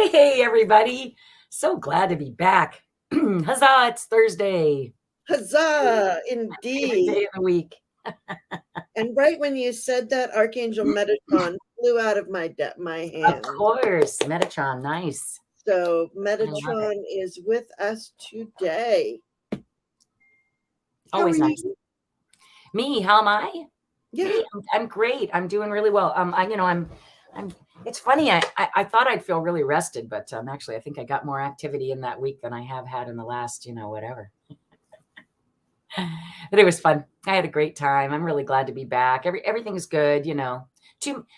Hey, everybody. So glad to be back. Huzzah, it's Thursday. Huzzah! Favorite day Indeed. of the week. And right when you said that, Archangel Metatron flew out of my Of hand. course, Metatron, nice. So I love it. Metatron is with us today. How are Always nice. you? Me, how am I? Yeah. Me, I'm great. I'm doing really well. I'm. It's funny. I thought I'd feel really rested, but actually, I think I got more activity in that week than I have had in the last, whatever. But it was fun. I had a great time. I'm really glad to be back. Everything's good.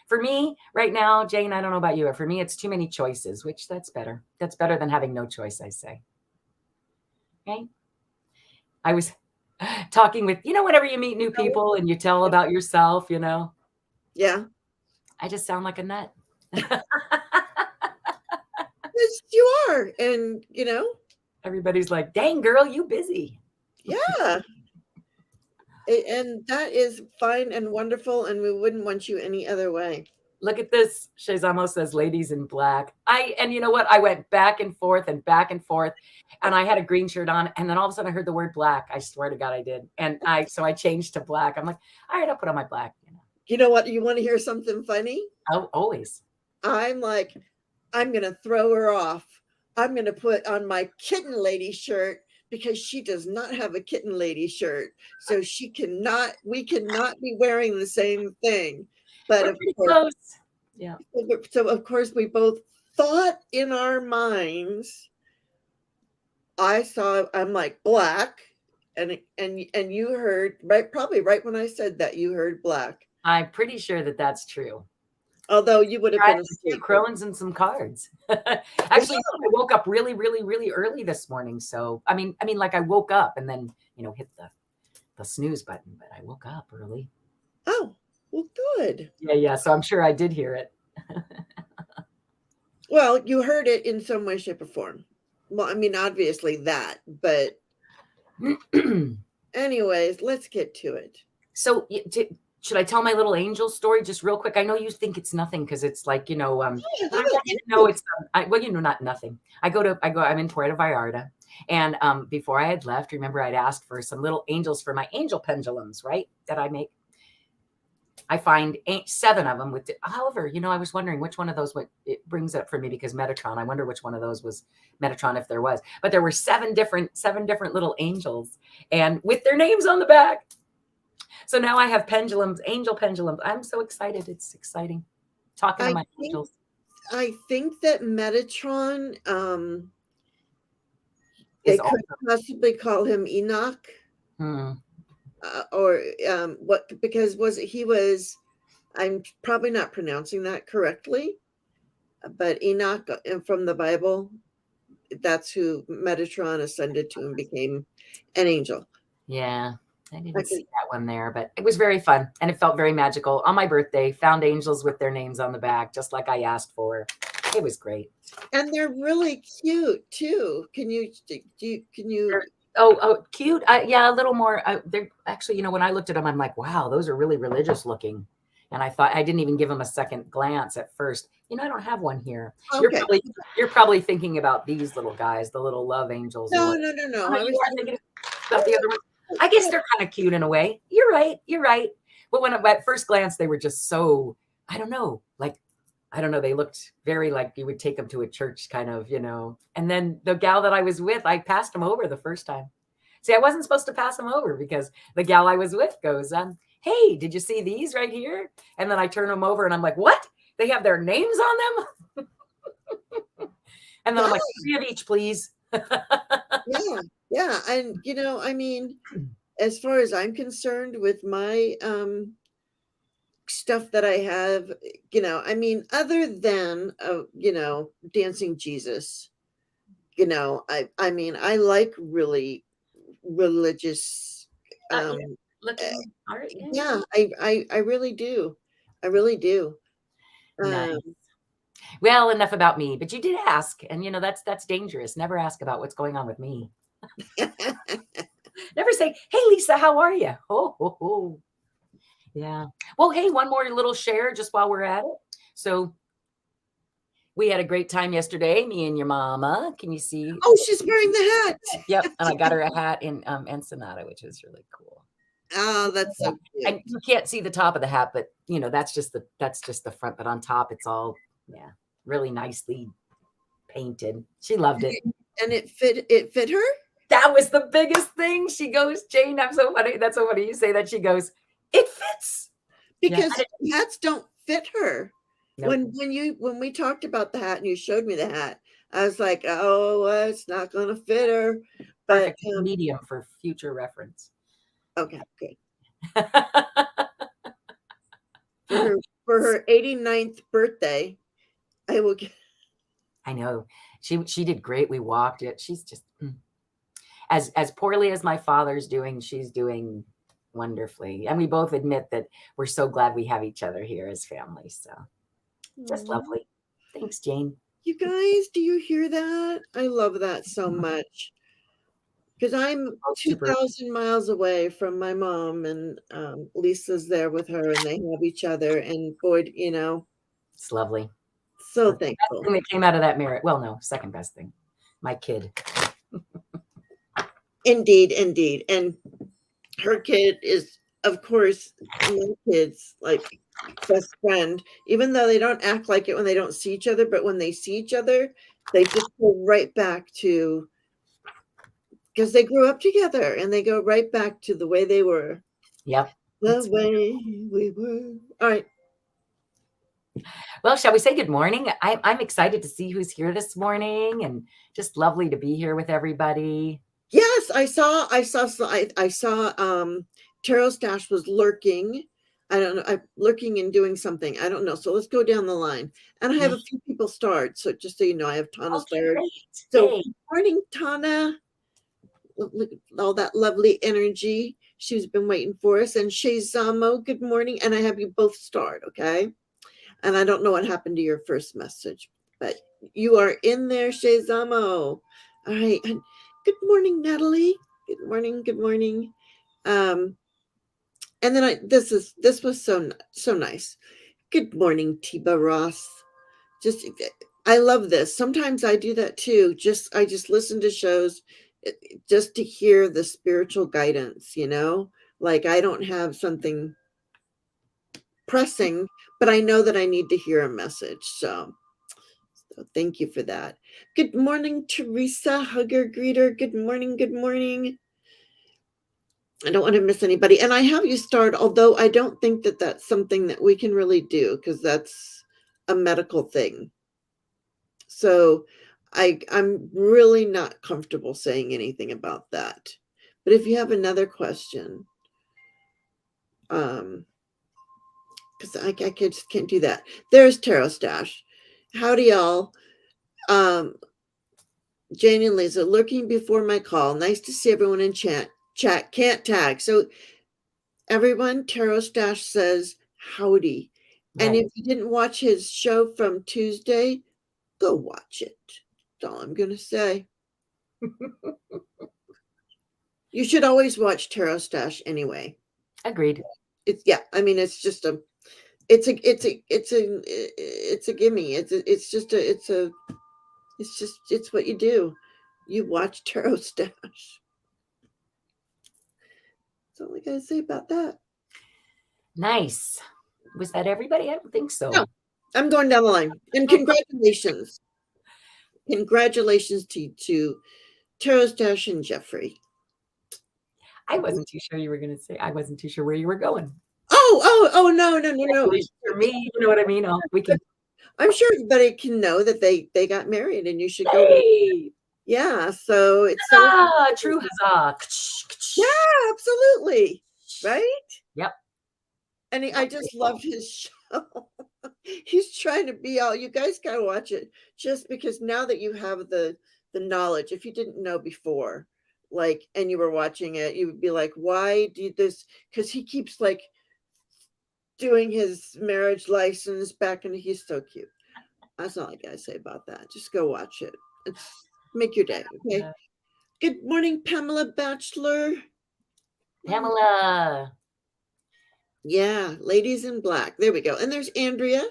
For me right now, Jane, I don't know about you, but for me, it's too many choices, which that's better. That's better than having no choice, I say. Okay. I was talking with, whenever you meet new people and you tell about yourself, Yeah. I just sound like a nut. Yes, you are. And, Everybody's like, dang, girl, you busy. yeah. And that is fine and wonderful. And we wouldn't want you any other way. Look at this. Shazamo says ladies in black. And you know what? I went back and forth and back and forth, and I had a green shirt on, and then all of a sudden I heard the word black. I swear to God I did. And so I changed to black. I'm like, all right, I'll put on my black. You know what? You want to hear something funny? Oh, always. I'm like, I'm going to throw her off. I'm going to put on my kitten lady shirt because she does not have a kitten lady shirt. So we cannot be wearing the same thing. But We're of pretty course, close. Yeah. so of course we both thought in our minds, I'm like black. And you heard probably right when I said that, you heard black. I'm pretty sure that that's true. Although you would have I been had a few asleep. Crones and some cards. Actually, I woke up really, really, really early this morning. So, I mean, like I woke up and then, hit the snooze button, but I woke up early. Oh, well, good. Yeah. So I'm sure I did hear it. Well, you heard it in some way, shape, or form. Well, I mean, obviously that, but anyways, let's get to it. So, should I tell my little angel story just real quick? I know you think it's nothing because it's like, but I want you to know it's not nothing. I'm in Puerto Vallarta, and before I had left, remember I'd asked for some little angels for my angel pendulums, right? That I make. I find 7 of them however, I was wondering which one of those, what it brings up for me because Metatron, I wonder which one of those was Metatron if there was, but there were 7 different little angels and with their names on the back. So now I have pendulums, angel pendulums. I'm so excited. It's exciting. Talking to my angels. I think that Metatron, they could possibly call him Enoch. Or what, because I'm probably not pronouncing that correctly, but Enoch from the Bible, that's who Metatron ascended to and became an angel. Yeah, I didn't see that one there, but it was very fun and it felt very magical. On my birthday, found angels with their names on the back, just like I asked for. It was great. And they're really cute too. Can you? Oh, cute. Yeah, a little more. They're actually, when I looked at them, I'm like, wow, those are really religious looking. And I thought I didn't even give them a second glance at first. I don't have one here. Okay. You're probably thinking about these little guys, the little love angels. No. Oh, you are thinking about the other one. I guess they're kind of cute in a way. You're right. But when at first glance, they were just so, I don't know, they looked very like you would take them to a church kind of, and then the gal that I was with, I passed them over the first time. See, I wasn't supposed to pass them over because the gal I was with goes, hey, did you see these right here? And then I turn them over and I'm like, what? They have their names on them? And then I'm like, 3 of each, please. Yeah. And, I mean, as far as I'm concerned with my stuff that I have, I mean, other than, Dancing Jesus, I mean, I like really religious art. Yeah, I really do. I really do. Nice. Well, enough about me, but you did ask, and that's dangerous. Never ask about what's going on with me. Never say, hey, Lisa, how are you? Oh. Yeah. Well, hey, one more little share just while we're at it. So We had a great time yesterday, me and your mama. Can you see? Oh, she's wearing the hat. Yep, and I got her a hat in Ensenada, which is really cool. Oh, that's so cute. And you can't see the top of the hat, but that's just the front. But on top, it's all really nicely painted. She loved it. And it fit her? That was the biggest thing. She goes, Jane, I'm so funny. That's so funny you say that. She goes, it fits. Because hats don't fit her. Nope. When we talked about the hat and you showed me the hat, I was like, oh, it's not gonna fit her. But medium for future reference. Okay, good. for her 89th birthday, I will get. I know. She did great. We walked it. She's just as poorly as my father's doing, she's doing wonderfully. And we both admit that we're so glad we have each other here as family. So just lovely. Thanks, Jane. You guys, do you hear that? I love that so much. Because I'm 2,000 miles away from my mom, and Lisa's there with her, and they have each other. And boy, it's lovely. So thankful. Best thing that came out of that marriage. Well, no, second best thing. My kid. Indeed. And her kid is, of course, my kid's like best friend, even though they don't act like it when they don't see each other. But when they see each other, they just go right back to, because they grew up together, and they go right back to the way they were. Yep. The way we were. All right. Well, shall we say good morning? I'm excited to see who's here this morning, and just lovely to be here with everybody. Yes, I saw Tarot Stash was lurking. I don't know, I'm lurking and doing something. I don't know. So let's go down the line. And I have a few people starred. So just so you know, I have Tana starred. So good morning, Tana. Look at all that lovely energy. She's been waiting for us. And Shazamo, good morning. And I have you both starred, okay? And I don't know what happened to your first message, but you are in there, Shazamo. All right. And good morning, Natalie. Good morning. And then this was so nice. Good morning, Tiba Ross. I love this. Sometimes I do that too. I just listen to shows just to hear the spiritual guidance, like I don't have something pressing, but I know that I need to hear a message. So thank you for that. Good morning, Teresa, hugger, greeter. Good morning. I don't want to miss anybody. And I have you start, although I don't think that that's something that we can really do, because that's a medical thing. So I'm really not comfortable saying anything about that. But if you have another question, because I just can't do that. There's Tarot Stash. Howdy, y'all. Jane and Lisa, lurking before my call. Nice to see everyone in chat. Can't tag. So everyone, Tarot Stash says howdy. Right. And if you didn't watch his show from Tuesday, go watch it. That's all I'm going to say. You should always watch Tarot Stash anyway. Agreed. It's just it's a gimme. It's what you do. You watch Tarot Stash. That's all I gotta say about that. Nice. Was that everybody? I don't think so. No, I'm going down the line. And congratulations. Congratulations to Tarot Stash and Jeffrey. I wasn't too sure you were going to say. I wasn't too sure where you were going. Oh no. For me, you know what I mean? I'm sure everybody can know that they got married, and you should go. Yeah, so it's true huzzah. Yeah, absolutely. Right? Yep. And I just loved his show. He's trying to be all, you guys gotta watch it, just because now that you have the knowledge, if you didn't know before, like, and you were watching it, you would be like, why do this? Because he keeps like doing his marriage license back, and he's so cute. That's all I gotta say about that. Just go watch it. Make your day. Okay. Yeah. Good morning, Pamela Batchelor. Pamela. Yeah, ladies in black. There we go. And there's Andrea.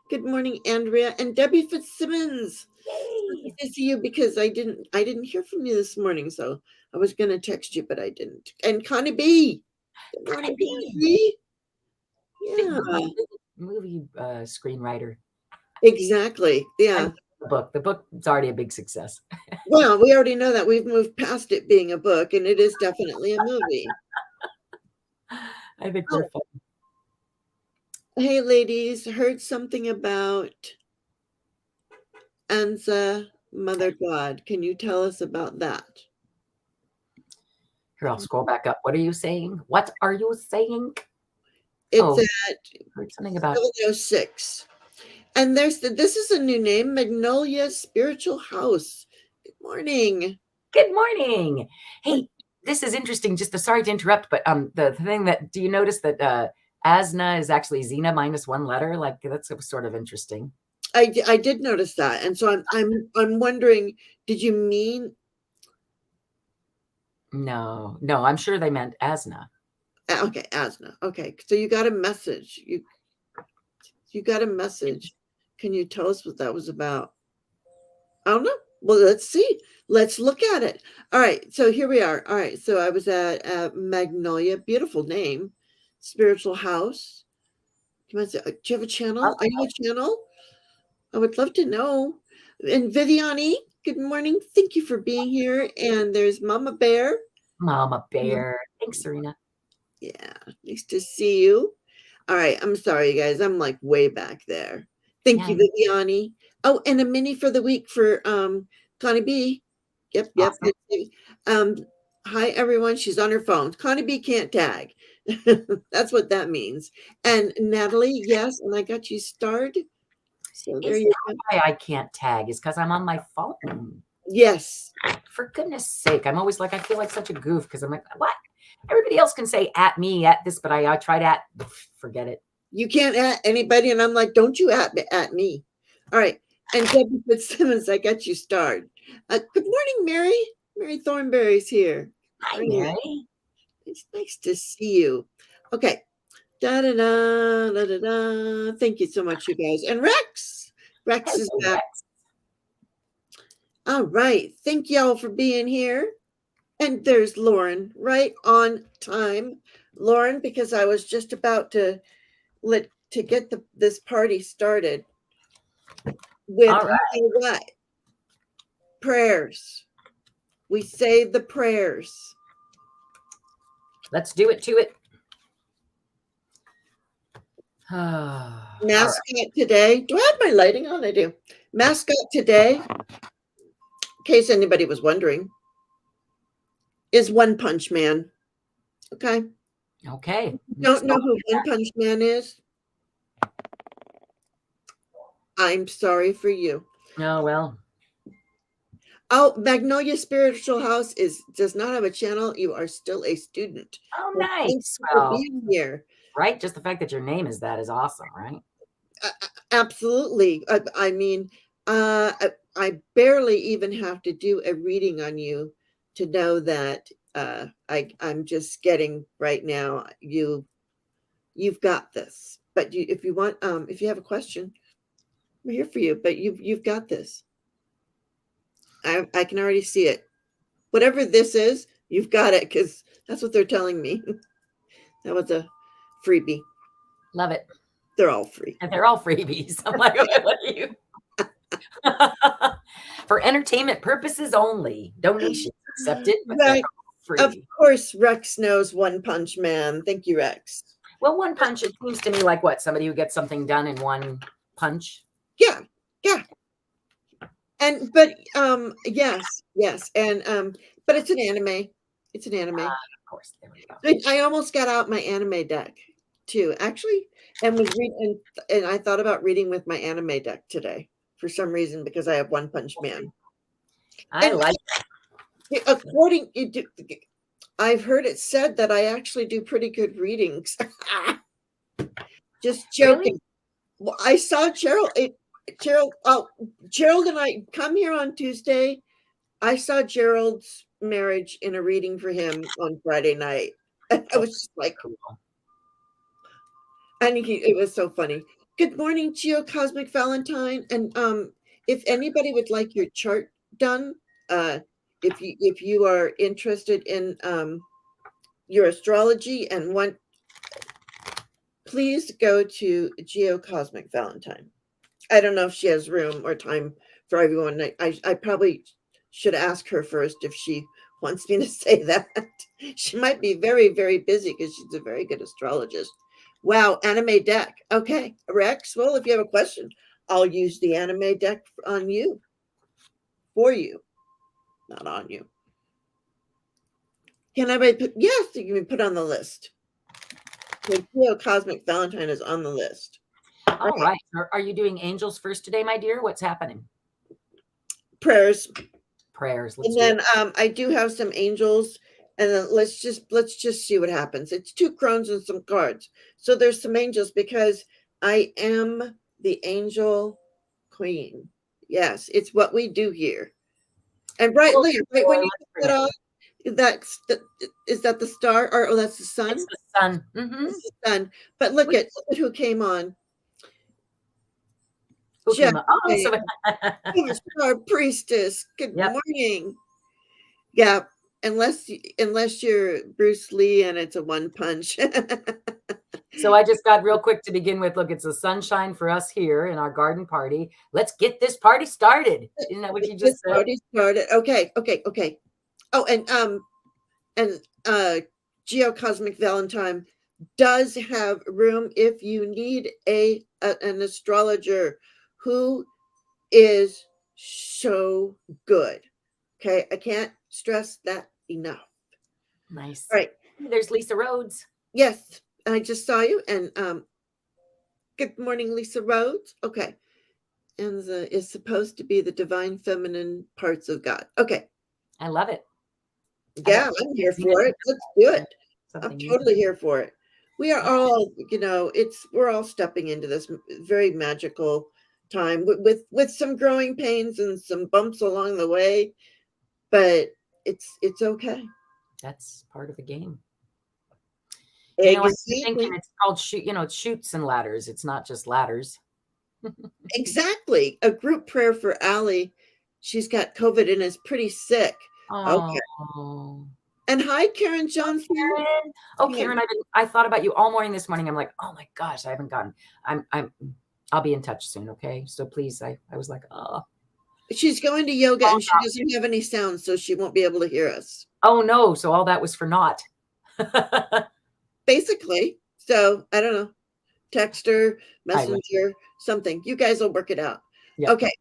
Good morning, Andrea and Debbie Fitzsimmons. Yay. Good to see you because I didn't hear from you this morning, so I was going to text you, but I didn't. And Connie B. Good morning, Connie B. Big Yeah, movie screenwriter. exactly. Yeah. The book is already a big success. Well, we already know that. We've moved past it being a book, and it is definitely a movie. I think they're fun. Hey, ladies, heard something about Anza, Mother God. Can you tell us about that? Here, I'll scroll back up. What are you saying? What are you saying? It's at heard something about 706. And this is a new name, Magnolia Spiritual House. Good morning. Good morning. Hey, this is interesting. Just sorry to interrupt, but the thing that, do you notice that Asna is actually Zina minus one letter? Like, that's sort of interesting. I did notice that, and so I'm wondering, did you mean? No, I'm sure they meant Asna. Okay, Asna. Okay, so you got a message. You got a message. Can you tell us what that was about? I don't know. Well, let's see. Let's look at it. All right, so here we are. All right, so I was at Magnolia, beautiful name, Spiritual House. Do you have a channel? Are you a channel? I would love to know. And Viviani, good morning. Thank you for being here. And there's Mama Bear. Mama Bear. Thanks, Serena. Yeah, nice to see you. All right, I'm sorry, you guys. I'm like way back there. Thank you, Viviani. Oh, and a mini for the week for Connie B. Yep. Awesome. Hi, everyone. She's on her phone. Connie B can't tag. That's what that means. And Natalie, yes, and I got you starred. So there you go. Why I can't tag is because I'm on my phone. Yes. For goodness sake. I'm always like, I feel like such a goof because I'm like, what? Everybody else can say at me, at this, but I tried at, forget it. You can't at anybody. And I'm like, don't you at me. All right. And Debbie Fitzsimmons, I got you starred. Good morning, Mary. Mary Thornberry's here. Hi, Mary. It's nice to see you. Okay. Da-da-da, da-da-da. Thank you so much, you guys. And Rex. Rex is back. All right. Thank y'all for being here. And there's Lauren, right on time. Lauren, because I was just about to get this party started with what? Prayers. We say the prayers. Let's do it to it. Mascot today. Do I have my lighting on? I do. Mascot today, in case anybody was wondering, is One Punch Man. Okay. Don't know who One Punch Man is? I'm sorry for you. Oh, well. Oh, Magnolia Spiritual House does not have a channel. You are still a student. Oh, nice. Thanks for being here. Right? Just the fact that your name is that is awesome, right? Absolutely. I mean, I barely even have to do a reading on you to know that I'm just getting right now. You've got this. But if you want, if you have a question, we're here for you. But you've got this. I can already see it. Whatever this is, you've got it because that's what they're telling me. That was a freebie. Love it. They're all free. And they're all freebies. I'm like, what are you? For entertainment purposes only. Donations accepted. Right. Of course, Rex knows One Punch Man. Thank you, Rex. Well, one punch, it seems to me like what? Somebody who gets something done in one punch? Yeah. And but yes. And but it's an anime. It's an anime. Of course. There we go. I almost got out my anime deck too, actually, and was reading, and I thought about reading with my anime deck today for some reason because I have One Punch Man. I like that. I've heard it said that I actually do pretty good readings. Just joking. Really? Well, I saw Gerald and I come here on Tuesday. I saw Gerald's marriage in a reading for him on Friday night. I was just like, cool. And it was so funny. Good morning, Geocosmic Valentine. And if anybody would like your chart done, if you are interested in your astrology and want, please go to Geocosmic Valentine. I don't know if she has room or time for everyone. I probably should ask her first if she wants me to say that. She might be very, very busy because she's a very good astrologist. Wow, anime deck. Okay, Rex. Well, if you have a question, I'll use the anime deck on you, for you, not on you. Can I put? Yes, you can put on the list. The Cosmic Valentine is on the list. All right. Are you doing angels first today, my dear? What's happening? Prayers. Prayers. And then I do have some angels. And then let's just see what happens. It's 2 crones and some cards. So there's some angels because I am the angel queen. Yes, it's what we do here. And right when you put that on, is that the star? Or that's the sun? It's the sun. Mm-hmm. It's the sun. But look at who came on. Star priestess. Good morning. Yeah. Unless you're Bruce Lee and it's a one punch. So I just got real quick to begin with. Look, it's the sunshine for us here in our garden party. Let's get this party started. Isn't that what you just said? Party started. Okay. Oh, and Geocosmic Valentine does have room if you need an astrologer who is so good. Okay, I can't stress that enough. Nice. All right. There's Lisa Rhodes. Yes, I just saw you. And good morning, Lisa Rhodes. Okay. And is supposed to be the divine feminine parts of God. Okay. I love it. Yeah, I'm here for it. Let's do it. I'm totally here for it. We are all, we're all stepping into this very magical time with some growing pains and some bumps along the way. But it's okay. That's part of the game. I'm thinking it's called it's chutes and ladders. It's not just ladders. Exactly. A group prayer for Allie. She's got COVID and is pretty sick. Oh. Okay. And hi, Karen Johnson. Karen. Oh, Karen, I thought about you all morning this morning. I'm like, oh my gosh, I haven't gotten. I'll be in touch soon. Okay, so please, I was like, oh. She's going to yoga and she doesn't have any sound, so she won't be able to hear us. Oh no! So all that was for naught. Basically. So I don't know. Text her, messenger, something. You guys will work it out. Yep. Okay.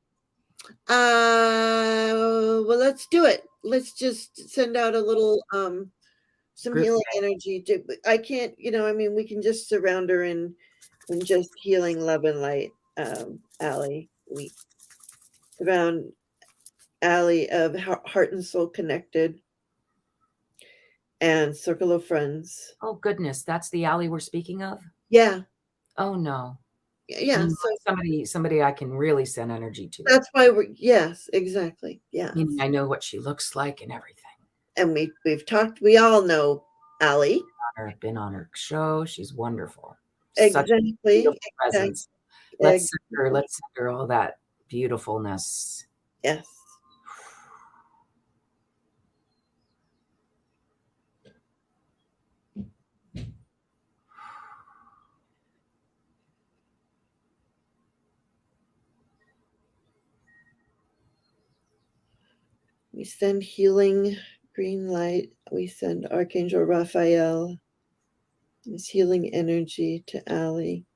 Well, let's do it. Let's just send out a little some healing energy. I can't, we can just surround her in just healing love and light. Allie, we surround Allie of heart and soul connected and circle of friends. Oh goodness, that's the Allie we're speaking of? Yeah. Oh no. Yeah. So somebody I can really send energy to. That's why yes, exactly. Yeah. I know what she looks like and everything. And we've talked, we all know Allie. I've been on her show. She's wonderful. Exactly. Such a beautiful presence. Let's send her all that beautifulness. Yes. We send healing green light. We send Archangel Raphael, his healing energy to Allie.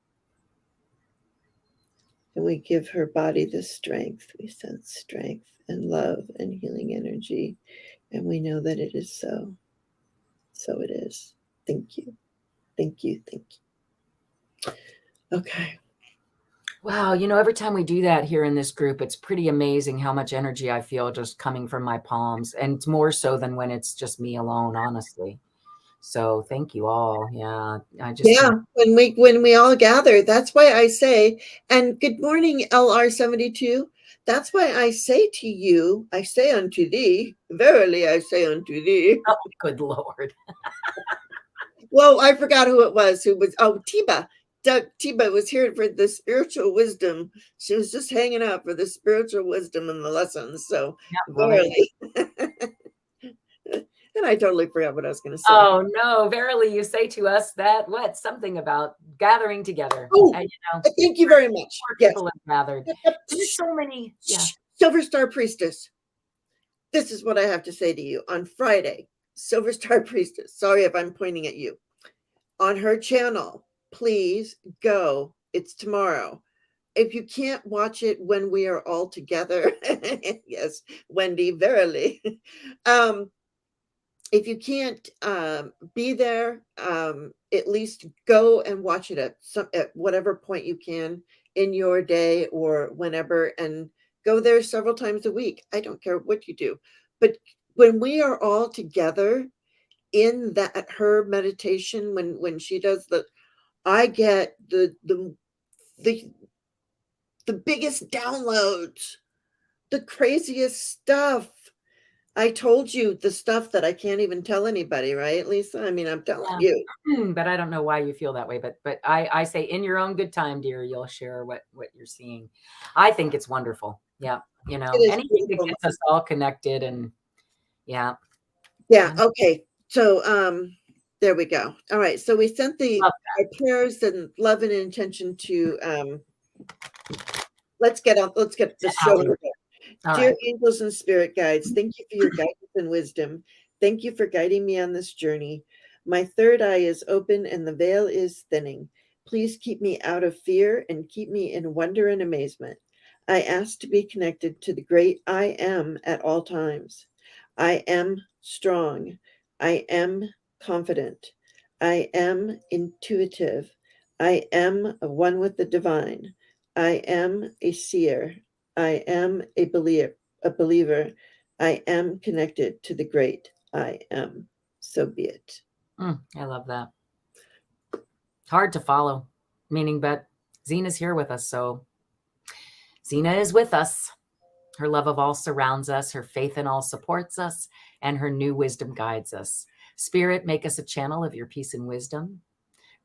And we give her body the strength. We send strength and love and healing energy. And we know that it is so. So it is. Thank you. Thank you. Thank you. Okay. Wow. Every time we do that here in this group, it's pretty amazing how much energy I feel just coming from my palms. And it's more so than when it's just me alone, honestly. So thank you all. Yeah. When we all gather, that's why I say, and good morning, LR72. That's why I say to you, I say unto thee, verily I say unto thee. Oh, good Lord. Well, I forgot who it was. Tiba. Doug Tiba was here for the spiritual wisdom. She was just hanging out for the spiritual wisdom and the lessons. So, Yeah, well, verily. And I totally forgot what I was going to say. oh no, verily you say to us that what? Something about gathering together. Oh, And, thank you very much. more Yes. people have gathered. There's so many. Yeah. Silver Star Priestess. This is what I have to say to you. On Friday, Silver Star Priestess, sorry if I'm pointing at you, on her channel, please go. It's tomorrow. If you can't watch it when we are all together, yes, Wendy, verily. If you can't be there, at least go and watch it at whatever point you can in your day or whenever, and go there several times a week. I don't care what you do, but when we are all together in that her meditation, when she does I get the biggest downloads, the craziest stuff. I told you the stuff that I can't even tell anybody, right, Lisa? I mean, I'm telling you. But I don't know why you feel that way. But I say in your own good time, dear, you'll share what you're seeing. I think it's wonderful. Yeah. Anything that gets us all connected and yeah. Yeah. Okay. So there we go. All right. So we sent our prayers and love and intention to let's get the show. Dear angels and spirit guides, thank you for your guidance and wisdom. Thank you for guiding me on this journey. My third eye is open and the veil is thinning. Please keep me out of fear and keep me in wonder and amazement. I ask to be connected to the great I am at all times. I am strong. I am confident. I am intuitive. I am one with the divine. I am a seer. I am a believer. I am connected to the great I am. So be it. I love that. Hard to follow, but Zina's here with us. So Zina is with us. Her love of all surrounds us. Her faith in all supports us. And her new wisdom guides us. Spirit, make us a channel of your peace and wisdom.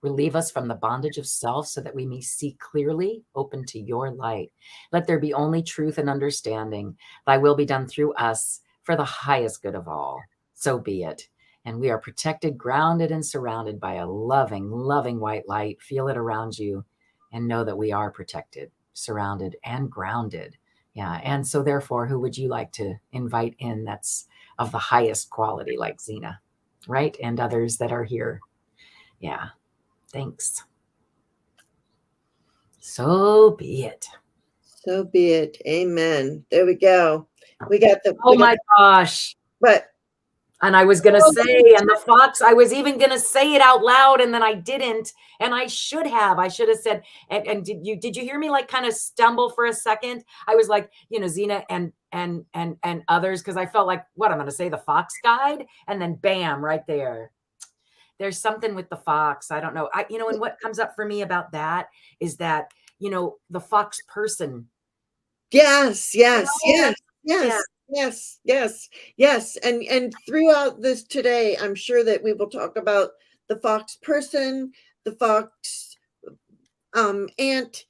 Relieve us from the bondage of self so that we may see clearly, open to your light. Let there be only truth and understanding. Thy will be done through us for the highest good of all. So be it. And we are protected, grounded, and surrounded by a loving, loving white light. Feel it around you and know that we are protected, surrounded, and grounded. Yeah. And so therefore, who would you like to invite in that's of the highest quality, like Zina, right? And others that are here. Yeah. Thanks. So be it. So be it. Amen. There we go. We got the. Oh my gosh. What? And I was going to say, and the fox, I was even going to say it out loud and then I didn't. And I should have said, and did you hear me like kind of stumble for a second? I was like, Zina and others, because I felt like, what I'm going to say, the fox guide, and then bam, right there. There's something with the fox. I don't know. And what comes up for me about that is that, the fox person. Yes. And throughout this today, I'm sure that we will talk about the fox person, the fox ant.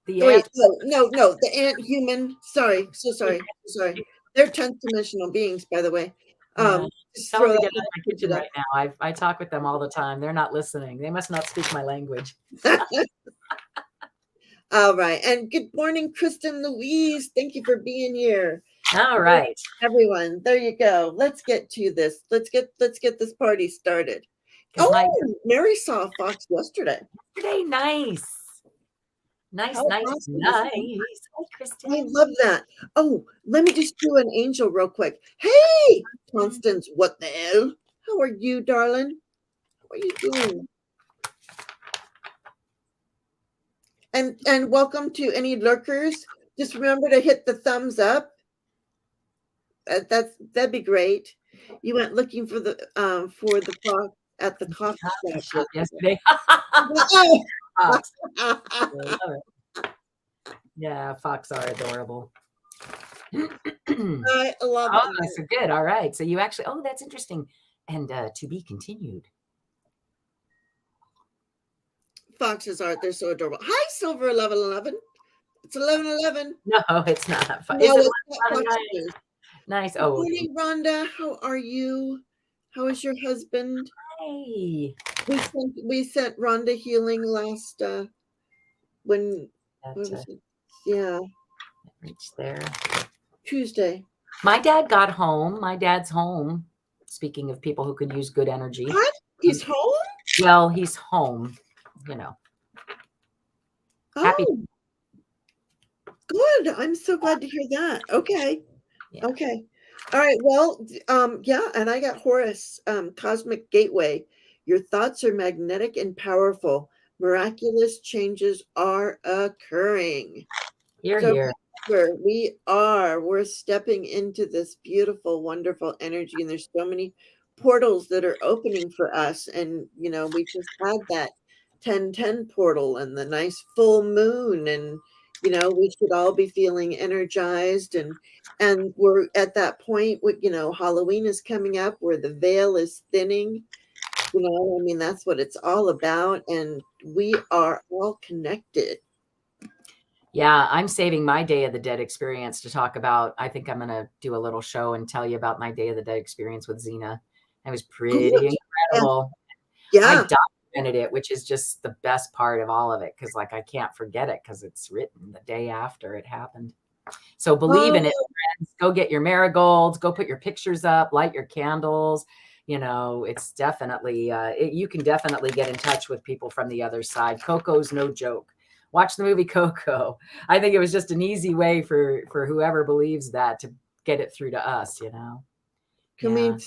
Wait, no, the ant human. Sorry. They're 10th dimensional beings, by the way. Tell them to get out of my kitchen right now. I talk with them all the time. They're not listening. They must not speak my language. All right. And good morning, Kristen Louise. Thank you for being here. All right. Everyone, there you go. Let's get to this. Let's get this party started. Mary saw a fox yesterday. Nice. Nice. Hi, Kristen. I love that. Oh, let me just do an angel real quick. Hey, Constance, what the hell? How are you, darling? How are you doing? And welcome to any lurkers. Just remember to hit the thumbs up. That'd be great. You went looking for the fox at the coffee shop yesterday. Yeah, fox are adorable. I love it. So good. All right. So you actually, that's interesting. And to be continued. foxes are. They're so adorable. Hi, Silver 1111. It's 1111. No, it's not. No, Is it it's not 11? Fox Nice. News. Nice. Good Oh, morning, Rhonda. How are you? How is your husband? hey. We sent Rhonda healing last when That's was it? Yeah, reach there. Tuesday. My dad got home. My dad's home. Speaking of people who could use good energy. What? He's home? Well, he's home, you know. Happy. Oh, good. I'm so glad to hear that. Okay. Yeah. Okay. All right. Well, yeah, and I got Horus, Cosmic Gateway. Your thoughts are magnetic and powerful. Miraculous changes are occurring. Here, So here. we're stepping into this beautiful, wonderful energy, and there's so many portals that are opening for us. And we just had that 1010 portal and the nice full moon, and we should all be feeling energized, and we're at that point with Halloween is coming up where the veil is thinning. I mean, that's what it's all about, and we are all connected. Yeah, I'm saving my Day of the Dead experience to talk about. I think I'm going to do a little show and tell you about my Day of the Dead experience with Zina. It was pretty Good. incredible. I Yeah. documented it, which is just the best part of all of it, because I can't forget it because it's written the day after it happened. So believe in it, friends. Go get your marigolds, go put your pictures up, light your candles. It's definitely, you can definitely get in touch with people from the other side. Coco's no joke. Watch the movie Coco. I think it was just an easy way for whoever believes that to get it through to us, Can Yeah.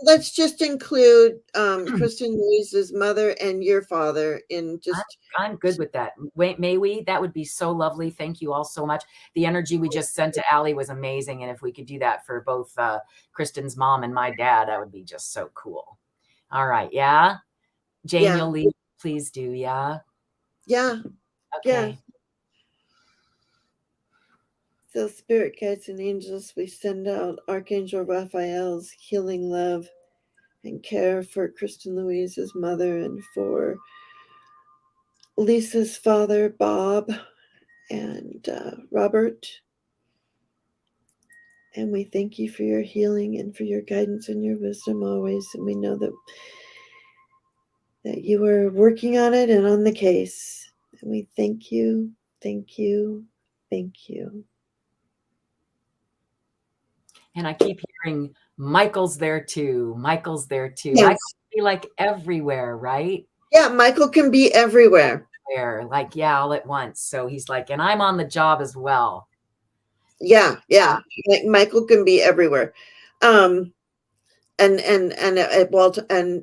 let's just include Kristen Louise's mother and your father in just. I'm good with that. Wait, may we? That would be so lovely. Thank you all so much. The energy we just sent to Allie was amazing. And if we could do that for both Kristen's mom and my dad, that would be just so cool. All right. Yeah. Jane, Yeah. you'll leave. Please do. Yeah. Yeah. Okay. Yeah. So spirit guides and angels, we send out Archangel Raphael's healing love and care for Kristen Louise's mother and for Lisa's father, Bob, and Robert. And we thank you for your healing and for your guidance and your wisdom always. And we know that you are working on it and on the case. And we thank you, thank you, thank you. And I keep hearing Michael's there too. Michael's there too. Yes. Michael can be like everywhere, right? Yeah, Michael can be everywhere. Like, yeah, all at once. So he's like, and I'm on the job as well. Yeah. Like Michael can be everywhere. And and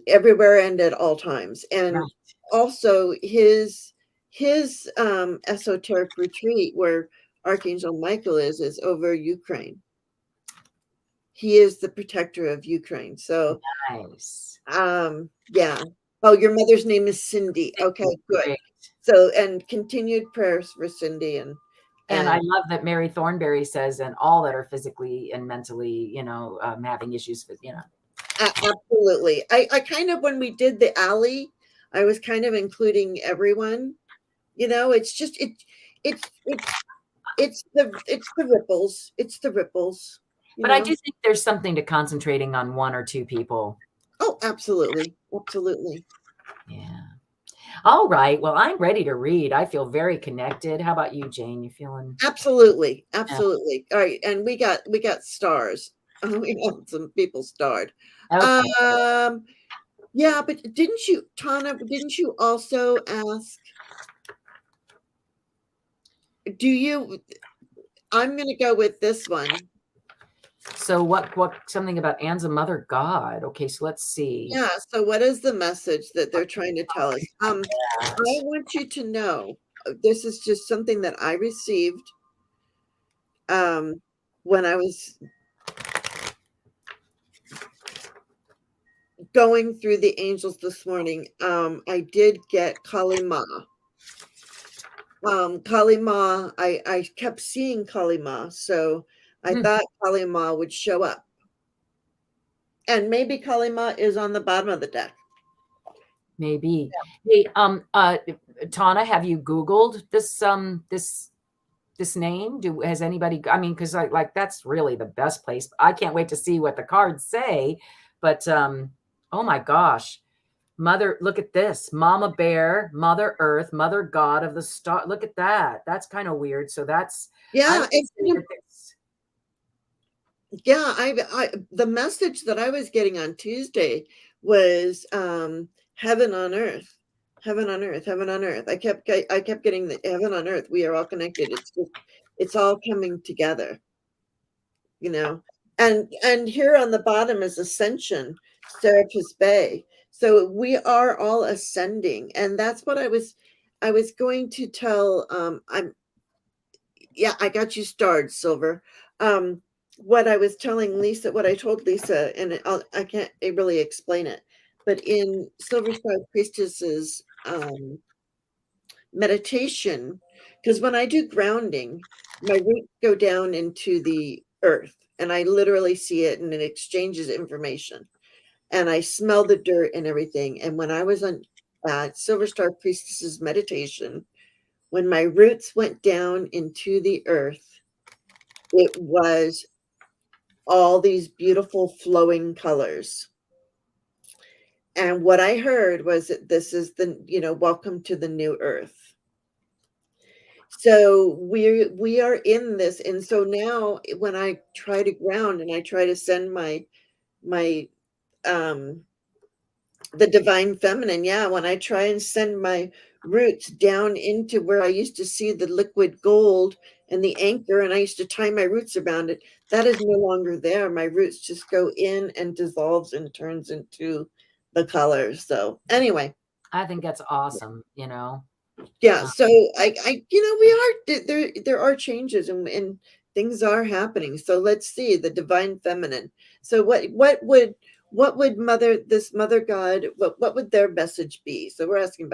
everywhere and at all times. And Right. also his esoteric retreat where Archangel Michael is over Ukraine. He is the protector of Ukraine. So nice. Yeah. Oh, your mother's name is Cindy. Okay, good. Great. So, and continued prayers for Cindy and I love that Mary Thornberry says, and all that are physically and mentally, having issues with, Absolutely. I kind of, when we did the alley, I was kind of including everyone. It's just it's the ripples. It's the ripples. But I do think there's something to concentrating on one or two people. Oh, absolutely. Absolutely. Yeah. All right. Well, I'm ready to read. I feel very connected. How about you, Jane? You feeling? Absolutely. Absolutely. Yeah. All right. And we got stars. We got some people starred. Okay. Yeah, but didn't you, Tana, also ask, I'm going to go with this one. So what something about Anne's a mother god. Okay, so let's see. Yeah, so what is the message that they're trying to tell us? I want you to know, this is just something that I received when I was going through the angels this morning. I did get Kali Ma. Kali Ma, I kept seeing Kali Ma, so I thought Kali Ma would show up. And maybe Kali Ma is on the bottom of the deck. Maybe. Hey, Tana, have you Googled this name? Has anybody, I mean, because like that's really the best place. I can't wait to see what the cards say. But oh my gosh. Mother, look at this. Mama Bear, Mother Earth, Mother God of the star. Look at that. That's kind of weird. So that's, I Yeah, would say that it's, yeah. The message that I was getting on Tuesday was heaven on earth, heaven on earth, heaven on earth. I kept getting the heaven on earth. We are all connected. It's all coming together, you know. And here on the bottom is ascension, Serapis Bay. So we are all ascending, and that's what I was going to tell. Yeah, I got you starred, Silver. What I was telling Lisa, what I told Lisa, and I can't really explain it, but in Silver Star Priestess's meditation, because when I do grounding, my roots go down into the earth, and I literally see it, and it exchanges information, and I smell the dirt and everything. And when I was on Silver Star Priestess's meditation, when my roots went down into the earth, it was all these beautiful flowing colors. And what I heard was that this is welcome to the new earth. So we are in this. And so now when I try to ground and I try to send my the divine feminine, yeah, when I try and send my roots down into where I used to see the liquid gold and the anchor, and I used to tie my roots around it, that is no longer there. My roots just go in and dissolves and turns into the colors. So anyway, I think that's awesome, yeah. So we are there are changes, and things are happening. So let's see the divine feminine. So what would mother God, what would their message be? So we're asking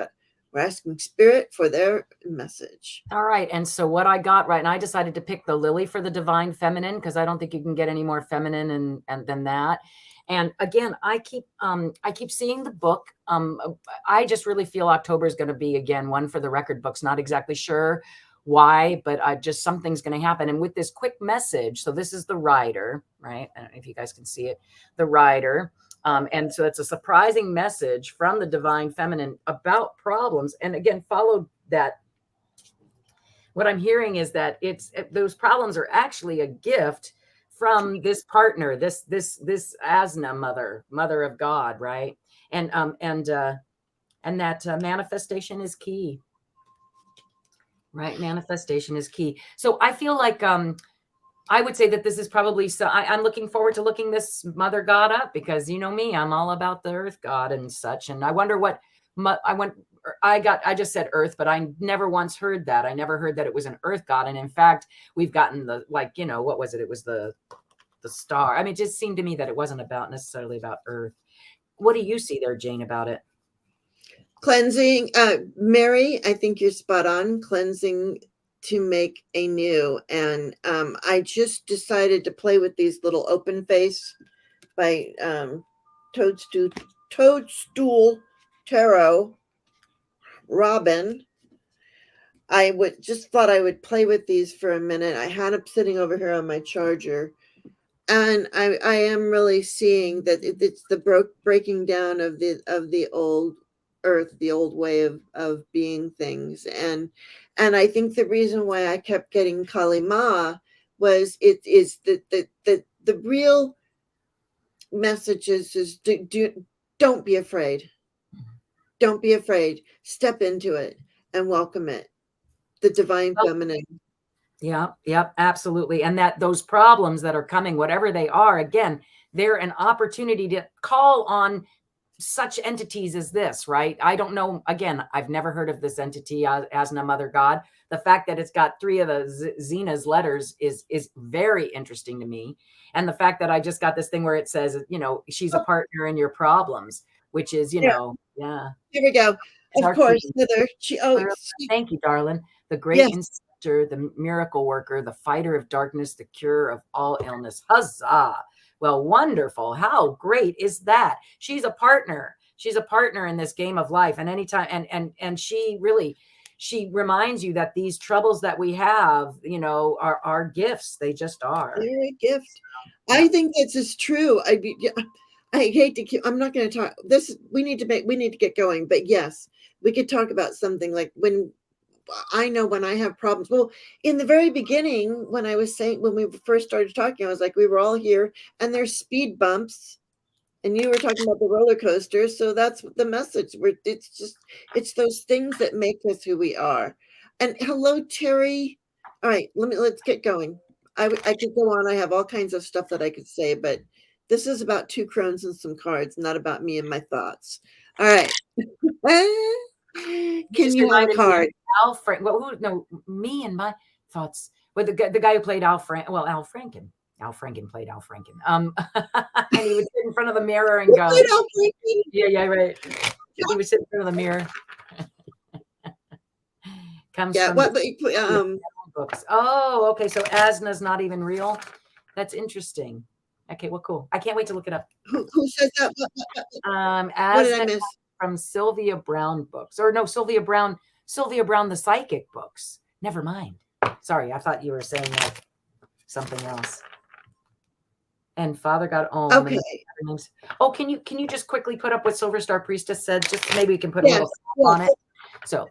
spirit for their message. All right. And so what I got right, and I decided to pick the lily for the divine feminine because I don't think you can get any more feminine and than that. And again, I keep seeing the book. I just really feel October is going to be again one for the record books. Not exactly sure why, but I just something's going to happen. And with this quick message, so this is the rider, right? I don't know if you guys can see it, the rider. And so it's a surprising message from the divine feminine about problems. And again, followed that. What I'm hearing is that those problems are actually a gift from this partner, this Asna mother of God, right? And that manifestation is key, right? Manifestation is key. So I feel like I would say that this is probably I'm looking forward to looking this mother God up because you know me, I'm all about the earth God and such. And I wonder what I just said earth, but I never once heard that. I never heard that it was an earth God. And in fact, we've gotten what was it? It was the star. I mean, it just seemed to me that it wasn't necessarily about earth. What do you see there, Jane, about it? Cleansing, Mary, I think you're spot on. Cleansing to make a new. And I just decided to play with these little open face by Toadstool Tarot Robin. I thought I would play with these for a minute. I had them sitting over here on my charger, and I am really seeing that it's the breaking down of the old earth, the old way of being things. And I think the reason why I kept getting Kali Ma was it is the real messages is don't be afraid. Don't be afraid. Step into it and welcome it. The divine feminine. Yeah, absolutely. And that those problems that are coming, whatever they are, again, they're an opportunity to call on such entities as this, right? I don't know. Again, I've never heard of this entity as a mother God. The fact that it's got 3 of the Zina's letters is very interesting to me. And the fact that I just got this thing where it says, she's a partner in your problems, which is, yeah. Here we go. Of course, Heather. Thank you, darling. The great yes. the miracle worker, the fighter of darkness, the cure of all illness. Huzzah. Well, wonderful. How great is that? She's a partner. she's a partner in this game of life. And anytime, and she reminds you that these troubles that we have, are gifts. They just are. They're a gift. I think this is true. I hate to keep, I'm not going to talk this. We need to get going, but yes, we could talk about something like when I have problems. Well, in the very beginning, when we first started talking, I was like, we were all here and there's speed bumps and you were talking about the roller coaster. So that's the message. It's those things that make us who we are. And hello, Terry. All right, let's get going. I could go on. I have all kinds of stuff that I could say, but this is about 2 crones and some cards, not about me and my thoughts. All right. Can you have a card? Al Frank. Well, no, me and my thoughts. Well, the guy who played Al Franken. Al Franken played Al Franken. And he would sit in front of the mirror and go, yeah, right. He would sit in front of the mirror. Comes from books. Oh, okay. So Asna's not even real. That's interesting. Okay, well, cool. I can't wait to look it up. Who says that? What did I miss? From Sylvia Brown books, or no, Sylvia Brown, the psychic books. Never mind. Sorry, I thought you were saying like something else. And Father God. Okay. Oh, can you just quickly put up what Silver Star Priestess said? Just maybe we can put a little on it. So.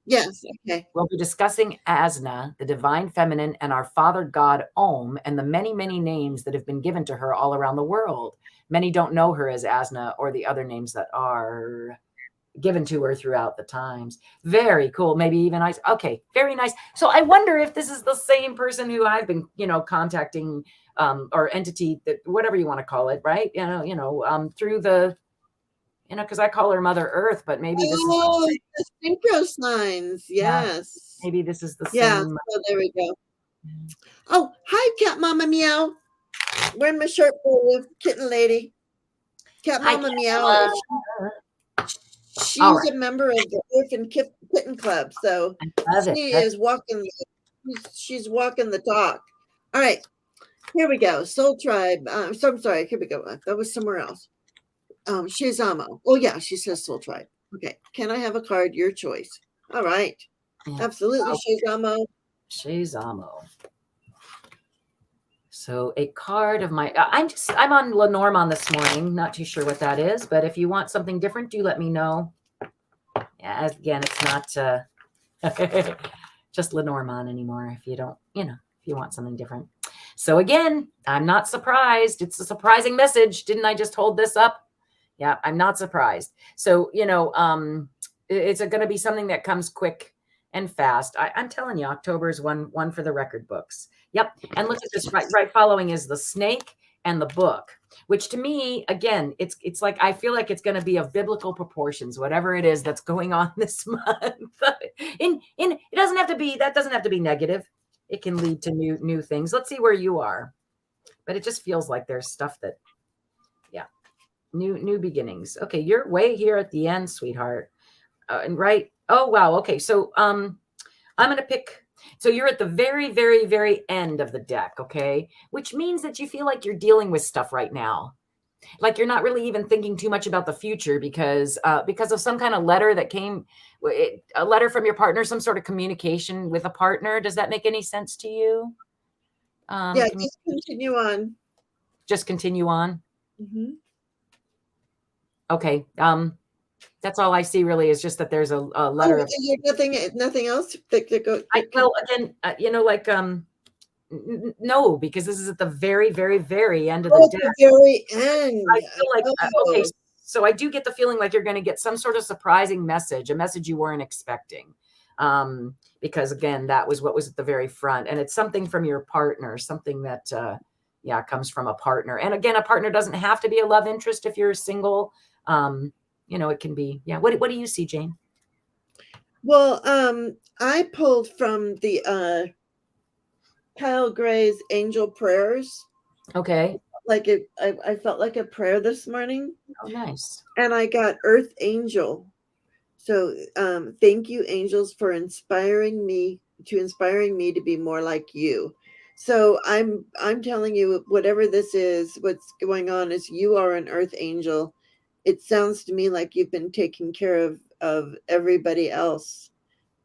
Yes. Okay. We'll be discussing Asna, the divine feminine, and our Father God Om, and the many, many names that have been given to her all around the world. Many don't know her as Asna or the other names that are given to her throughout the times. Very cool. Maybe even I. Okay, very nice. So I wonder if this is the same person who I've been, contacting, or entity, that whatever you want to call it, right? Through the. Because I call her Mother Earth, but maybe this is the synchro signs. Yes. Maybe this is the same. Yeah. So there we go. Oh, hi, Cat Mama Meow. Wearing my shirt for you, kitten lady. Cat Mama Meow. She's a member of the Orphan Kitten Club, so she is walking. She's walking the talk. All right, here we go. Soul Tribe. So I'm sorry. Here we go. That was somewhere else. Shizamo. Oh yeah, she says Soul Tribe. Okay. Can I have a card? Your choice. All right. Yeah. Absolutely, Shizamo. Shizamo. So a card of my. I'm on Lenormand this morning. Not too sure what that is, but if you want something different, do let me know. Yeah. Again, it's not just Lenormand anymore. If you don't, if you want something different. So again, I'm not surprised. It's a surprising message. Didn't I just hold this up? Yeah, I'm not surprised. So, it's going to be something that comes quick and fast. I'm telling you, October is one for the record books. Yep. And look at this. Right following is the snake and the book, which to me, again, it's like I feel like it's going to be of biblical proportions, whatever it is that's going on this month. It doesn't have to be. That doesn't have to be negative. It can lead to new things. Let's see where you are. But it just feels like there's stuff that. New beginnings. Okay, you're way here at the end, sweetheart. And right. Oh wow. Okay, so I'm gonna pick. So you're at the very, very, very end of the deck. Okay, which means that you feel like you're dealing with stuff right now, like you're not really even thinking too much about the future because of some kind of letter that came, a letter from your partner, some sort of communication with a partner. Does that make any sense to you? Yeah. Just continue on. Just continue on. Mm-hmm. Okay. That's all I see really is just that there's a letter. Nothing else. Well, again, no, because this is at the very, very, very end of the deck. The very end. I feel like okay. So I do get the feeling like you're going to get some sort of surprising message, a message you weren't expecting, because again, that was what was at the very front, and it's something from your partner, something that comes from a partner. And again, a partner doesn't have to be a love interest if you're single. It can be. Yeah. What do you see, Jane? Well, I pulled from the Kyle Gray's Angel Prayers. Okay. Like I felt like a prayer this morning. Oh, nice. And I got Earth Angel. So thank you, angels, for inspiring me to be more like you. So I'm telling you, whatever this is, what's going on is you are an Earth Angel. it sounds to me like you've been taking care of everybody else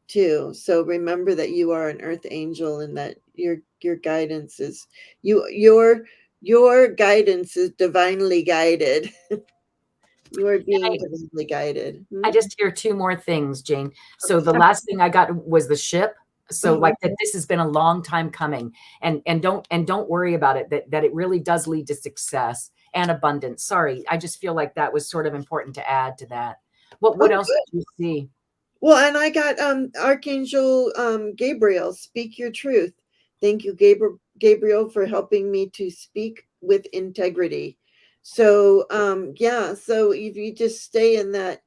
too. So remember that you are an earth angel and that your guidance is your guidance is divinely guided. You are being divinely guided. I just hear two more things, Jane. So the last thing I got was the ship. So like that this has been a long time coming, and don't worry about it, that it really does lead to success and abundance. Sorry, I just feel like that was sort of important to add to that. What else did you see? Well, and I got Archangel Gabriel, speak your truth. Thank you, Gabriel, for helping me to speak with integrity. So yeah, so if you just stay in that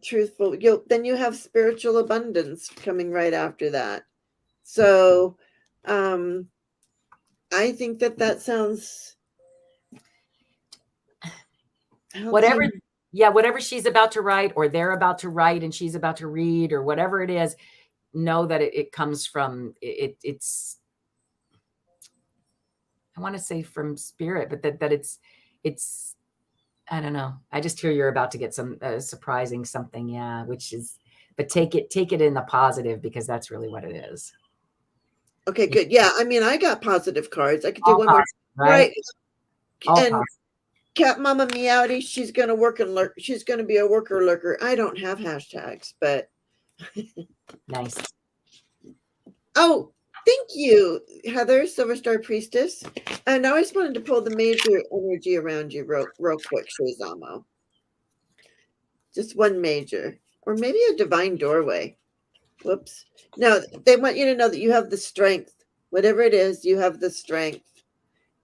truthful, then you have spiritual abundance coming right after that. So I think that sounds whatever. Yeah, whatever she's about to write, or they're about to write and she's about to read, or whatever it is, know that it comes from it's I want to say from spirit, but that it's I don't know. I just hear you're about to get some surprising something. Yeah, which is, but take it in the positive, because that's really what it is. Okay, good. Yeah, I mean, I got positive cards. I could do all one positive, more, right? All and positive. Cat Mama Meowdy, she's gonna work and lurk. She's gonna be a worker lurker. I don't have hashtags, but nice. Oh, thank you, Heather, Silver Star Priestess. And now I just wanted to pull the major energy around you real quick, Shazamo. Just one major, or maybe a divine doorway. Whoops. No, they want you to know that you have the strength. Whatever it is, you have the strength.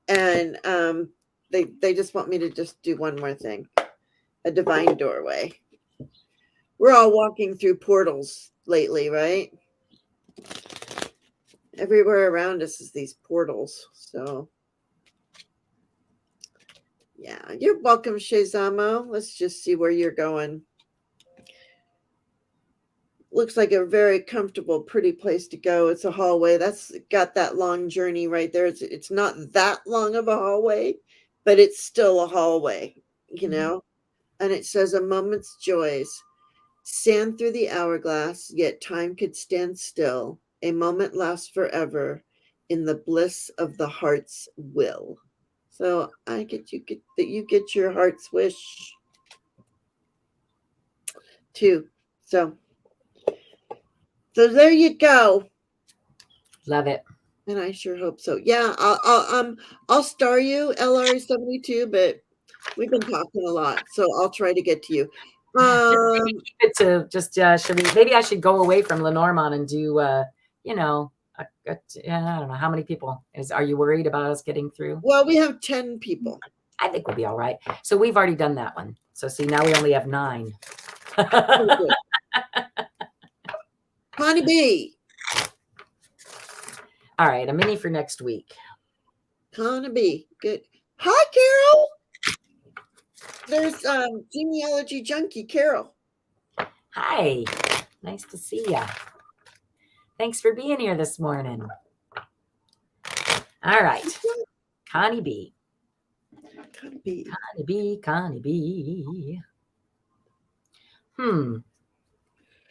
And they just want me to just do one more thing. A divine doorway. We're all walking through portals lately, right? Everywhere around us is these portals. So yeah, you're welcome, Shazamo. Let's just see where you're going. Looks like a very comfortable, pretty place to go. It's a hallway. That's got that long journey right there. It's not that long of a hallway, but it's still a hallway, you know? And it says a moment's joys. Sand through the hourglass, yet time could stand still. A moment lasts forever in the bliss of the heart's will. So I get that you get your heart's wish too. So there you go. Love it. And I sure hope so. Yeah, I'll star you, LR72, but we've been talking a lot, so I'll try to get to you. Keep it to just should we, maybe I should go away from Lenormand and do you know, I don't know how many people are you worried about us getting through? Well, we have 10 people. I think we'll be all right. So we've already done that one. So see, now we only have 9. Connie B. All right, a mini for next week. Connie B. Good. Hi, Carol. There's genealogy junkie Carol. Hi, nice to see ya. Thanks for being here this morning. All right, Connie B. Connie B. Connie B. Connie B.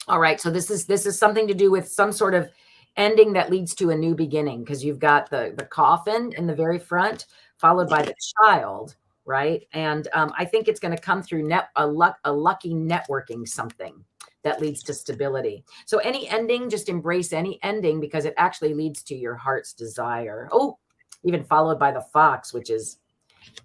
All right, so this is something to do with some sort of ending that leads to a new beginning, because you've got the coffin in the very front, followed by the child, right? And I think it's going to come through a lucky networking something that leads to stability. So any ending, just embrace any ending, because it actually leads to your heart's desire. Oh, even followed by the fox, which is,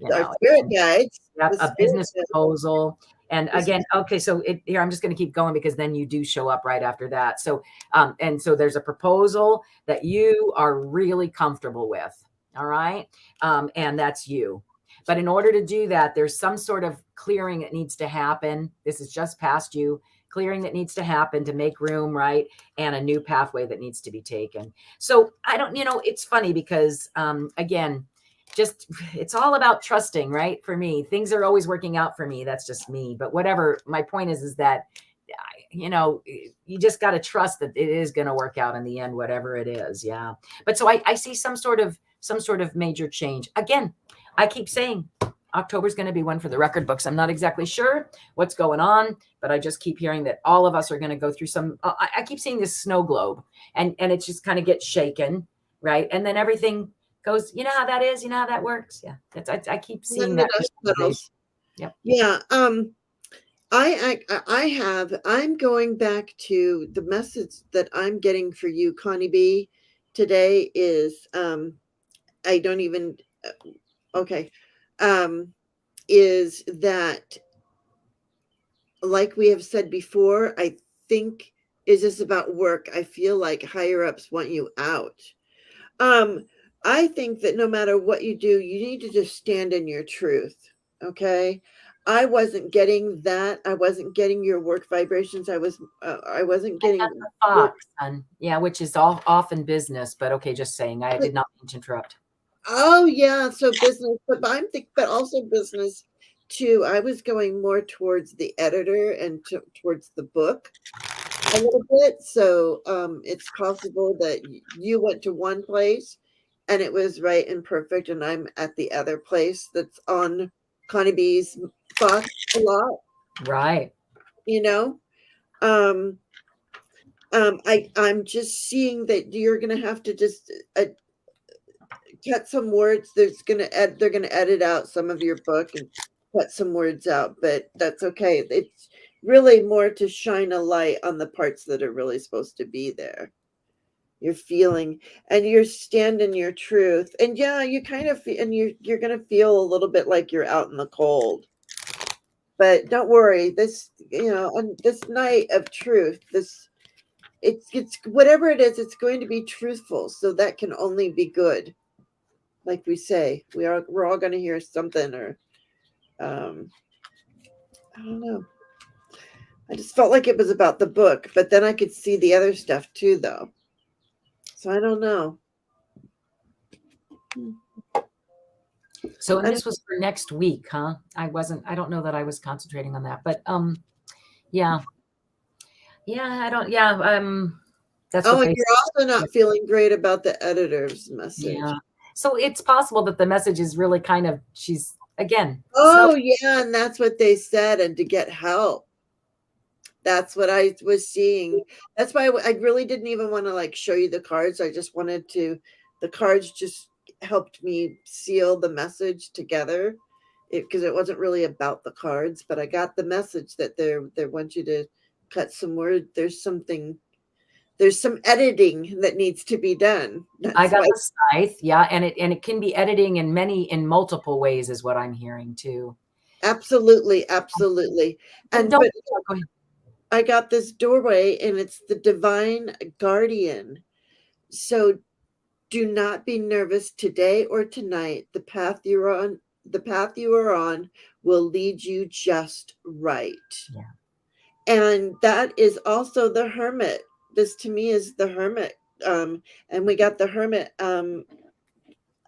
Our spirit guides. A business proposal. And again, okay, so here, I'm just going to keep going, because then you do show up right after that. So, and so there's a proposal that you are really comfortable with. All right. And that's you. But in order to do that, there's some sort of clearing that needs to happen. This is just past you. Clearing that needs to happen to make room, right? And a new pathway that needs to be taken. So I don't, it's funny because, again, just, it's all about trusting, right? For me, things are always working out for me. That's just me. But whatever, my point is that, you just got to trust that it is going to work out in the end, whatever it is. Yeah. But so I see some sort of major change. Again, I keep saying October's going to be one for the record books. I'm not exactly sure what's going on, but I just keep hearing that all of us are going to go through some. I keep seeing this snow globe, and it just kind of gets shaken, right? And then everything goes. You know how that is. You know how that works. Yeah, I keep seeing that. Yep. Yeah. I'm going back to the message that I'm getting for you, Connie B, today is, I don't even, okay, is that, like we have said before, I think, is this about work? I feel like higher ups want you out. I think that no matter what you do, you need to just stand in your truth. Okay. I wasn't getting that. I wasn't getting your work vibrations. I wasn't getting Fox, yeah, which is often business, but okay, just saying, I did not mean to interrupt. Oh yeah, so business, but but also business too. I was going more towards the editor and towards the book a little bit. So it's possible that you went to one place and it was right and perfect, and I'm at the other place that's on Connie B's thoughts a lot. Right. You know? I'm just seeing that you're gonna have to just cut some words. They're gonna edit out some of your book and cut some words out, but that's okay. It's really more to shine a light on the parts that are really supposed to be there. You're feeling, and you're standing your truth, and yeah, you kind of feel, and you're gonna feel a little bit like you're out in the cold. But don't worry, this, on this night of truth, it's whatever it is, it's going to be truthful, so that can only be good. Like we say, we're all going to hear something, or I don't know. I just felt like it was about the book, but then I could see the other stuff too, though. So I don't know. So this was for next week, huh? I don't know that I was concentrating on that, but yeah. That's and you're also not feeling great about the editor's message. Yeah. So it's possible that the message is really kind of, she's again. Oh yeah, and that's what they said, and to get help. That's what I was seeing. That's why I really didn't even want to like show you the cards. I just wanted to, the cards just helped me seal the message together, because it wasn't really about the cards, but I got the message that they want you to cut some word. There's some editing that needs to be done. I got the scythe, yeah, and it can be editing in multiple ways, is what I'm hearing too. Absolutely. And go ahead. I got this doorway, and it's the divine guardian. So do not be nervous today or tonight. The path you are on will lead you just right. Yeah. And that is also the Hermit. This to me is the Hermit. And we got the Hermit on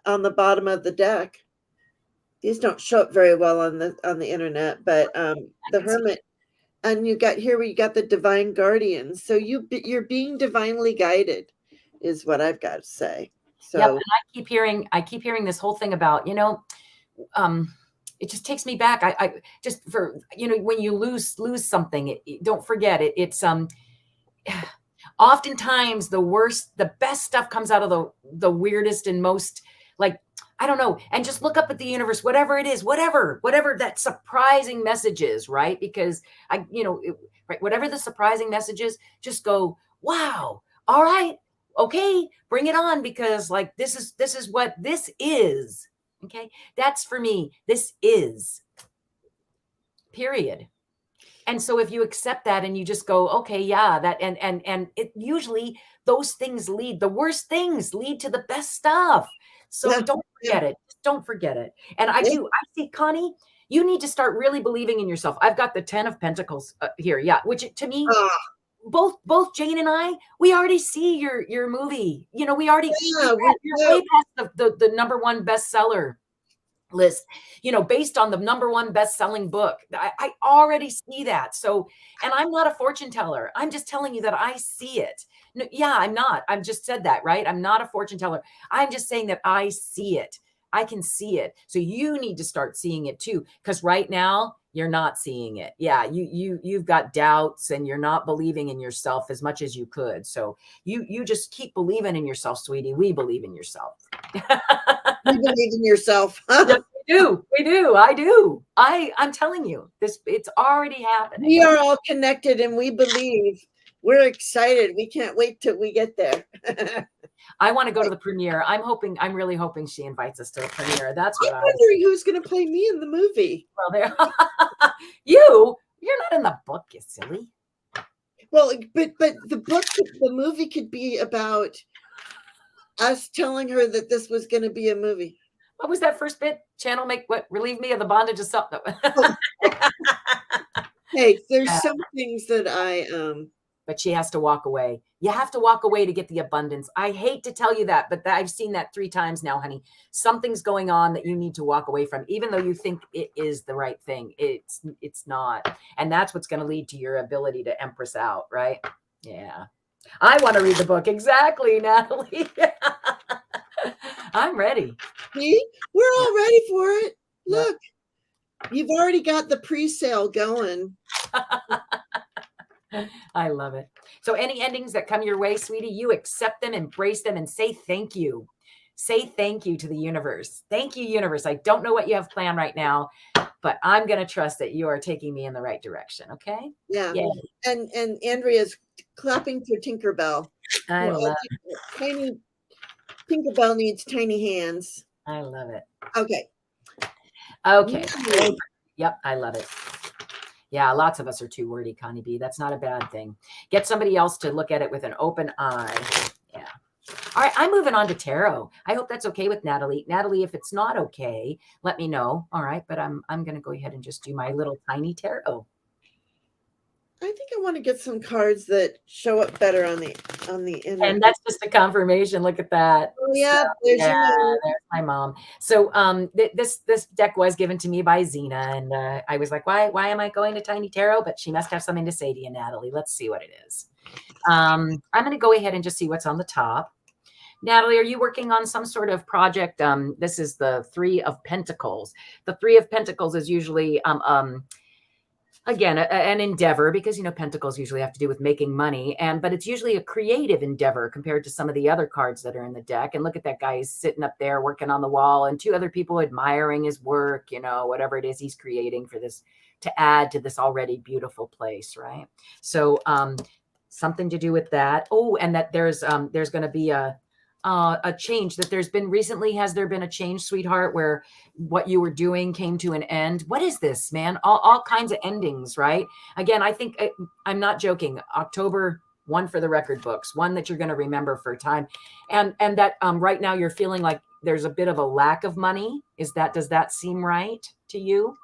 the bottom of the deck. These don't show up very well on the internet, but the Hermit. And you got the divine guardian. So you're being divinely guided, is what I've got to say. So yep, and I keep hearing this whole thing about, it just takes me back. I just, for, when you lose something, don't forget it. It's oftentimes the best stuff comes out of the weirdest and most, like, I don't know. And just look up at the universe, whatever it is, whatever that surprising message is, right? Because right, whatever the surprising message is, just go, wow, all right, okay, bring it on, because like, this is what this is. Okay. That's for me. This is, period. And so if you accept that and you just go, okay, yeah, that, and it usually those things the worst things lead to the best stuff. So don't forget it. Don't forget it. And I see, Connie, you need to start really believing in yourself. I've got the 10 of Pentacles here. Yeah. Which to me, both Jane and I, we already see your movie. We already, you're way past the number one bestseller list, based on the number one best-selling book. I already see that. So, and I'm not a fortune teller. I'm just telling you that I see it. No, yeah, I'm not. I've just said that, right? I'm not a fortune teller. I'm just saying that I see it. I can see it. So you need to start seeing it too. Because right now you're not seeing it. Yeah. You've got doubts and you're not believing in yourself as much as you could. So you just keep believing in yourself, sweetie. We believe in yourself. You believe in yourself. Yes, we do. We do. I do. I'm telling you, it's already happening. We are all connected and we believe. We're excited. We can't wait till we get there. I want to go to the premiere. I'm really hoping she invites us to the premiere. That's what I'm wondering who's going to play me in the movie. Well, there. You're not in the book, you silly. Well, but the movie could be about us telling her that this was going to be a movie. What was that first bit? Channel make what? Relieve me of the bondage of something. Hey, there's some things that But she has to walk away. You have to walk away to get the abundance. I hate to tell you that, but I've seen that 3 times now, honey. Something's going on that you need to walk away from, even though you think it is the right thing. It's not. And that's what's going to lead to your ability to empress out, right? Yeah. I want to read the book. Exactly, Natalie. I'm ready. See, we're all ready for it. Look, you've already got the pre-sale going. I love it. So any endings that come your way, sweetie, you accept them, embrace them, and say thank you. Say thank you to the universe. Thank you, universe. I don't know what you have planned right now, but I'm going to trust that you are taking me in the right direction. Okay? Yeah. Yay. And Andrea's clapping for Tinkerbell. I love it. Tiny Tinkerbell needs tiny hands. I love it. Okay. Okay. Yep. I love it. Yeah, lots of us are too wordy, Connie B. That's not a bad thing. Get somebody else to look at it with an open eye. Yeah. All right, I'm moving on to tarot. I hope that's okay with Natalie. Natalie, if it's not okay, let me know. All right, but I'm going to go ahead and just do my little tiny tarot. I think I want to get some cards that show up better on the end. And that's just a confirmation. Look at that. Oh, yeah, there's my mom. So this deck was given to me by Zina, and I was like, why am I going to Tiny Tarot? But she must have something to say to you, Natalie. Let's see what it is. I'm going to go ahead and just see what's on the top. Natalie, are you working on some sort of project? This is the 3 of Pentacles. The 3 of Pentacles is usually again, an endeavor, because, pentacles usually have to do with making money, but it's usually a creative endeavor compared to some of the other cards that are in the deck. And look at that guy, he's sitting up there working on the wall, and 2 other people admiring his work, whatever it is he's creating for this, to add to this already beautiful place, right? So something to do with that. Oh, and that there's going to be a change that there's been recently. Has there been a change, sweetheart, where what you were doing came to an end? What is this, man? All kinds of endings, right? Again, I think I'm not joking. October, 1 for the record books, 1 that you're going to remember for a time. And that right now you're feeling like there's a bit of a lack of money. Does that seem right to you?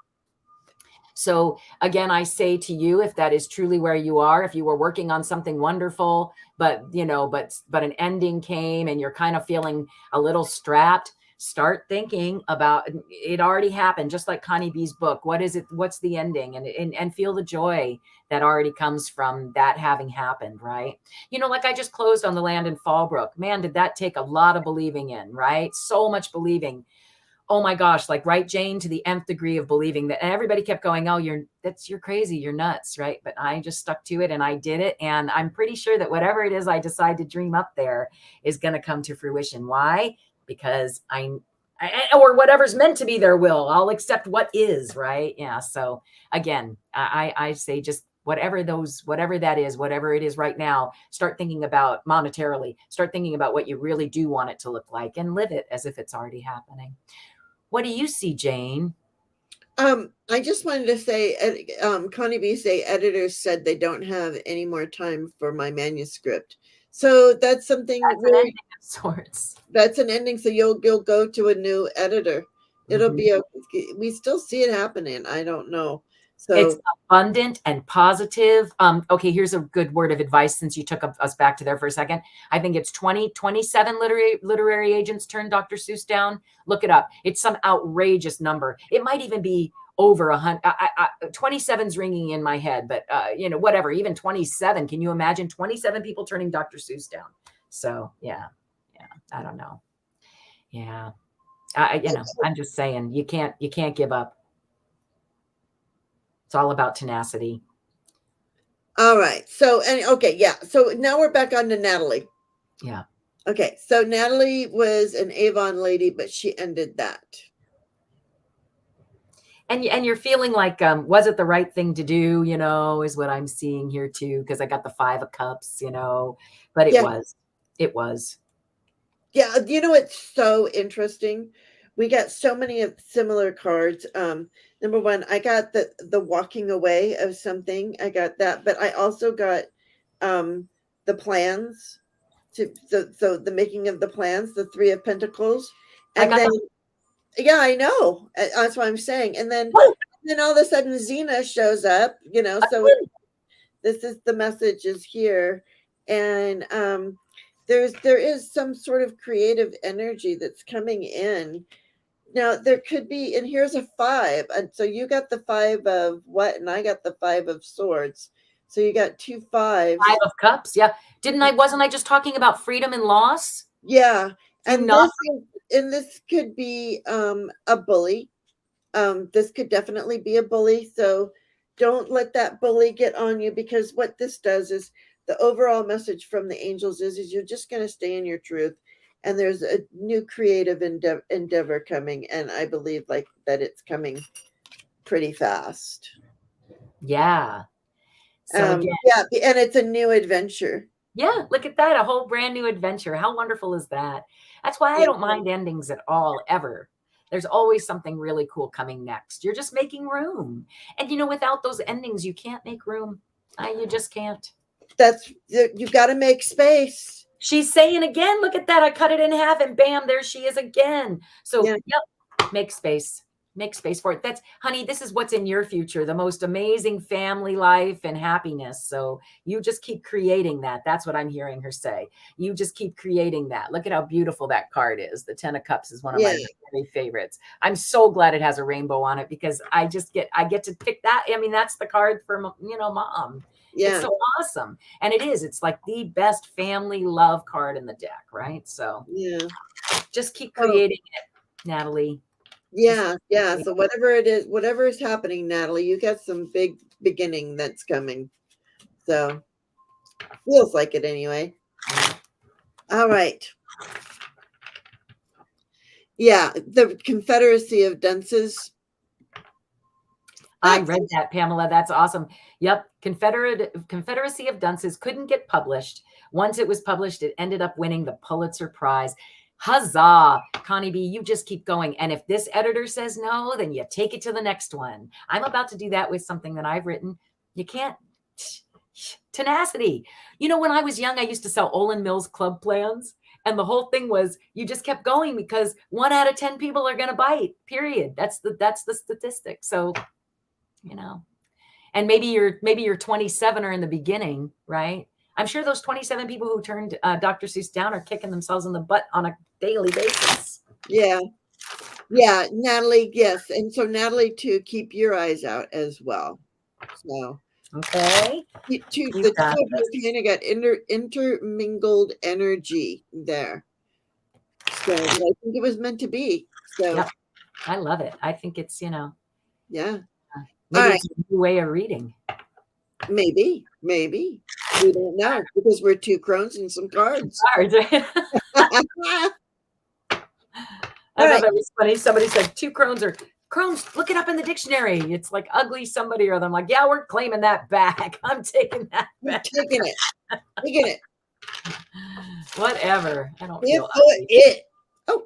So again, I say to you, if that is truly where you are, if you were working on something wonderful, but an ending came and you're kind of feeling a little strapped, start thinking about it. Already happened, just like Connie B's book. What is it? What's the ending? And feel the joy that already comes from that having happened, right? Like I just closed on the land in Fallbrook. Man, did that take a lot of believing in, right? So much believing. Oh my gosh, like, right, Jane, to the nth degree of believing that. And everybody kept going, oh, you're crazy, you're nuts, right? But I just stuck to it and I did it. And I'm pretty sure that whatever it is I decide to dream up there is going to come to fruition. Why? Because or whatever's meant to be there will. I'll accept what is, right? Yeah. So again, I say just whatever that is, whatever it is right now, start thinking about monetarily, start thinking about what you really do want it to look like, and live it as if it's already happening. What do you see, Jane? I just wanted to say, Connie B say editors said they don't have any more time for my manuscript. So that's something That's an ending of sorts. That's an ending. So you'll go to a new editor. It'll be we still see it happening. I don't know. So it's abundant and positive. Okay, here's a good word of advice, since you took us back to there for a second. I think it's 27 literary agents turned Dr. Seuss down. Look it up. It's some outrageous number. It might even be over 100. 27's ringing in my head, but whatever, even 27. Can you imagine 27 people turning Dr. Seuss down? So yeah, I don't know. Yeah. I'm just saying, you can't give up. It's all about tenacity. All right. So, and okay, yeah. So now we're back on to Natalie. Yeah. Okay. So Natalie was an Avon lady, but she ended that. And you're feeling like, was it the right thing to do, is what I'm seeing here too, because I got the 5 of cups, but it Yeah. was. It was. Yeah. It's so interesting. We got so many of similar cards. Number one, I got the walking away of something. I got that, but I also got the plans to so the making of the plans, the 3 of Pentacles. I And got then the yeah, I know. That's what I'm saying. And then all of a sudden Zina shows up, so this is the message is here. And there is some sort of creative energy that's coming in. Now there could be, and here's a 5. And so you got the 5 of what, and I got the 5 of swords. So you got 2 5s. 5 of cups. Yeah. Wasn't I just talking about freedom and loss? Yeah. Do not This could be a bully. This could definitely be a bully. So don't let that bully get on you, because what this does is the overall message from the angels is you're just going to stay in your truth. And there's a new creative endeavor coming. And I believe like that it's coming pretty fast. Yeah. So again, yeah. And it's a new adventure. yeah, look at that. A whole brand new adventure. How wonderful is that? That's why I don't mind endings at all, ever. There's always something really cool coming next. You're just making room. And without those endings, you can't make room. You just can't. You've got to make space. She's saying again, look at that. I cut it in half and bam, there she is again. So, yep, make space. Make space for it. That's, honey, this is what's in your future, the most amazing family life and happiness. So you just keep creating that. That's what I'm hearing her say. You just keep creating that. Look at how beautiful that card is. The 10 of Cups is one of my very favorites. I'm so glad it has a rainbow on it, because I get to pick that. I mean, that's the card for, mom. Yeah. It's so awesome. And it is. It's like the best family love card in the deck, right? So yeah, just keep creating it, Natalie. Yeah. So whatever is happening, Natalie, you got some big beginning that's coming. So feels like it anyway. All right. Yeah, the Confederacy of Dunces. I read that, Pamela. That's awesome. Yep. Confederacy of Dunces couldn't get published. Once it was published, it ended up winning the Pulitzer Prize. Huzzah, Connie B, you just keep going. And if this editor says no, then you take it to the next one. I'm about to do that with something that I've written. You can't. Tenacity. When I was young, I used to sell Olin Mills Club plans. And the whole thing was you just kept going, because 1 out of 10 people are going to bite, period. That's the statistic. So, and maybe you're 27 or in the beginning, right? I'm sure those 27 people who turned Dr. Seuss down are kicking themselves in the butt on a daily basis. Yeah, Natalie, yes. And so Natalie, too, keep your eyes out as well. So okay, the two of you kind of got intermingled energy there. So I think it was meant to be. So yep. I love it. I think it's yeah. Maybe it's a new way of reading. Maybe. We don't know, because we're 2 crones and some cards. I thought that was funny. Somebody said 2 crones or crones. Look it up in the dictionary. It's like ugly somebody or other. I'm like, yeah, we're claiming that back. I'm taking that back. Taking it. Whatever. I don't feel it. Oh,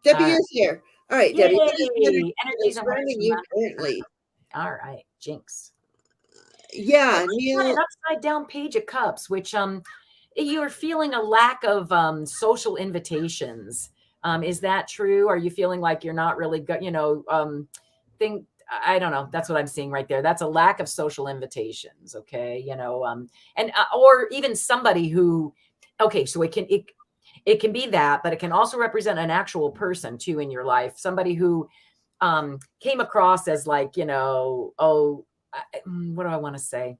Debbie is here. All right, Debbie. Energies surrounding you currently. All right, Jinx. Yeah, Neil. An upside down Page of Cups, which you're feeling a lack of social invitations. Is that true? Are you feeling like you're not really good? I don't know. That's what I'm seeing right there. That's a lack of social invitations. Okay, and or even somebody who. Okay, so it can be that, but it can also represent an actual person too in your life. Somebody who came across as like, what do I want to say?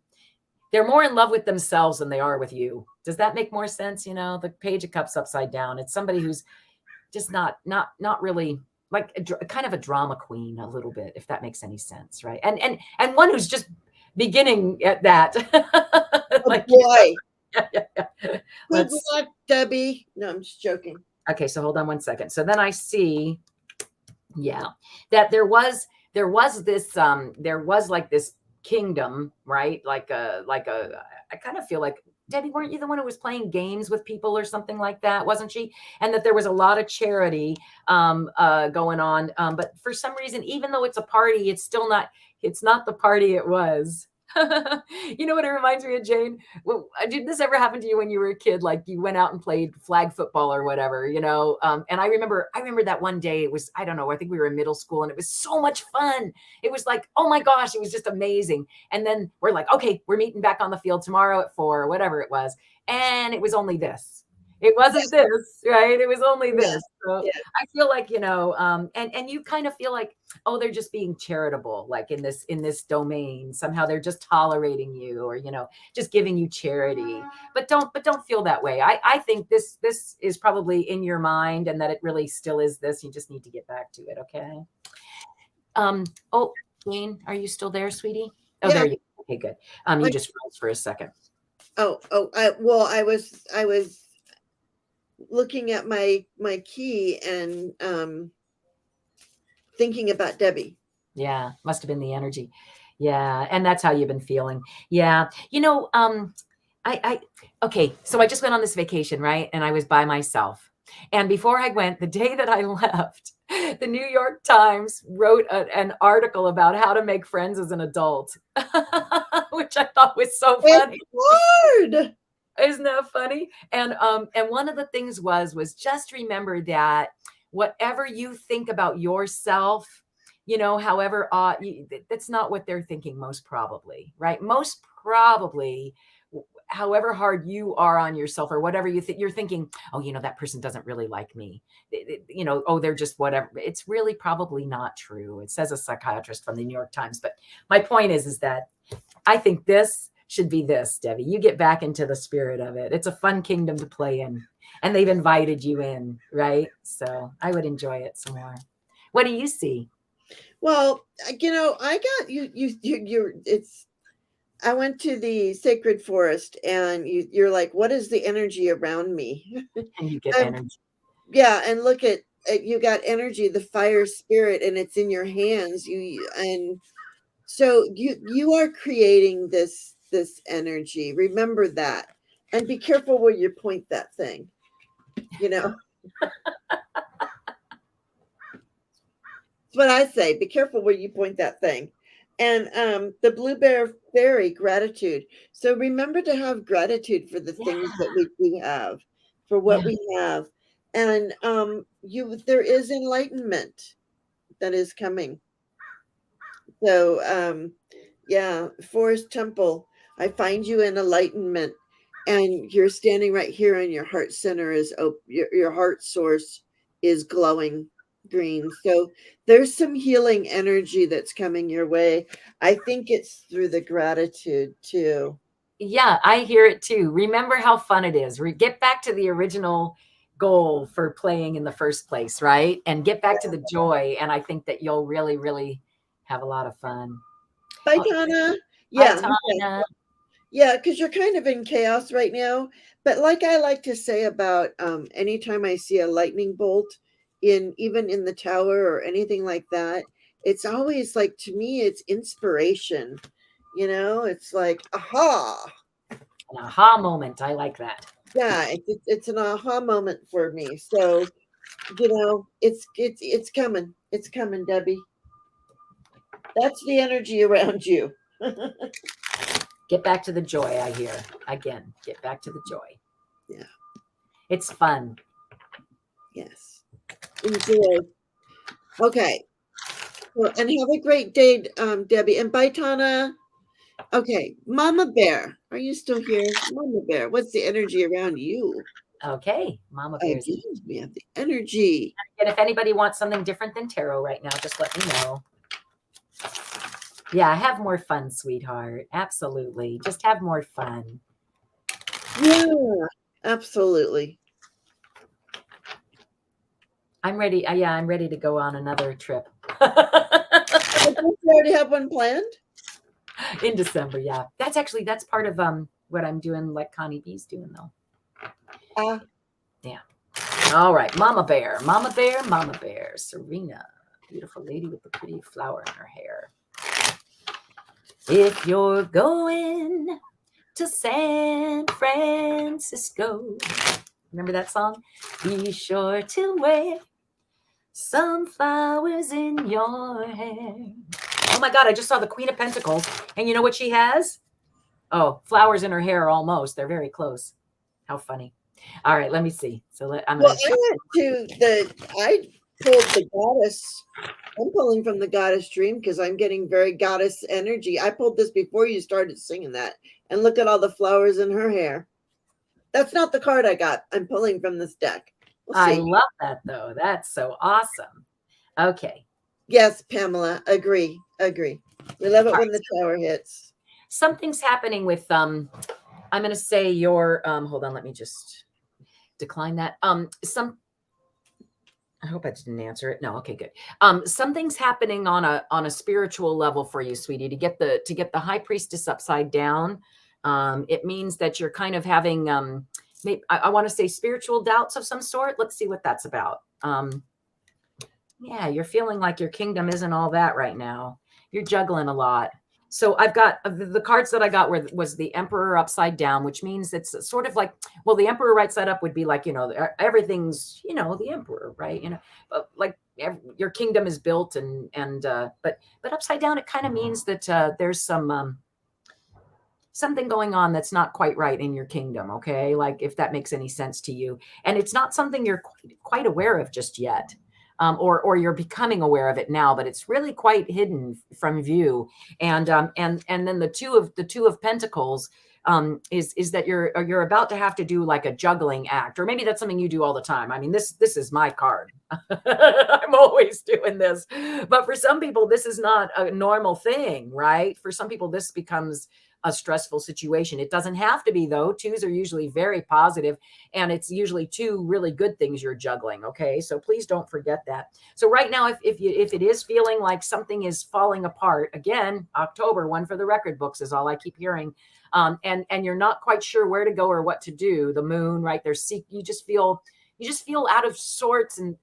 They're more in love with themselves than they are with you. Does that make more sense? The Page of Cups upside down. It's somebody who's just not really like kind of a drama queen a little bit, if that makes any sense, right? And one who's just beginning at that. Oh Like, boy. yeah. Good luck, Debbie. No, I'm just joking. Okay, so hold on one second. So then I see, yeah, that there was this there was like this kingdom, right? I kind of feel like, Debbie, weren't you the one who was playing games with people or something like that, wasn't she? And that there was a lot of charity going on, but for some reason, even though it's a party, it's not the party it was. You know what it reminds me of, Jane? Well, did this ever happen to you when you were a kid? Like you went out and played flag football or whatever, you know? And I remember that one day, it was, I don't know, I think we were in middle school, and it was so much fun. It was like, oh my gosh, it was just amazing. And then we're like, okay, we're meeting back on the field tomorrow at 4 or whatever it was. And it was only this. It wasn't this, right? It was only this. So Yeah. I feel like, you know, and you kind of feel like, oh, they're just being charitable, like in this domain. Somehow they're just tolerating you, or, you know, just giving you charity. But don't feel that way. I think this is probably in your mind, and that it really still is this. You just need to get back to it, okay? Oh, Jane, are you still there, sweetie? Oh, Yeah. there you go. Okay, good. You just froze for a second. I was looking at my key and thinking about Debbie. Yeah, must have been the energy. Yeah, and that's how you've been feeling. Yeah. You know, I okay, so I just went on this vacation, right? And I was by myself. And before I went, the day that I left, the New York Times wrote an article about how to make friends as an adult, which I thought was so funny. It's hard. Isn't that funny? And one of the things was just remember that whatever you think about yourself, you know, however that's not what they're thinking, most probably, right? Most probably, however hard you are on yourself, or whatever you think, you're thinking, oh, you know, that person doesn't really like me. You know, oh, they're just whatever. It's really probably not true. It says a psychiatrist from the New York Times. But my point is that I think this should be this, Debbie. You get back into the spirit of it. It's a fun kingdom to play in, and they've invited you in, right? So I would enjoy it some more. What do you see? Well, you know, I got I went to the sacred forest, and you're like, what is the energy around me? And you get energy. Yeah, and look at you got energy, the fire spirit, and it's in your hands. And so you are creating this energy. Remember that, and be careful where you point that thing. You know, that's what I say. Be careful where you point that thing. And the blue bear fairy, gratitude. So remember to have gratitude for the things that we do have, for what we have, and there is enlightenment that is coming. So Forest Temple, I find you in enlightenment, and you're standing right here, and your heart center is your heart source is glowing green. So there's some healing energy that's coming your way. I think it's through the gratitude too. Yeah, I hear it too. Remember how fun it is. Get back to the original goal for playing in the first place, right? And get back to the joy. And I think that you'll really, really have a lot of fun. Bye, Donna. Bye, Tana. Yeah, because you're kind of in chaos right now. But like I like to say about anytime I see a lightning bolt even in the tower or anything like that, it's always like, to me, it's inspiration. You know, it's like, aha. An aha moment. I like that. Yeah, it's an aha moment for me. So, you know, it's coming. It's coming, Debbie. That's the energy around you. Get back to the joy, I hear. Again, get back to the joy. Yeah. It's fun. Yes. Enjoy. Okay. Well, and have a great day, Debbie. And bye, Tana. Okay. Mama Bear, are you still here? Mama Bear, what's the energy around you? Okay. Mama Bear's. We have the energy. And if anybody wants something different than tarot right now, just let me know. Yeah, have more fun, sweetheart. Absolutely. Just have more fun. Yeah, absolutely. I'm ready. Yeah, I'm ready to go on another trip. But don't you already have one planned? In December, yeah. That's part of what I'm doing, like Connie B's doing though. Ah, Yeah. All right, Mama Bear, Mama Bear, Mama Bear, Serena, beautiful lady with the pretty flower in her hair. If you're going to San Francisco, remember that song? Be sure to wear some flowers in your hair. Oh my God, I just saw the Queen of Pentacles. And you know what she has? Oh, flowers in her hair almost. They're very close. How funny. All right, let me see. So I'm well, going to. I pulled the goddess. I'm pulling from the goddess dream because I'm getting very goddess energy. I pulled this before you started singing that. And look at all the flowers in her hair. That's not the card I got. I'm pulling from this deck. We'll I see. love that though. That's so awesome. Okay. Yes, Pamela. Agree. Agree. We love it when the tower hits. Something's happening with I'm going to say your hold on, let me just decline that. I hope I didn't answer it. No, okay, good. Something's happening on a spiritual level for you, sweetie. To get the high priestess upside down, it means that you're kind of having maybe I want to say spiritual doubts of some sort. Let's see what that's about. Yeah, you're feeling like your kingdom isn't all that right now. You're juggling a lot. So I've got the cards that I got was the Emperor upside down, which means it's sort of like, well, the Emperor right side up would be like, everything's, the Emperor, right? But like your kingdom is built but upside down, it kind of means that there's something going on that's not quite right in your kingdom. Okay. Like if that makes any sense to you, and it's not something you're quite aware of just yet. Or you're becoming aware of it now, but it's really quite hidden from view. And then the two of Pentacles is that you're about to have to do like a juggling act, or maybe that's something you do all the time. I mean, this is my card. I'm always doing this, but for some people, this is not a normal thing, right? For some people, this becomes a stressful situation. It doesn't have to be though. Twos are usually very positive, and it's usually two really good things you're juggling. Okay, so please don't forget that. So right now, if it is feeling like something is falling apart, again, October, one for the record books is all I keep hearing, and you're not quite sure where to go or what to do. The moon, right there, you just feel out of sorts and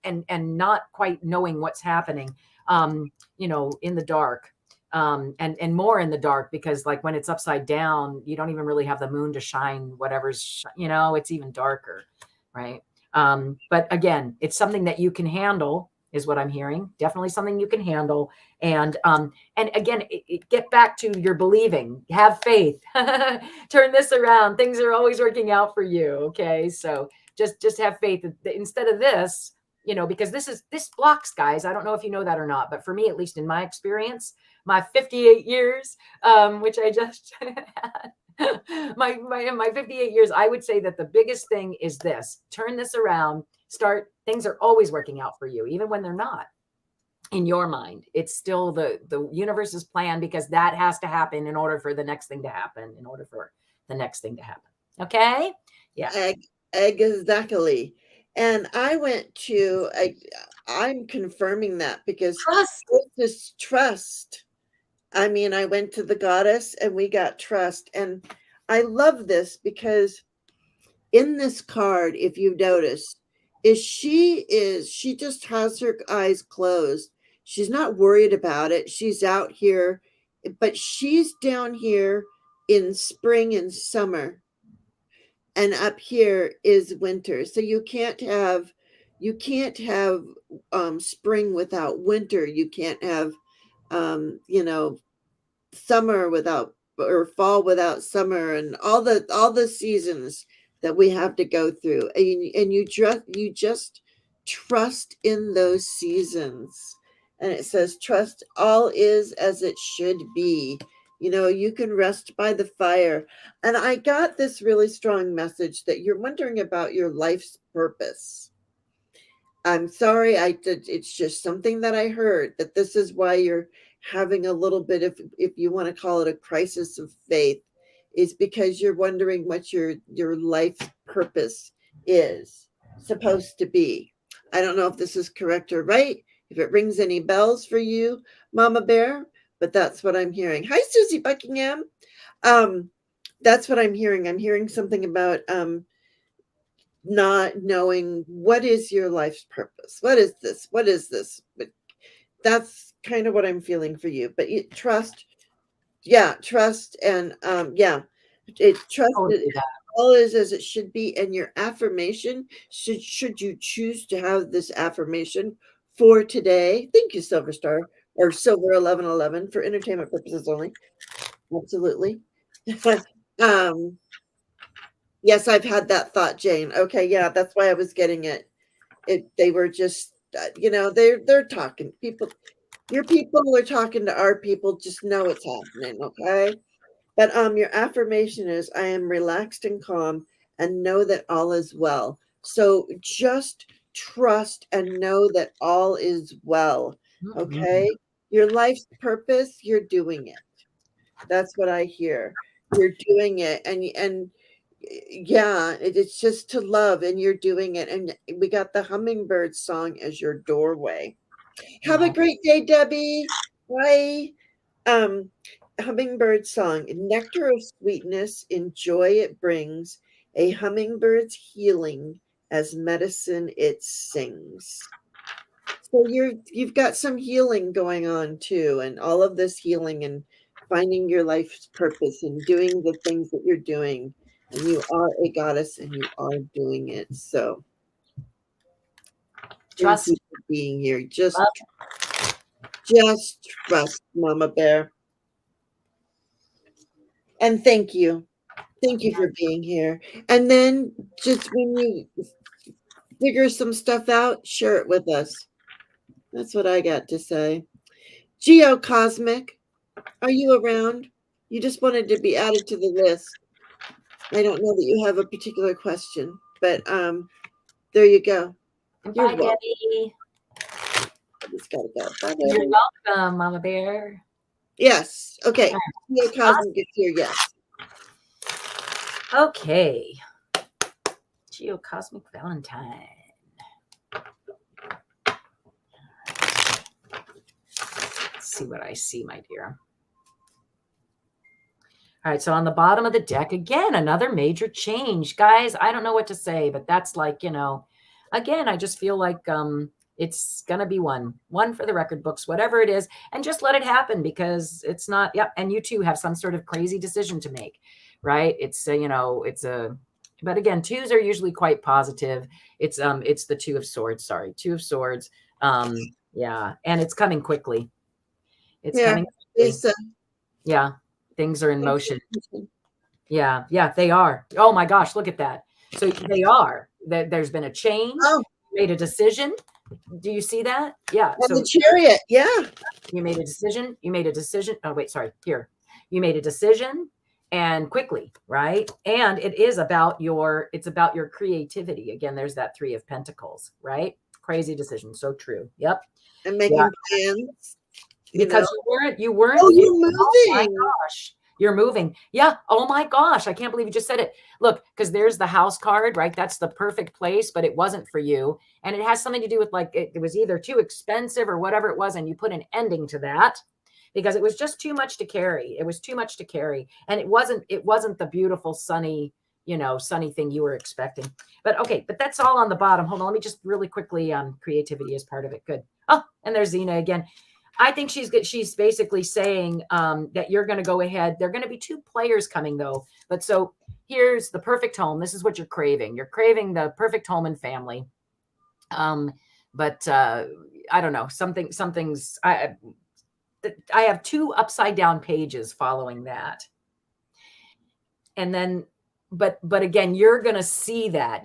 not quite knowing what's happening. In the dark. And more in the dark, because like when it's upside down, you don't even really have the moon to shine whatever's, it's even darker, right? But again, it's something that you can handle is what I'm hearing. Definitely something you can handle. And again, get back to your believing, have faith, turn this around. Things are always working out for you. Okay. So just have faith instead of this, because this blocks, guys. I don't know if you know that or not, but for me, at least in my experience, my 58 years, which I just had, my 58 years, I would say that the biggest thing is this: turn this around. Things are always working out for you, even when they're not. In your mind, it's still the universe's plan, because that has to happen in order for the next thing to happen. Okay. Yeah. Exactly. And I went to, I'm confirming that because Trust. this trust. I mean, I went to the goddess and we got trust. And I love this because in this card, if you've noticed, she just has her eyes closed. She's not worried about it. She's out here, but she's down here in spring and summer, and up here is winter. So you can't have spring without winter. You can't have summer without, or fall without summer, and all the seasons that we have to go through, and you just trust in those seasons. And it says trust all is as it should be. You can rest by the fire. And I got this really strong message that you're wondering about your life's purpose. I'm sorry, it's just something that I heard, that this is why you're having a little bit of, if you want to call it, a crisis of faith, is because you're wondering what your life purpose is supposed to be. I don't know if this is correct or right, if it rings any bells for you, Mama Bear, but that's what I'm hearing. Hi, Susie Buckingham. That's what I'm hearing. I'm hearing something about not knowing what is your life's purpose. What is this? What is this? But that's kind of what I'm feeling for you. But you trust, trust, and trust Totally that that. all is as it should be. And your affirmation, should you choose to have this affirmation for today. Thank you, Silver Star or Silver 1111 for entertainment purposes only. Absolutely. Yes, I've had that thought, Jane. Okay, yeah, that's why I was getting it. They were just, they're talking. People, your people are talking to our people. Just know it's happening, okay? But your affirmation is, I am relaxed and calm, and know that all is well. So just trust and know that all is well, okay? Your life's purpose, you're doing it. That's what I hear. You're doing it, and yeah, it's just to love, and you're doing it. And we got the hummingbird song as your doorway. Have a great day, Debbie. Bye. Um, Hummingbird song, nectar of sweetness, in joy it brings, a hummingbird's healing, as medicine it sings. So you've got some healing going on too, and all of this healing and finding your life's purpose and doing the things that you're doing. And you are a goddess and you are doing it. So Trust. thank you for being here. Just trust, Mama Bear. And thank you. Thank you for being here. And then just when you figure some stuff out, share it with us. That's what I got to say. Geo Cosmic, are you around? You just wanted to be added to the list. I don't know that you have a particular question, but there you go. You're Bye, welcome. Debbie. I just gotta go. Bye, You're Debbie. welcome, Mama Bear. Yes. Okay. Geo Cosmic is here. Yes. Okay. Geo Cosmic Valentine. Let's see what I see, my dear. All right, so on the bottom of the deck, again, another major change. Guys, I don't know what to say, but that's like, again, I just feel like it's going to be one for the record books, whatever it is, and just let it happen because it's not, and you too have some sort of crazy decision to make, right? But again, twos are usually quite positive. It's the Two of Swords, Two of Swords. Yeah, and it's coming quickly. It's coming quickly. Yeah. Things are in motion. Yeah, they are. Oh my gosh, look at that. So they are. There's been a change. Oh. You made a decision. Do you see that? Yeah. And the Chariot. Yeah. You made a decision. Oh, wait, sorry. Here. You made a decision and quickly, right? And it's about your creativity. Again, there's that Three of Pentacles, right? Crazy decision. So true. Yep. And making plans. Because you weren't. Oh, you're moving. Oh my gosh. You're moving. Yeah. Oh my gosh. I can't believe you just said it. Look, because there's the house card, right? That's the perfect place, but it wasn't for you. And it has something to do with like, it was either too expensive or whatever it was. And you put an ending to that because it was just too much to carry. It was too much to carry. And it wasn't the beautiful, sunny thing you were expecting. But okay, but that's all on the bottom. Hold on. Let me just really quickly, creativity is part of it. Good. Oh, and there's Zina again. I think she's basically saying that you're going to go ahead. There are going to be two players coming though. But so here's the perfect home. This is what you're craving. You're craving the perfect home and family. But I don't know. Something's. I have two upside down pages following that. And then, but again, you're going to see that.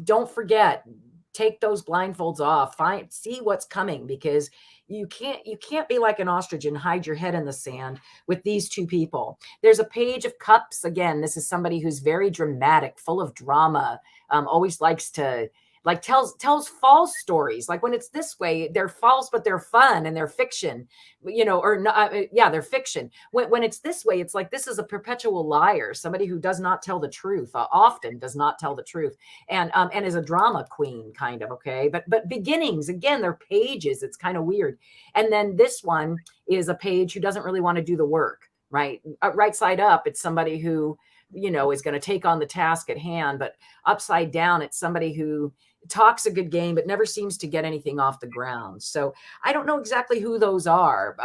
Don't forget, take those blindfolds off. See what's coming because you can't be like an ostrich and hide your head in the sand with these two people. There's a Page of Cups. Again, this is somebody who's very dramatic, full of drama, always likes to like tells false stories. Like when it's this way, they're false, but they're fun and they're fiction, or not. Yeah, they're fiction. When it's this way, it's like this is a perpetual liar, somebody who does not tell the truth, often does not tell the truth, and is a drama queen, kind of. Okay, but beginnings, again, they're pages. It's kind of weird. And then this one is a page who doesn't really want to do the work. Right, right side up, it's somebody who is going to take on the task at hand, but upside down, it's somebody who talks a good game but never seems to get anything off the ground. So I don't know exactly who those are,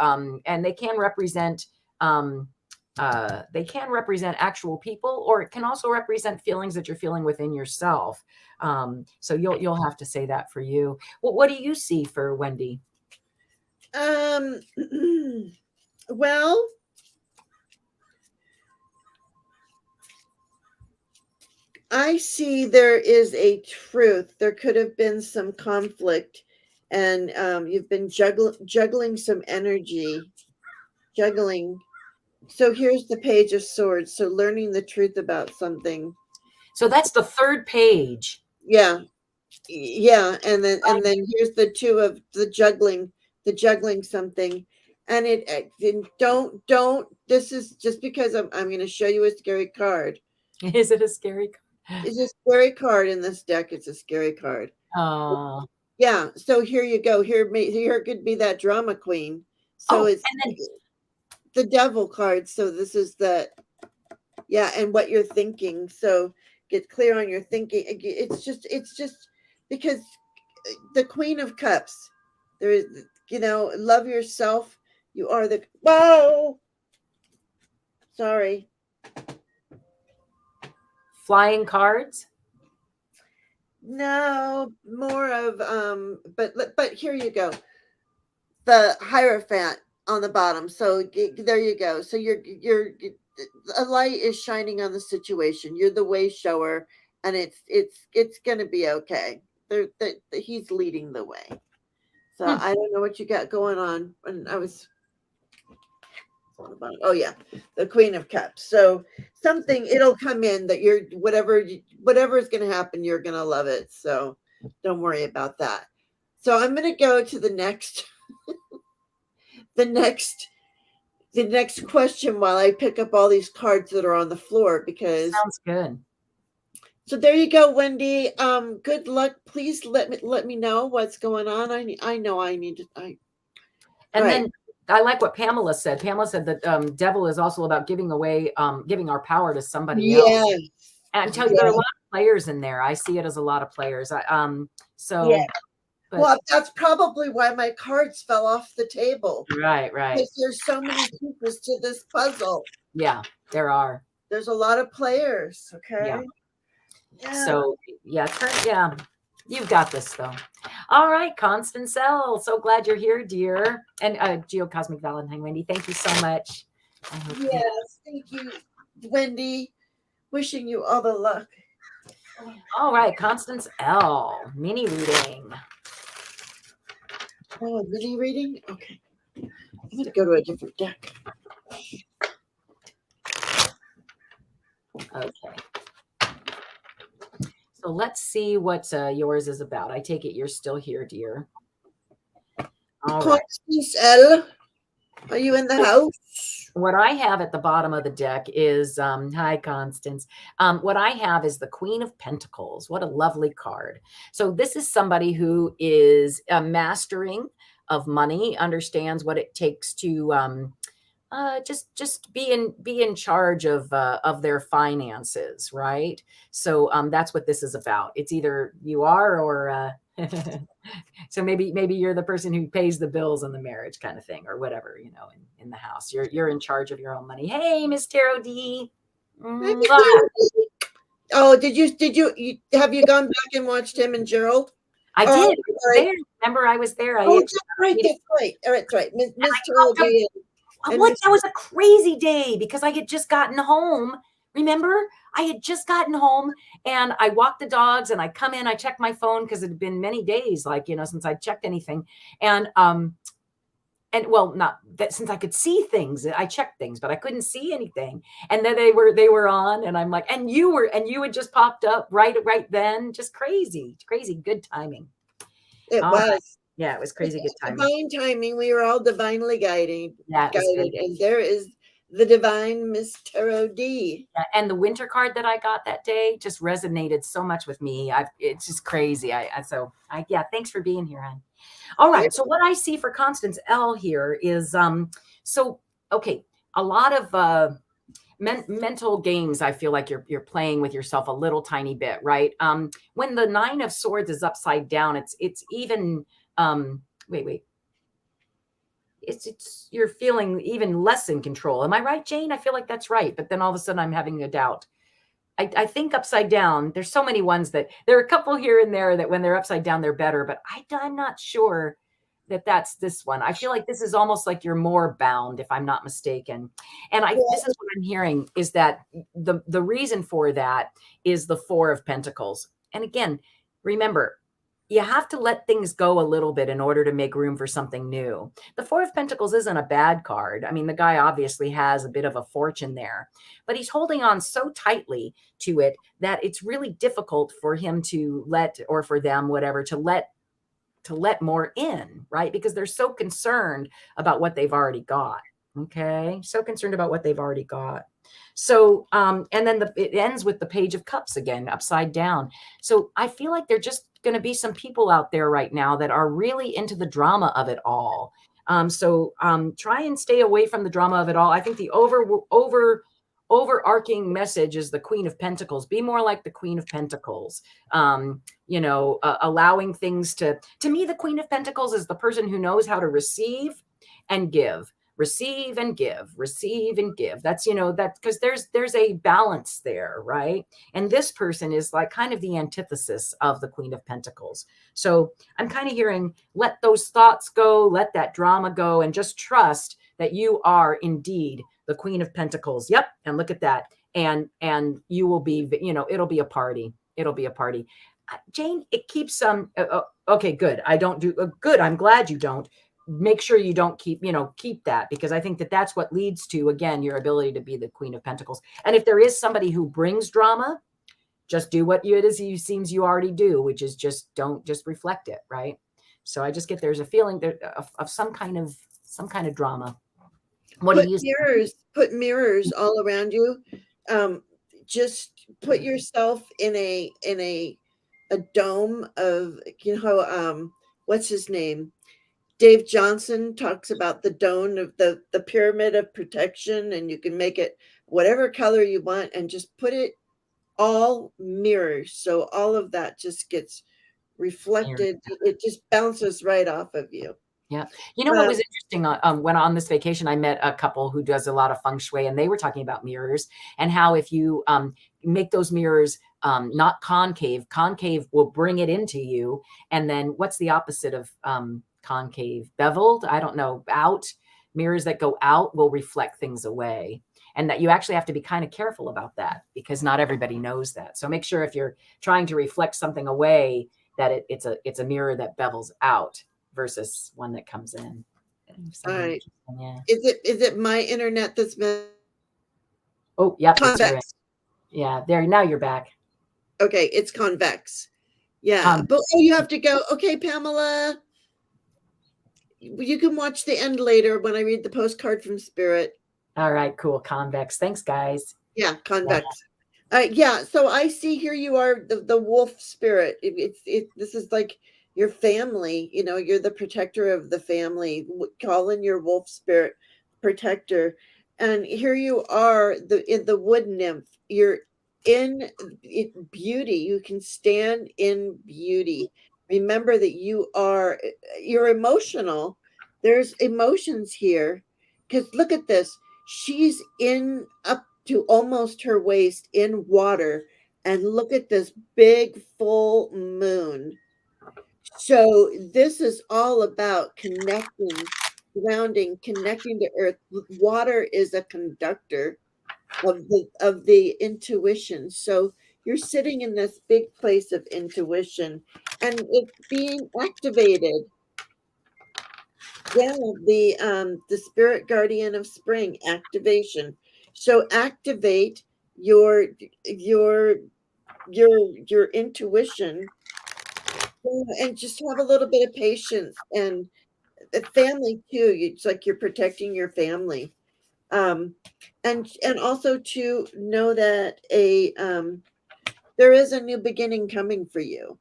and they can represent actual people, or it can also represent feelings that you're feeling within yourself. So you'll have to say that for you. What do you see for Wendy? Well, I see there is a truth. There could have been some conflict, and you've been juggling some energy, juggling. So here's the Page of Swords. So learning the truth about something. So that's the third page. Yeah, and then here's the two of the juggling something, and don't. This is just because I'm going to show you a scary card. Is it a scary card? It's a scary card in this deck. It's a scary card. Oh, yeah. So here you go. Here could be that drama queen. So it's the devil card. So this is and what you're thinking. So get clear on your thinking. It's just because the Queen of Cups. There is, love yourself. You are the whoa. Sorry. Flying cards? No, more of but here you go. The Hierophant on the bottom. So there you go. So you're a light is shining on the situation. You're the way shower, and it's going to be okay. He's leading the way. So I don't know what you got going on. And I was oh yeah, the Queen of Cups. So something, it'll come in that you're whatever is going to happen, you're going to love it. So don't worry about that. So I'm going to go to the next the next question while I pick up all these cards that are on the floor, because sounds good. So there you go, Wendy. Good luck. Please let me know what's going on. I know I need to. Then I like what Pamela said. Pamela said that devil is also about giving our power to somebody else. And I tell you, there are a lot of players in there. I see it as a lot of players. Well, that's probably why my cards fell off the table. Right. Because there's so many pieces to this puzzle. Yeah, there are. There's a lot of players. Okay. Yeah. So you've got this though. All right, Constance L. So glad you're here, dear. And Geocosmic Valentine, Wendy, thank you so much. Yes, thank you, Wendy. Wishing you all the luck. All right, Constance L. Mini reading. Oh, a mini reading? Okay. I'm going to go to a different deck. Okay. So let's see what yours is about. I take it you're still here, dear. All right. Constance L, are you in the house? What I have at the bottom of the deck is, hi, Constance. What I have is the Queen of Pentacles. What a lovely card. So this is somebody who is mastering of money, understands what it takes to just be in charge of their finances, right? So that's what this is about. It's either you are or so maybe you're the person who pays the bills in the marriage, kind of thing, or whatever, in the house. You're in charge of your own money. Hey, Miss Tarot D. Oh, did you have you gone back and watched him and Gerald? I did. There. Remember, I was there. That's right. All right. Miss Tarot D. That was a crazy day because I had just gotten home. Remember, I had just gotten home and I walked the dogs and I come in, I check my phone because it had been many days, since I checked anything. And and well, not that, since I could see things, I checked things, but I couldn't see anything. And then they were on, and I'm like, and you had just popped up right then. Just crazy, crazy good timing. It All right. was Yeah, it was crazy good timing. divine timing. We were all divinely Yeah, it was good. and there is the divine Miss Tarot D. Yeah, and the winter card that I got that day just resonated so much with me. It's just crazy. Yeah, thanks for being here, hon. All right. So what I see for Constance L here is so okay, a lot of mental games. I feel like you're playing with yourself a little tiny bit, right? When the 9 of Swords is upside down, it's even wait. It's you're feeling even less in control. Am I right, Jane? I feel like that's right. But then all of a sudden I'm having a doubt. I think upside down, there's so many ones that there are a couple here and there that when they're upside down, they're better, but I'm not sure that that's this one. I feel like this is almost like you're more bound, if I'm not mistaken. And this is what I'm hearing is that the reason for that is the 4 of Pentacles. And again, remember, you have to let things go a little bit in order to make room for something new. The 4 of Pentacles isn't a bad card. I mean, the guy obviously has a bit of a fortune there, but he's holding on so tightly to it that it's really difficult for him to let, or for them, whatever, to let more in, right? Because they're so concerned about what they've already got. Okay. So concerned about what they've already got. So, and then it ends with the Page of Cups again, upside down. So I feel like there just going to be some people out there right now that are really into the drama of it all. So try and stay away from the drama of it all. I think the overarching message is the Queen of Pentacles. Be more like the Queen of Pentacles. Allowing things to me, the Queen of Pentacles is the person who knows how to receive and give. Receive and give, receive and give. That's, that because there's a balance there, right? And this person is like kind of the antithesis of the Queen of Pentacles. So I'm kind of hearing, let those thoughts go, let that drama go, and just trust that you are indeed the Queen of Pentacles. Yep. And look at that. And you will be, it'll be a party. It'll be a party. Jane, it keeps okay, good. I don't do good. I'm glad you don't. Make sure you don't keep that, because I think that that's what leads to, again, your ability to be the Queen of Pentacles. And if there is somebody who brings drama, just do what it is seems you already do, which is just reflect it, right? So I just get, there's a feeling there of some kind of drama. What do you put mirrors all around you? Just put yourself in a dome of, what's his name? Dave Johnson talks about the dome of the pyramid of protection, and you can make it whatever color you want and just put it all mirrors. So all of that just gets reflected. It just bounces right off of you. Yeah. You know what was interesting? When on this vacation, I met a couple who does a lot of feng shui, and they were talking about mirrors and how if you make those mirrors not concave will bring it into you. And then what's the opposite of concave? Beveled? I don't know. Out. Mirrors that go out will reflect things away. And that you actually have to be kind of careful about that, because not everybody knows that. So make sure if you're trying to reflect something away, that it's a mirror that bevels out versus one that comes in. All right. Yeah. Is it my internet that's been? Oh, yep. Yeah. There. Now you're back. Okay. It's convex. Yeah. But you have to go. Okay, Pamela. You can watch the end later when I read the Postcard from Spirit. All right. Cool. Convex. Thanks, guys. Yeah. Convex. Yeah. So I see here you are the wolf spirit. This is like your family, you're the protector of the family. Call in your wolf spirit protector. And here you are in the wood nymph. You're in beauty. You can stand in beauty. Remember that you're emotional. There's emotions here. Because look at this. She's in up to almost her waist in water. And look at this big full moon. So this is all about connecting, grounding, connecting to earth. Water is a conductor of the intuition. So you're sitting in this big place of intuition, and it's being activated. Yeah, the spirit guardian of spring activation. So activate your your your intuition, and just have a little bit of patience, and the family too. It's like you're protecting your family. Um and also to know that there is a new beginning coming for you,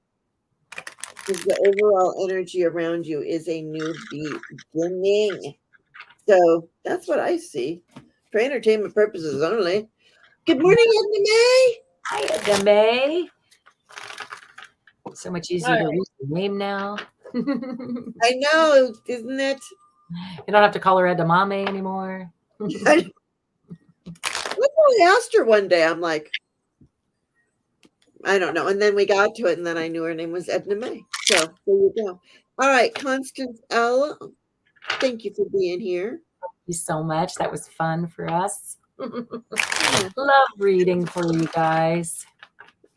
because the overall energy around you is a new beginning. So that's what I see for entertainment purposes only. Good morning, Edna May. Hi, Edna May. So much All easier to right. read the name now. You I know, isn't it? don't have to call her Edna Mame anymore. I, I asked her one day. I'm like, I don't know. And then we got to it, and then I knew her name was Edna May. So there you go. All right, Constance L. Thank you for being here. Thank you so much. That was fun for us. Yeah. Love reading for you guys.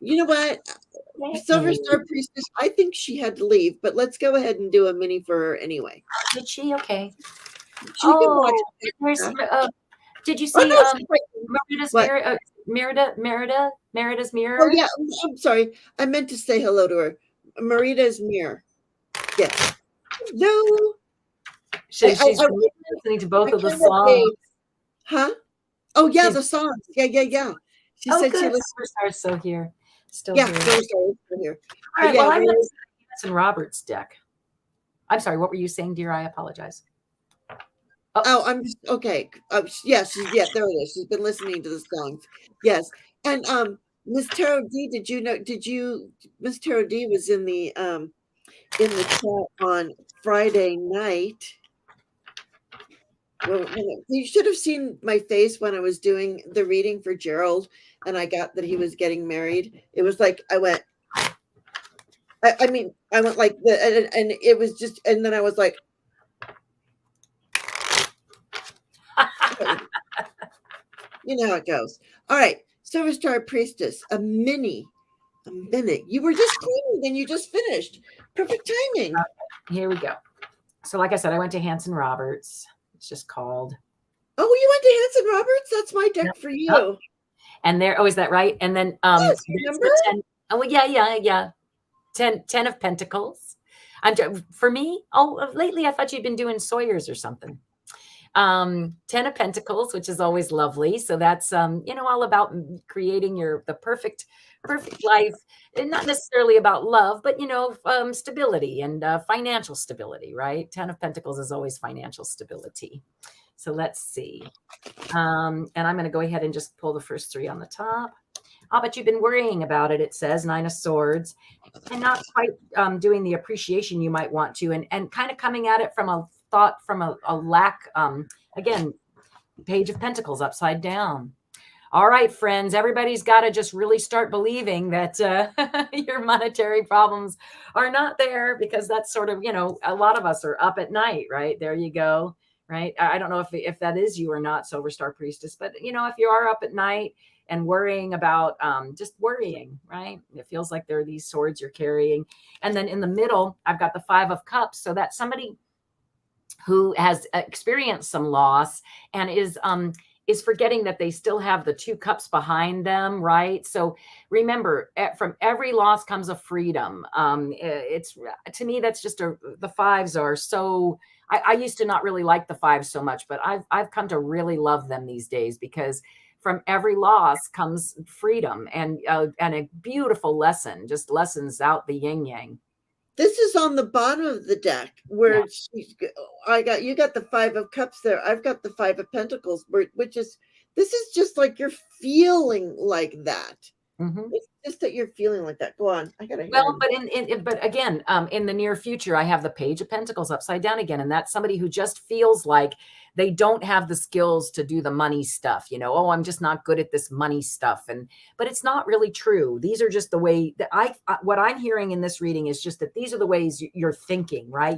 You know what? Silver Hey. Star Priestess, I think she had to leave, but let's go ahead and do a mini for her anyway. Did she? Okay. She can watch Oh, it. there's, did you Oh see no, she's right. Merida's What? Merida's Oh mirror? yeah, I'm sorry. I meant to say hello to her. Marita's mirror. Yes. No. She's I been listening to both of the kind of songs. gave, huh? Oh yeah, She's the songs. Yeah. She oh said she good. listened. Superstar's still here. Still Yeah, here. Silver Star is still here. All right. Yeah, Well, I'm going to Hanson Roberts deck. I'm sorry. What were you saying, dear? I apologize. I'm just okay. Yeah, there it is. She's been listening to the songs. Yes. And Miss Tarot D, did you Miss Tarot D was in the chat on Friday night. Well, you should have seen my face when I was doing the reading for Gerald, and I got that he was getting married. It was like I went. I mean, I went like and it was just, and then I was like, you know how it goes. All right, Silver Star Priestess, a minute. You were just cleaning and you just finished. Perfect timing. Here we go. So, like I said, I went to Hanson Roberts. It's just called. Oh, you went to Hanson Roberts? That's my deck for you. And there, oh, is that right? And then Yes, remember? Oh, well, yeah. 10 of Pentacles. For me, lately I thought you'd been doing Sawyer's or something. 10 of Pentacles, which is always lovely. So that's all about creating the perfect life, and not necessarily about love, but stability and financial stability, right? 10 of Pentacles is always financial stability. So let's see. And I'm going to go ahead and just pull the first 3 on the top. But you've been worrying about it. It says 9 of Swords, and not quite doing the appreciation you might want to, and kind of coming at it from a thought, from a lack. Again, Page of Pentacles upside down. All right, friends, everybody's got to just really start believing that your monetary problems are not there, because that's sort of, a lot of us are up at night, right? There you go. Right. I don't know if that is you or not, Silver Star Priestess, but if you are up at night and worrying about just worrying, right? It feels like there are these swords you're carrying. And then in the middle, I've got the 5 of Cups. So that's somebody who has experienced some loss and is forgetting that they still have the 2 cups behind them, right? So remember, from every loss comes a freedom. It's, to me, that's just the 5s are so. I used to not really like the 5s so much, but I've come to really love them these days, because from every loss comes freedom and a beautiful lesson, just lessons out the yin yang. This is on the bottom of the deck where you got the 5 of Cups there. I've got the 5 of Pentacles, which is, this is just like you're feeling like that. Mm-hmm. It's just that you're feeling like that. Go on. I gotta hear. Well, but again, in the near future, I have the Page of Pentacles upside down again, and that's somebody who just feels like they don't have the skills to do the money stuff. Oh, I'm just not good at this money stuff, but it's not really true. These are just the way that what I'm hearing in this reading is just that these are the ways you're thinking, right?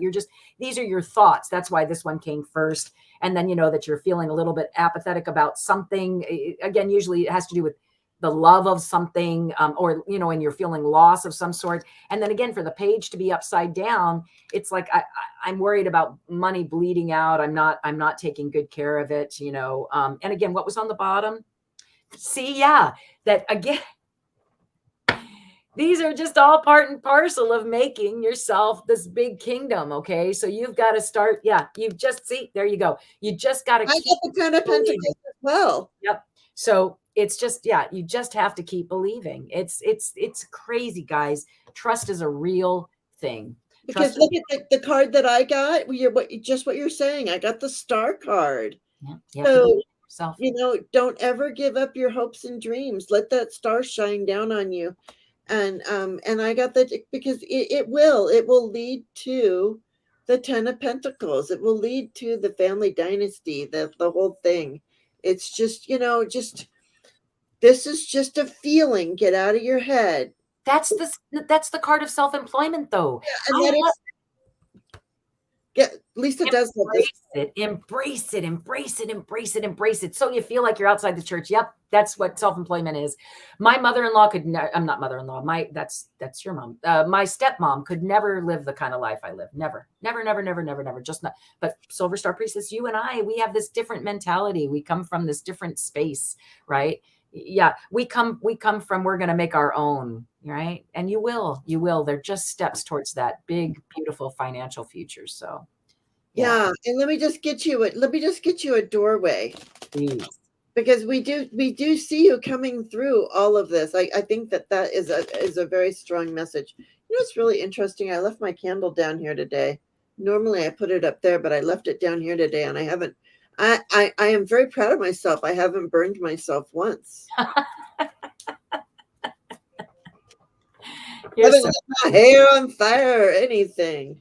These are your thoughts. That's why this one came first, and then that you're feeling a little bit apathetic about something. Again, usually it has to do with the love of something, or, you know, and you're feeling loss of some sort. And then again, for the page to be upside down, it's like, I'm worried about money bleeding out. I'm not taking good care of it, you know? And again, what was on the bottom? See, yeah, that again, these are just all part and parcel of making yourself this big kingdom. Okay. So you've got to start. Yeah. You just see, there you go. You just got to I keep got the 10 of believing. Pentacles as well. Yep. So it's just, yeah, you just have to keep believing. It's crazy, guys. Trust is a real thing. Because Trust look at the card that I got. Just what you're saying. I got the star card. yeah, So, yourself. you know, don't ever give up your hopes and dreams. Let that star shine down on you. And I got that because it will lead to the 10 of Pentacles. It will lead to the family dynasty, the whole thing. It's just, you know, this is just a feeling. Get out of your head. That's the card of self-employment, though. And that is, yeah, Lisa does love this. Embrace it. So you feel like you're outside the church. Yep, that's what self-employment is. My mother-in-law could I'm not mother-in-law. That's your mom. My stepmom could never live the kind of life I live. Never. Just not. But Silver Star Priestess, you and I, we have this different mentality. We come from this different space, right? Yeah, we come from, we're going to make our own, right? And you will. They're just steps towards that big, beautiful financial future. So yeah, and let me just get you a doorway. Please. Because we do see you coming through all of this. I think that is a very strong message. You know, it's really interesting. I left my candle down here today. Normally I put it up there, but I left it down here today, and I haven't. I am very proud of myself. I haven't burned myself once. I haven't lit my hair on fire or anything.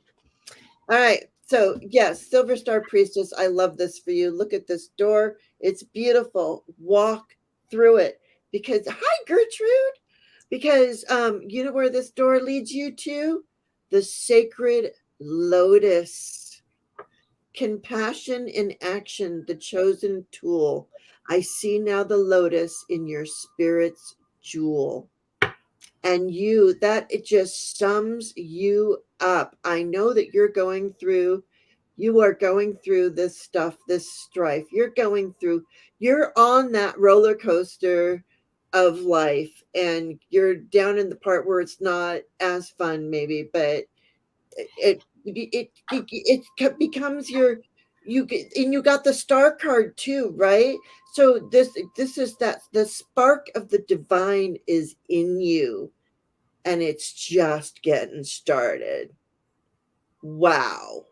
All right. So yes, Silver Star Priestess, I love this for you. Look at this door. It's beautiful. Walk through it. Because hi, Gertrude. Because you know where this door leads you to? The sacred lotus. Compassion in action, the chosen tool. I see now the lotus in your spirit's jewel. And it just sums you up. I know that you are going through this stuff, this strife. You're on that roller coaster of life, and you're down in the part where it's not as fun, maybe, but it becomes and you got the star card too, right? So this is that the spark of the divine is in you, and it's just getting started. Wow.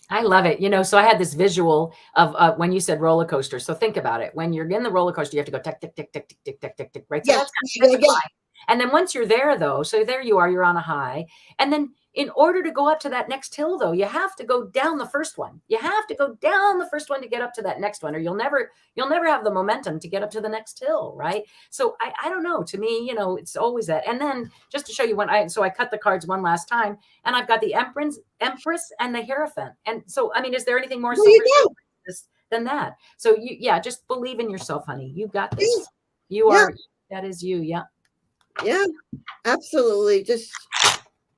I love it. You know, so I had this visual of when you said roller coaster. So think about it. When you're in the roller coaster, you have to go tick, tick, tick, tick, tick, tick, tick, tick, tick, right? So that's a high. And then once you're there, though, so there you are, you're on a high. And then in order to go up to that next hill, though, you have to go down the first one. You have to go down the first one to get up to that next one, or you'll never have the momentum to get up to the next hill, right? So I don't know. To me, you know, it's always that. And then just to show you I cut the cards one last time, and I've got the Empress and the Hierophant. And so, I mean, is there anything more than that? So just believe in yourself, honey. You got this. You are. That is you. Yeah. Yeah, absolutely.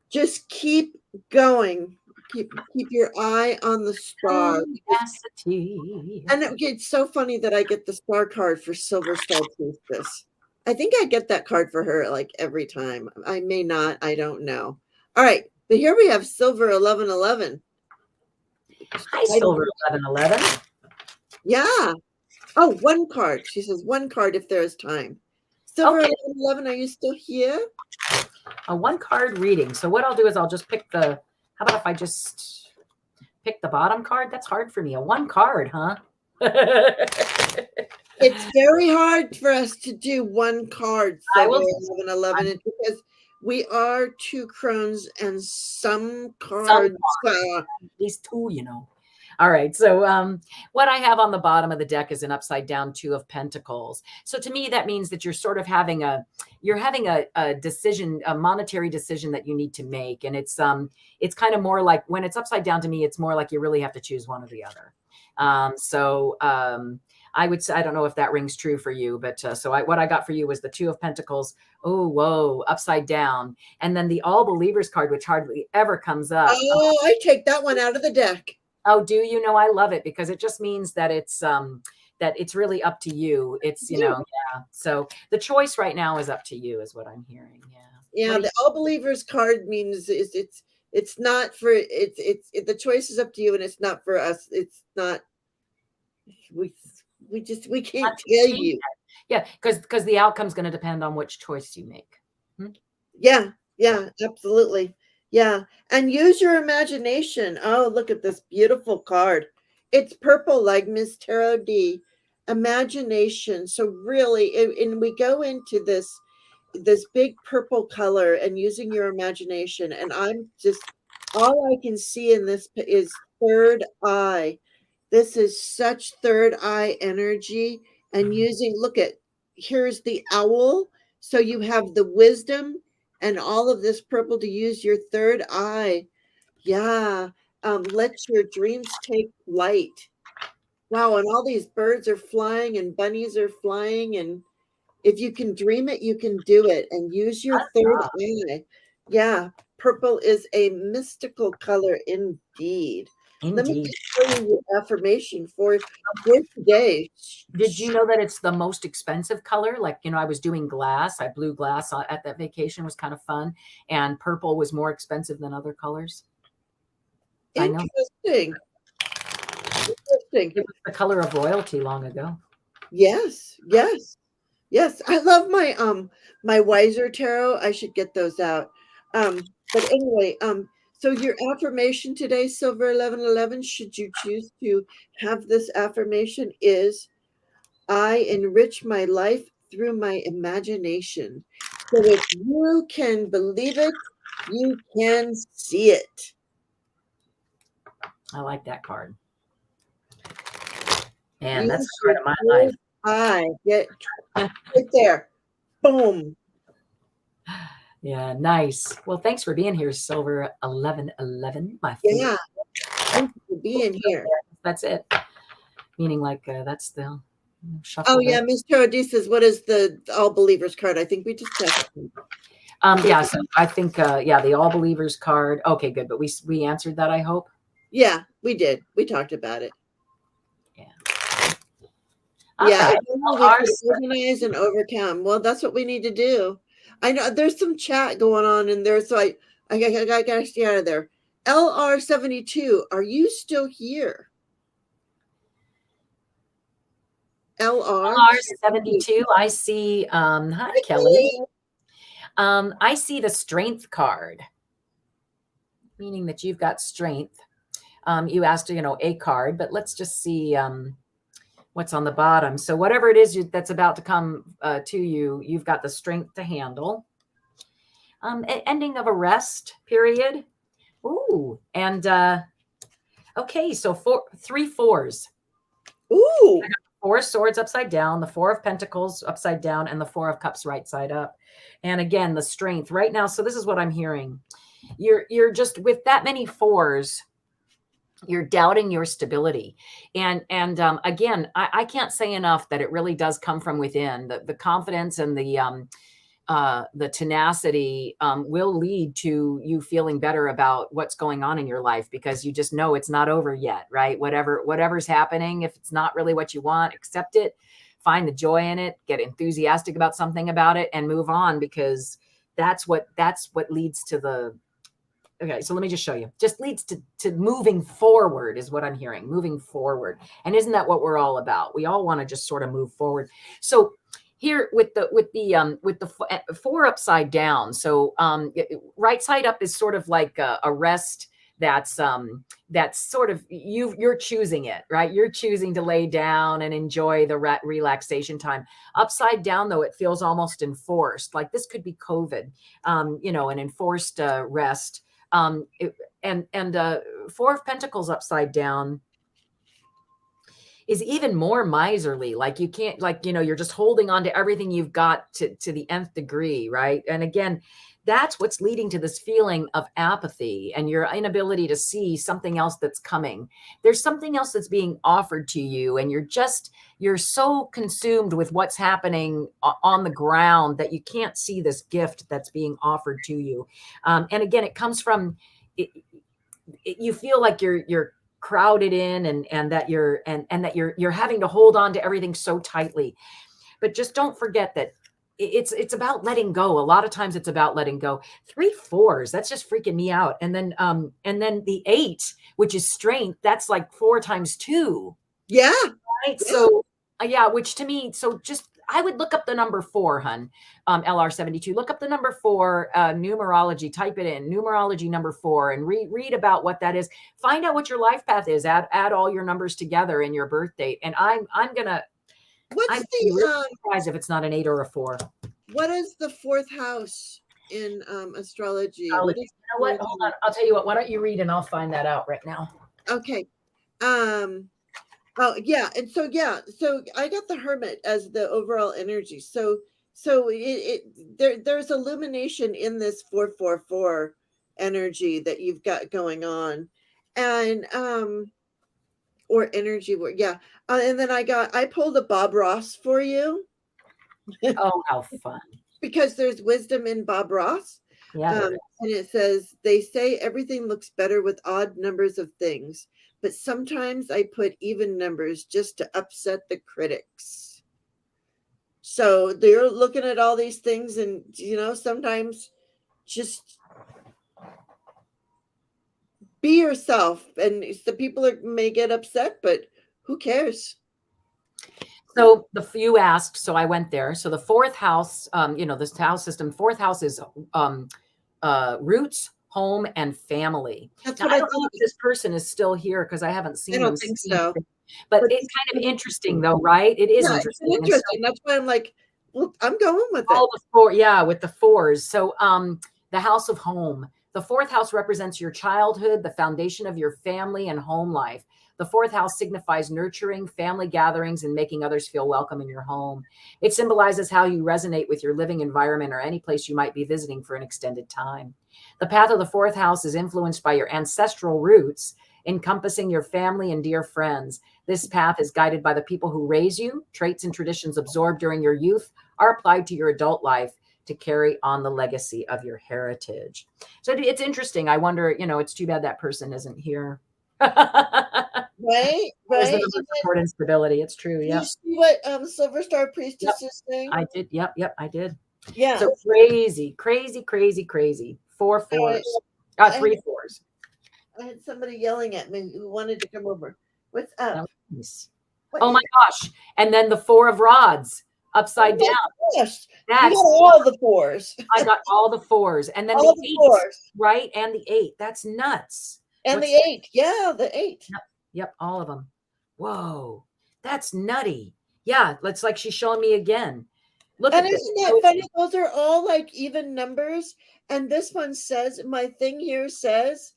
Just keep going. Keep your eye on the star. And it's so funny that I get the star card for Silver Star Priestess. I think I get that card for her like every time. I may not. I don't know. All right. But here we have Silver 1111. Hi, Silver 1111. Yeah. Oh, one card. She says one card if there is time. Silver 1111, are you still here? A one card reading. So what I'll do is I'll just pick how about if I just pick the bottom card? That's hard for me. A one card, huh? It's very hard for us to do one card. Silver 1111. It's because we are two Crones and some cards. At least two, you know. All right. So what I have on the bottom of the deck is an upside down 2 of Pentacles. So to me, that means that you're sort of having a decision, a monetary decision that you need to make. And it's kind of more like when it's upside down to me, it's more like you really have to choose one or the other. I would say, I don't know if that rings true for you, but what I got for you was the Two of Pentacles. Oh, whoa, upside down. And then the All Believers card, which hardly ever comes up. Oh, I take that one out of the deck. Oh, do you know? I love it because it just means that it's really up to you. It's, yeah. So the choice right now is up to you, is what I'm hearing. Yeah. Yeah, the All Believers card means it's not for the choice is up to you, and it's not for us. It's not we can't tell you. Yeah, because the outcome is going to depend on which choice you make. Yeah, absolutely. Yeah, and use your imagination. Oh, look at this beautiful card. It's purple, like Miss Tarot D. Imagination. So really, and we go into this big purple color and using your imagination, and I'm just, all I can see in this is third eye. This is such third eye energy, and using, look at, here's the owl, so you have the wisdom and all of this purple to use your third eye. Yeah. Let your dreams take flight. Wow, and all these birds are flying and bunnies are flying, and if you can dream it, you can do it, and use your third eye. Yeah, purple is a mystical color indeed. Let me just show you your affirmation for today. Did you know that it's the most expensive color? Like, I was doing glass. I blew glass at that vacation. It was kind of fun. And purple was more expensive than other colors. Interesting. It was the color of royalty long ago. Yes. I love my Wiser tarot. I should get those out. But anyway, so your affirmation today, Silver 1111, should you choose to have this affirmation, is I enrich my life through my imagination. So if you can believe it, you can see it. I like that card. And that's the card of my life. I get right there. Boom. Yeah, nice. Well, thanks for being here, Silver 1111. My favorite. Yeah, thank you for being here. That's it. Meaning, like, that's the shuffle. Oh yeah, Miss Tarot D says, "What is the All Believers card?" I think we just tested. Yeah, so I think the All Believers card. Okay, good. But we answered that, I hope. Yeah, we did. We talked about it. Yeah. Yeah, organize and overcome. Well, that's what we need to do. I know there's some chat going on in there, so I gotta stay out of there. LR72, are you still here? LR72, I see. Hi, Kelly. I see the Strength card, meaning that you've got strength. You asked, a card, but let's just see what's on the bottom. So whatever it is that's about to come to you, you've got the strength to handle. Ending of a rest period. Ooh, and okay, so 3 4s. Ooh. 4 swords upside down, the 4 of Pentacles upside down, and the 4 of Cups right side up. And again, the strength right now. So this is what I'm hearing. You're just, with that many 4s, you're doubting your stability. And again, I can't say enough that it really does come from within. The confidence and the tenacity will lead to you feeling better about what's going on in your life, because you just know it's not over yet, right? Whatever's happening, if it's not really what you want, accept it, find the joy in it, get enthusiastic about something about it, and move on, because that's what leads to the. Okay, so let me just show you. Just leads to moving forward is what I'm hearing. Moving forward. And isn't that what we're all about? We all want to just sort of move forward. So here with the 4 upside down. So right side up is sort of like a rest that's sort of you're choosing it, right? You're choosing to lay down and enjoy the relaxation time. Upside down, though, it feels almost enforced. Like this could be COVID, an enforced rest. And 4 of Pentacles upside down is even more miserly. Like you can't, like, you know, you're just holding on to everything you've got to the nth degree, right? And again, that's what's leading to this feeling of apathy and your inability to see something else that's coming. There's something else that's being offered to you, and you're so consumed with what's happening on the ground that you can't see this gift that's being offered to you. And again, it comes from you feel like you're crowded in, and that you're having to hold on to everything so tightly. But just don't forget that it's about letting go. A lot of times it's about letting go. 3 4s, that's just freaking me out. And then the 8, which is strength, that's like 4 times 2. Yeah. Right. Yeah. So yeah, which to me, so just I would look up the number 4, hun. LR72. Look up the number 4, numerology, type it in, numerology number 4, and read about what that is. Find out what your life path is. Add all your numbers together in your birth date. And I'm gonna What's really surprised if it's not an 8 or a 4. What is the 4th house in astrology? You know what? Hold on. I'll tell you what. Why don't you read and I'll find that out right now. Okay. Oh yeah, and so I got the Hermit as the overall energy. So there's illumination in this 444 energy that you've got going on, and or energy work. Yeah. And then I pulled a Bob Ross for you. Oh, how fun. Because there's wisdom in Bob Ross. Yeah. And it says, they say everything looks better with odd numbers of things, but sometimes I put even numbers just to upset the critics. So they're looking at all these things, and, you know, sometimes just be yourself, and the people may get upset, but who cares? So you asked, so I went there. So the 4th house, you know, this house system, 4th house is roots, home, and family. That's now, what I don't know if this person is still here because I haven't seen I don't think so. But it's kind of interesting though, right? It is interesting. It's interesting. That's why I'm like, well, I'm going with all it. The 4, yeah, with the 4s. So the house of home. The 4th house represents your childhood, the foundation of your family and home life. The 4th house signifies nurturing, family gatherings, and making others feel welcome in your home. It symbolizes how you resonate with your living environment or any place you might be visiting for an extended time. The path of the 4th house is influenced by your ancestral roots, encompassing your family and dear friends. This path is guided by the people who raise you. Traits and traditions absorbed during your youth are applied to your adult life to carry on the legacy of your heritage. So it's interesting. I wonder, you know, it's too bad that person isn't here. Right. Support and stability. It's true. Yeah. You see what Silver Star Priestess is saying? I did. Yep. I did. Yeah. So crazy. 4 4s. 3 4s. I had somebody yelling at me who wanted to come over. What's up? Nice. Oh my gosh. And then the 4 of rods upside down. Gosh. You got all the 4s. I got all the 4s. And then all the 4s. Right? And the 8. That's nuts. And the 8. Yeah, the 8. Yep, all of them. Whoa, that's nutty. Yeah, it's like she's showing me again. Look and at isn't this. that funny? Those are all like even numbers. And this one says, my thing here says,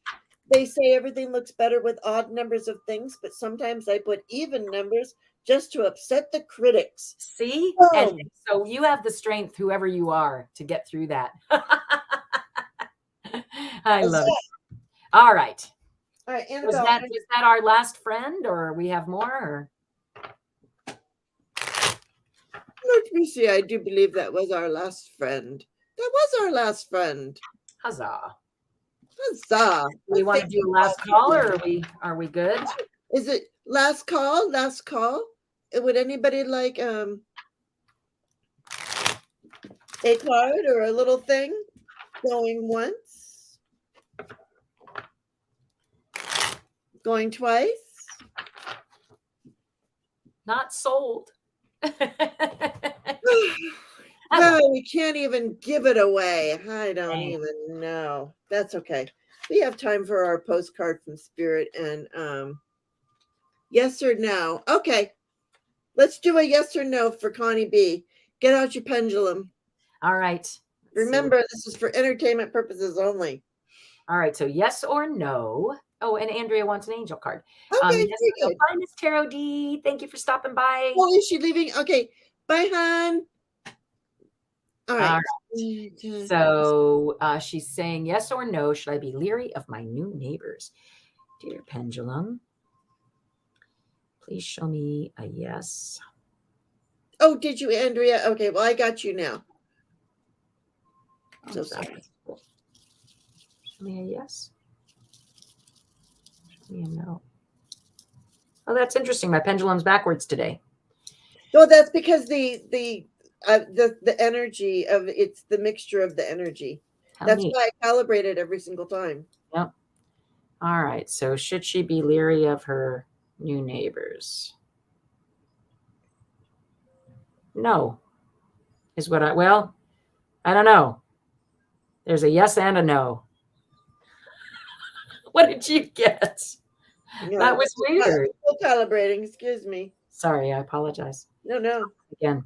they say everything looks better with odd numbers of things, but sometimes I put even numbers just to upset the critics. See? And so you have the strength, whoever you are, to get through that. I love it. All right. All right, was that our last friend, or we have more? Let me see. I do believe that was our last friend. That was our last friend. Huzzah! Huzzah! We want to do a last call, or are we good? Is it last call? Last call? Would anybody like a card or a little thing going once? Going twice? Not sold. No, we can't even give it away. I don't even know. That's okay. We have time for our postcard from Spirit and yes or no. Okay. Let's do a yes or no for Connie B. Get out your pendulum. All right. Remember, this is for entertainment purposes only. All right. So yes or no. Oh, and Andrea wants an angel card. Okay, Yes, very so good. bye, Miss Tarot D. Thank you for stopping by. Oh, is she leaving? Okay. Bye, hon. All All right. right. So she's saying, yes or no, should I be leery of my new neighbors? Dear Pendulum, please show me a yes. Oh, did you, Andrea? Okay, well, I got you now. So sorry. Show me a yes. Show me a no. Oh, that's interesting. My pendulum's backwards today. Well, that's because the energy of it's the mixture of the energy. That's why I calibrate it every single time. Yep. All right. So should she be leery of her new neighbors? No. Is what I don't know. There's a yes and a no. What did you get? No, that was weird. Still calibrating, excuse me. Sorry, I apologize. No. Again.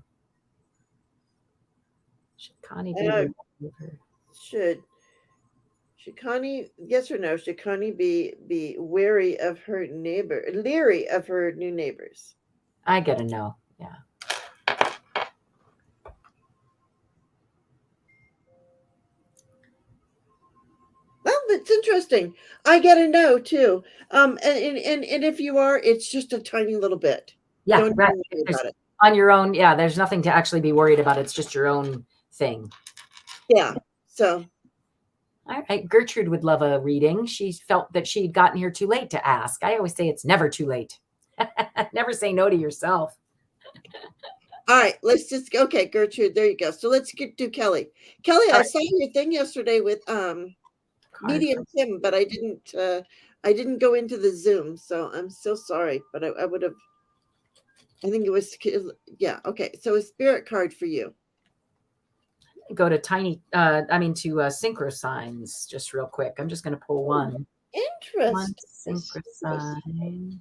Should Connie be leery of her? Should Connie, yes or no, should Connie be wary of her leery of her new neighbors? I get a no. Yeah. Well, that's interesting. I get a no too. And if you are, it's just a tiny little bit. Yeah, Don't right. worry about it. On your own. Yeah, there's nothing to actually be worried about. It's just your own thing. Yeah. So. All right. Gertrude would love a reading. She felt that she'd gotten here too late to ask. I always say it's never too late. Never say no to yourself. All right, let's just okay, Gertrude. There you go. So let's do Kelly. Kelly, I saw your thing yesterday with Medium Kim, but I didn't go into the Zoom, so I'm so sorry. But I would have. I think it was okay. So a spirit card for you. Go to synchro signs just real quick. I'm just going to pull one. Interesting. One synchro sign.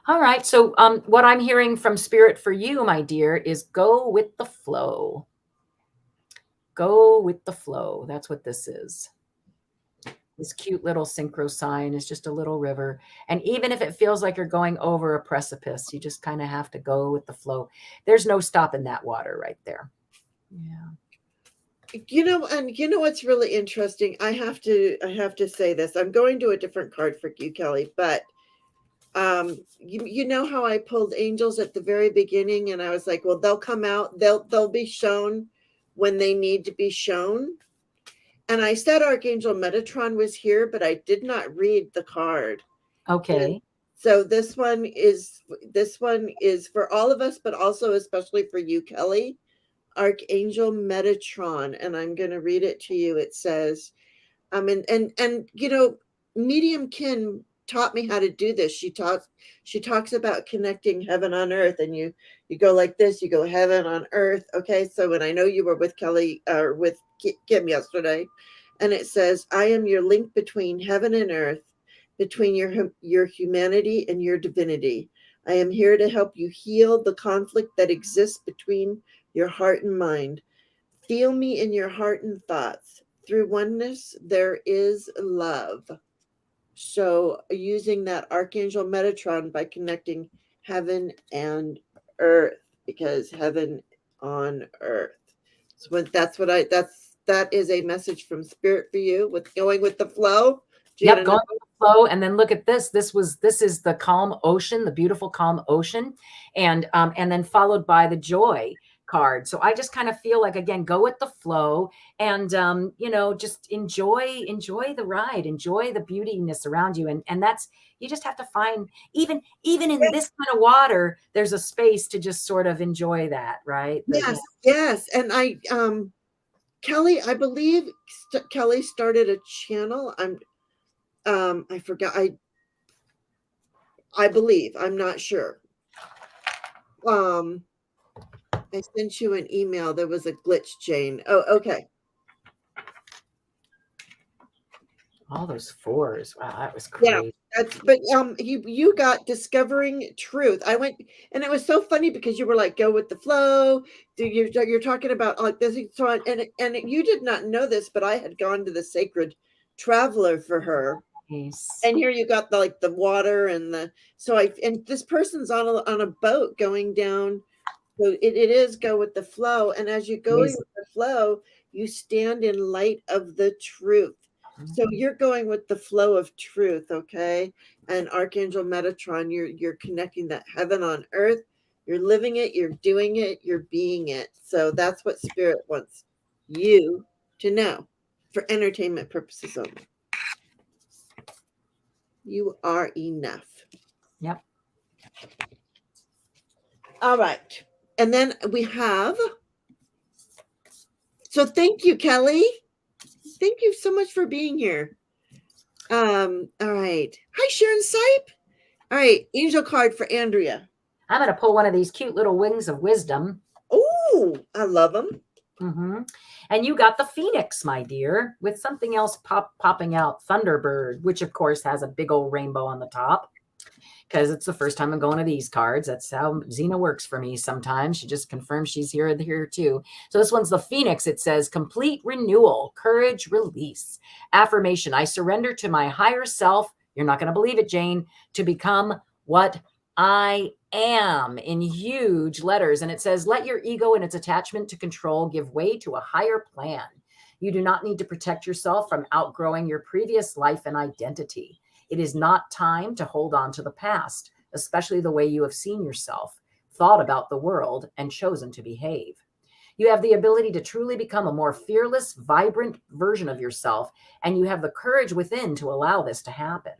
All right. So what I'm hearing from Spirit for you, my dear, is go with the flow. Go with the flow. That's what this is. This cute little synchro sign is just a little river. And even if it feels like you're going over a precipice, you just kind of have to go with the flow. There's no stopping that water right there. Yeah. And what's really interesting? I have to say this. I'm going to a different card for you, Kelly, but you know how I pulled angels at the very beginning and I was like, well, they'll come out, they'll be shown when they need to be shown. And I said Archangel Metatron was here, but I did not read the card. Okay. And so this one is for all of us, but also especially for you, Kelly. Archangel Metatron, and I'm going to read it to you. It says, Medium Kin taught me how to do this. She talks about connecting heaven on earth, and you go like this, you go heaven on earth. Okay, so when I know you were with Kelly or with Kim yesterday, and it says, I am your link between heaven and earth, between your humanity and your divinity. I am here to help you heal the conflict that exists between your heart and mind. Feel me in your heart and thoughts. Through oneness, there is love. So using that Archangel Metatron by connecting heaven and earth, because heaven on earth. So that is a message from Spirit for you with going with the flow. Yep, going with the flow. And then look at this. This is the calm ocean, the beautiful calm ocean, and then followed by the joy card. So I just kind of feel like, again, go with the flow and just enjoy the ride, enjoy the beautiness around you. And that's, you just have to find, even in this kind of water, there's a space to just sort of enjoy that, right? Yes. And Kelly, I believe Kelly started a channel. I forgot. I believe, I'm not sure. I sent you an email. There was a glitch, Jane. Oh, okay. All those fours. Wow, that was Yeah, crazy. but you got discovering truth. I went, and it was so funny because you were like, go with the flow. You're talking about like this, so on, you did not know this, but I had gone to the sacred traveler for her. Nice. And here you got the like the water and the and this person's on a boat going down. So it is go with the flow. And as you go with Amazing. the flow, you stand in light of the truth. So you're going with the flow of truth, okay? And Archangel Metatron, you're connecting that heaven on earth. You're living it, you're doing it, you're being it. So that's what Spirit wants you to know for entertainment purposes only. You are enough. Yep. All right. And then we have, so thank you, Kelly. Thank you so much for being here. All right. Hi, Sharon Sipe. All right, angel card for Andrea. I'm going to pull one of these cute little wings of wisdom. Oh, I love them. Mm-hmm. And you got the Phoenix, my dear, with something else popping out, Thunderbird, which of course has a big old rainbow on the top. Because it's the first time I'm going to these cards. That's how Zina works for me sometimes. She just confirms she's here too. So this one's the Phoenix. It says complete renewal, courage, release. Affirmation, I surrender to my higher self. You're not going to believe it, Jane, to become what I am in huge letters. And it says, let your ego and its attachment to control give way to a higher plan. You do not need to protect yourself from outgrowing your previous life and identity. It is not time to hold on to the past, especially the way you have seen yourself, thought about the world, and chosen to behave. You have the ability to truly become a more fearless, vibrant version of yourself, and you have the courage within to allow this to happen.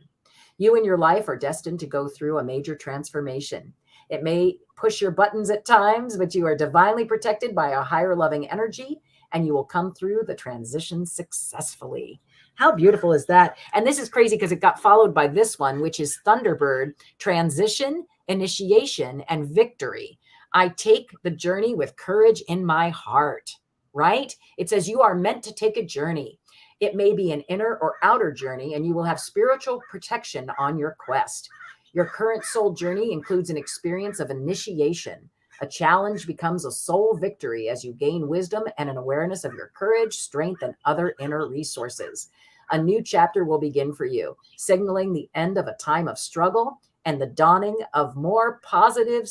You and your life are destined to go through a major transformation. It may push your buttons at times, but you are divinely protected by a higher loving energy, and you will come through the transition successfully. How beautiful is that? And this is crazy because it got followed by this one, which is Thunderbird, transition, initiation, and victory. I take the journey with courage in my heart, right? It says you are meant to take a journey. It may be an inner or outer journey, and you will have spiritual protection on your quest. Your current soul journey includes an experience of initiation. A challenge becomes a soul victory as you gain wisdom and an awareness of your courage, strength, and other inner resources. A new chapter will begin for you, signaling the end of a time of struggle and the dawning of a more positive,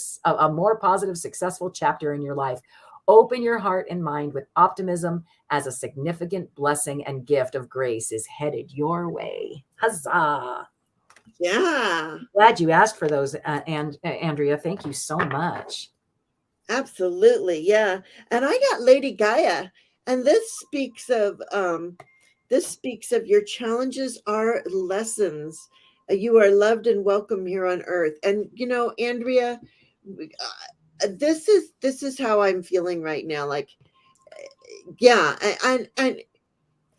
successful chapter in your life. Open your heart and mind with optimism as a significant blessing and gift of grace is headed your way. Huzzah! Yeah. Glad you asked for those, Andrea. Thank you so much. Absolutely. Yeah. And I got Lady Gaia, and this speaks of your challenges are lessons. You are loved and welcome here on earth. And you know, Andrea, this is how I'm feeling right now. Like, yeah, and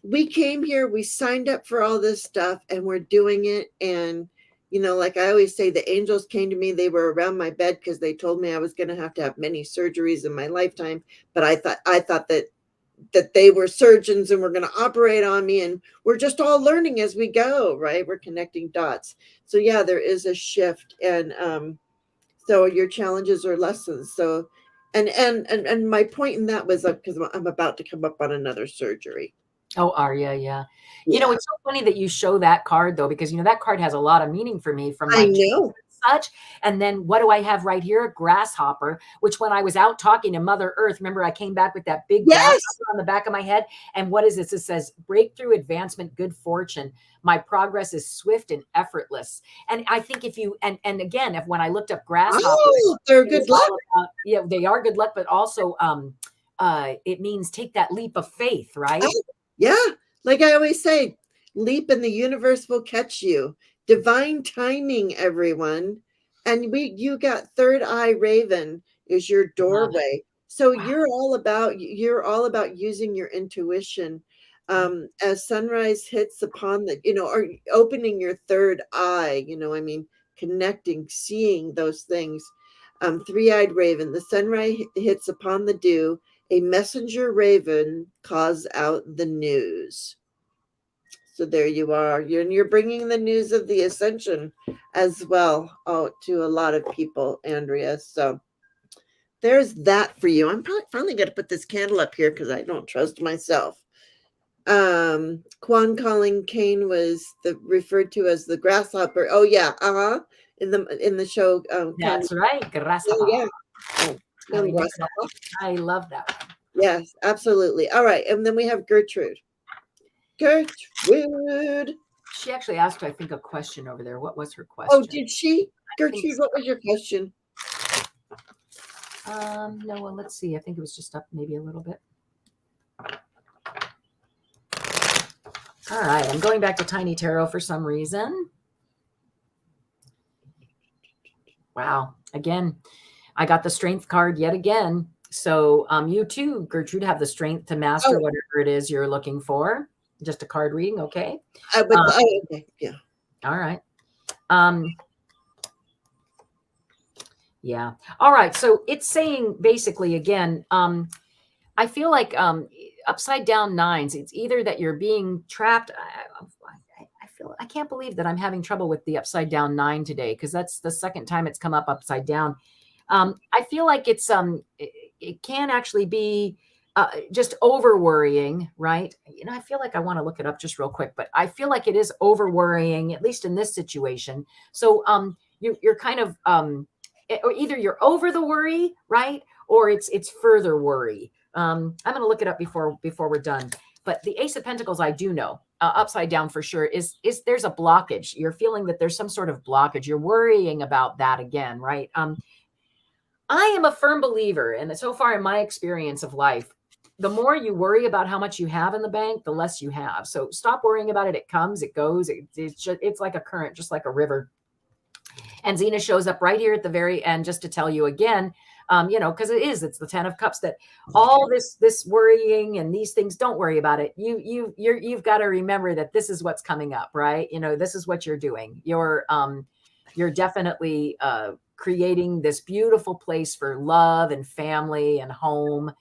we came here, we signed up for all this stuff, and we're doing it. And you know, like I always say, the angels came to me. They were around my bed because they told me I was going to have many surgeries in my lifetime. But I thought that they were surgeons and were going to operate on me, and we're just all learning as we go, right? We're connecting dots. So yeah, there is a shift, and so your challenges are lessons. So and my point in that was because I'm about to come up on another surgery. Oh, Arya, yeah. You know, Yeah, it's so funny that you show that card though, because you know that card has a lot of meaning for me from I my know. and such. And then what do I have right here? A grasshopper, which when I was out talking to Mother Earth, remember I came back with that big Yes. grasshopper on the back of my head. And what is this? It says breakthrough, advancement, good fortune. My progress is swift and effortless. And I think if you and again, if when I looked up grasshoppers, Oh, they're good luck. yeah, they are good luck, but also it means take that leap of faith, right? Oh, yeah. Like I always say, leap and the universe will catch you. Divine timing, everyone. And you got third eye raven is your doorway. So Wow. you're all about using your intuition. As sunrise hits upon the, you know, or opening your third eye, you know, I mean, connecting, seeing those things. Three-eyed raven, the sunrise hits upon the dew, a messenger raven calls out the news. So there you are. You're bringing the news of the ascension as well out to a lot of people, Andrea. So there's that for you. I'm probably finally going to put this candle up here because I don't trust myself. Quan calling Cain was referred to as the grasshopper. Oh yeah, in the show. That's right, grasshopper. Oh, yeah. Oh, grasshopper. I love that one. Yes, absolutely. All right, and then we have Gertrude. Gertrude. She actually asked, I think, a question over there. What was her question? Oh, did she? Gertrude, what was your question? No, well, let's see. I think it was just up maybe a little bit. All right, I'm going back to Tiny Tarot for some reason. Wow. Again, I got the strength card yet again. So you too, Gertrude, have the strength to master whatever it is you're looking for. Just a card reading, okay? Okay, yeah. All right. Yeah. All right. So it's saying basically again, I feel like upside down nines, it's either that you're being trapped. I can't believe that I'm having trouble with the upside down 9 today, because that's the second time it's come up upside down. I feel like it can actually be just over worrying, right? I feel like I want to look it up just real quick, but I feel like it is over worrying, at least in this situation. So you're kind of or either you're over the worry, right? Or it's further worry. I'm going to look it up before we're done. But the Ace of Pentacles, I do know upside down for sure is there's a blockage. You're feeling that there's some sort of blockage. You're worrying about that again, right? I am a firm believer, and so far in my experience of life, the more you worry about how much you have in the bank, the less you have. So stop worrying about it. It comes, it goes. It's like a current, just like a river. And Zina shows up right here at the very end just to tell you again, because it's the 10 of Cups, that all this worrying and these things, don't worry about it. You've got to remember that this is what's coming up, right? This is what you're doing. You're definitely creating this beautiful place for love and family and home.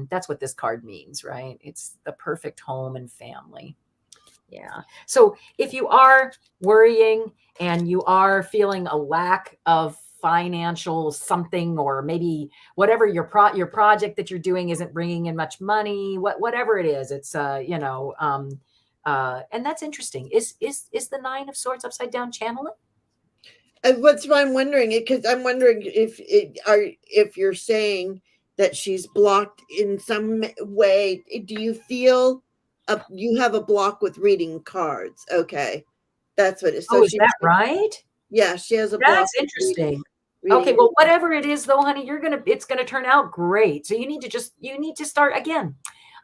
That's what this card means, right? It's the perfect home and family. Yeah. So if you are worrying and you are feeling a lack of financial something, or maybe whatever your project that you're doing isn't bringing in much money, whatever it is, it's and that's interesting. Is the 9 of Swords upside down channeling? What's what I'm wondering, because I'm wondering if you're saying that she's blocked in some way. Do you feel you have a block with reading cards? Okay, that's what it is. So is that right? Yeah, she has a block. That's interesting. Okay, well, whatever it is, though, honey, it's gonna turn out great. So you need to start again.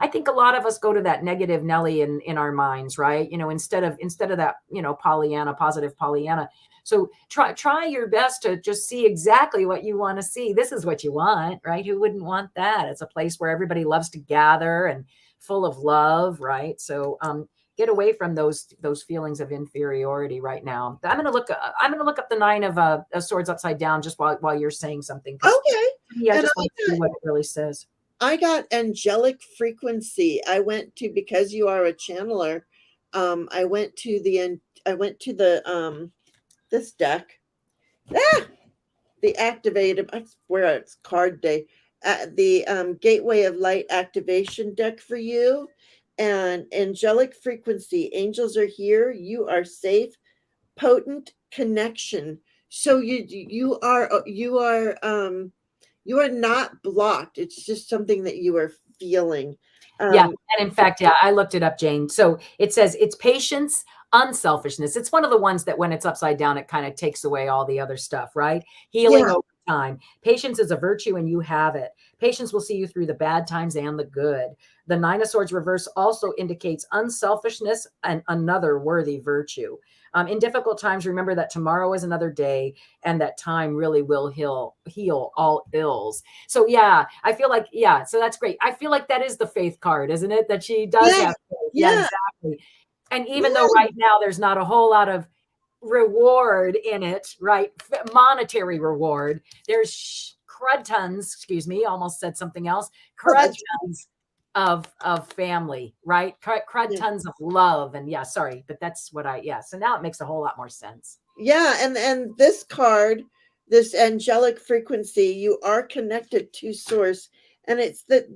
I think a lot of us go to that negative Nelly in our minds, right? Instead of that, Pollyanna, positive Pollyanna. So try your best to just see exactly what you want to see. This is what you want, right? Who wouldn't want that? It's a place where everybody loves to gather and full of love, right? So get away from those feelings of inferiority right now. I'm going to look up the 9 of Swords upside down just while you're saying something. Okay. Yeah, I just want to see what it really says. I got angelic frequency. I went to, because you are a channeler. I went to the this deck. The activated. I swear it's card day. The Gateway of Light activation deck for you. And angelic frequency. Angels are here. You are safe. Potent connection. So you are not blocked. It's just something that you are feeling. Yeah. And in fact, yeah, I looked it up, Jane. So it says it's patience, unselfishness. It's one of the ones that when it's upside down, it kind of takes away all the other stuff, right? Healing over time. Patience is a virtue and you have it. Patience will see you through the bad times and the good. The 9 of Swords reverse also indicates unselfishness and another worthy virtue. In difficult times, remember that tomorrow is another day and that time really will heal all ills. So yeah, I feel like, so that's great. I feel like that is the faith card, isn't it? That she does have faith. Yeah, exactly. And even though right now there's not a whole lot of reward in it, right? Monetary reward. There's crud tons, excuse me, almost said something else. Crud tons of family, right? Crud Yeah. tons of love. And yeah, sorry, but that's what so now it makes a whole lot more sense. Yeah, and this card, this angelic frequency, you are connected to source, and it's the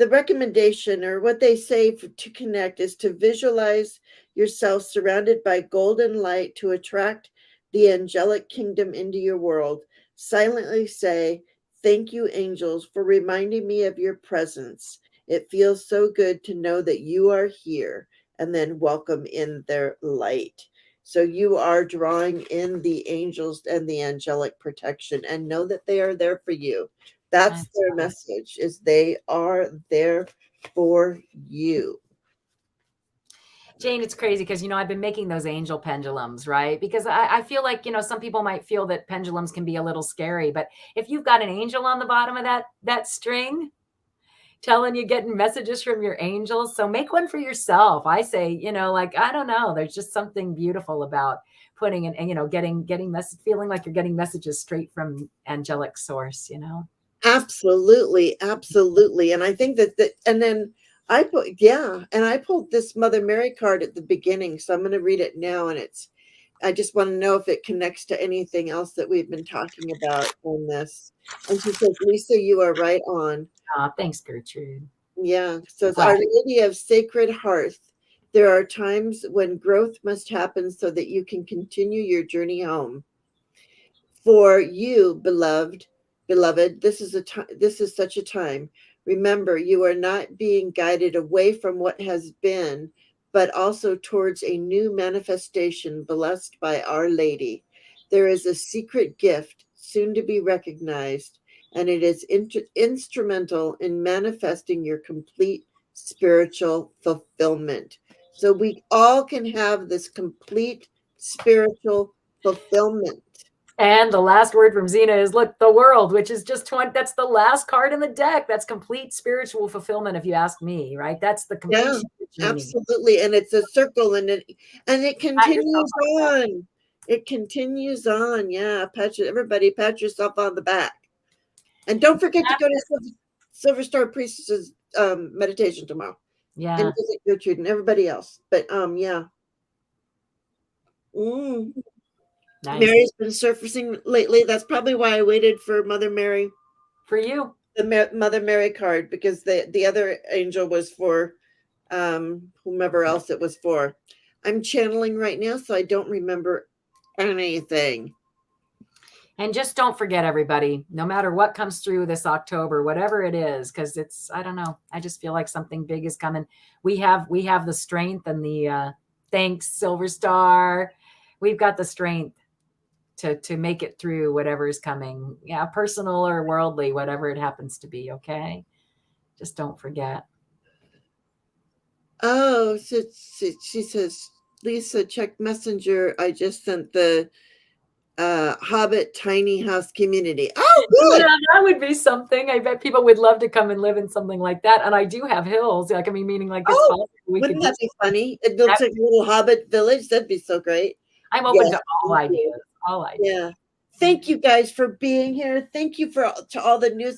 recommendation, or what they say to connect, is to visualize yourself surrounded by golden light to attract the angelic kingdom into your world. Silently say, "Thank you, angels, for reminding me of your presence. It feels so good to know that you are here," and then welcome in their light. So you are drawing in the angels and the angelic protection, and know that they are there for you. That's their message, is they are there for you. Jane, it's crazy because, I've been making those angel pendulums, right? Because I feel like, some people might feel that pendulums can be a little scary, but if you've got an angel on the bottom of that string telling you, getting messages from your angels, so make one for yourself. I say, like, I don't know, there's just something beautiful about putting in, getting message, feeling like you're getting messages straight from angelic source. Absolutely, absolutely. And I think and then I pulled this Mother Mary card at the beginning, so I'm going to read it now. And I just want to know if it connects to anything else that we've been talking about on this. And she says, "Lisa, you are right on." Thanks, Gertrude. Yeah. So it's Our Lady of Sacred Hearth. There are times when growth must happen so that you can continue your journey home. For you, beloved, this is such a time. Remember, you are not being guided away from what has been, but also towards a new manifestation blessed by Our Lady. There is a secret gift soon to be recognized, and it is instrumental in manifesting your complete spiritual fulfillment. So we all can have this complete spiritual fulfillment. And the last word from Zina is, look, the world, which is just 20. That's the last card in the deck. That's complete spiritual fulfillment, if you ask me, right? That's the complete. Yeah, absolutely. And it's a circle, and it continues on. It continues on. Yeah. Everybody pat yourself on the back. And don't forget to go to Silver Star Priestess's meditation tomorrow. Yeah. And visit Gertrude and everybody else. But yeah. Nice. Mary's been surfacing lately. That's probably why I waited for Mother Mary. For you. The Mother Mary card, because the other angel was for whomever else it was for. I'm channeling right now, so I don't remember anything. And just don't forget, everybody, no matter what comes through this October, whatever it is, because it's, I don't know, I just feel like something big is coming. We have the strength and the thanks, Silver Star. We've got the strength to make it through whatever is coming. Yeah, personal or worldly, whatever it happens to be. Okay. Just don't forget. Oh, so she says, "Lisa, check Messenger. I just sent the Hobbit tiny house community." Oh, good. Yeah, that would be something. I bet people would love to come and live in something like that. And I do have hills. Like, I mean, meaning like this. Wouldn't that be funny? It looks like a little Hobbit village. That'd be so great. I'm open to all ideas. All ideas. Yeah. Thank you guys for being here. Thank you to all the new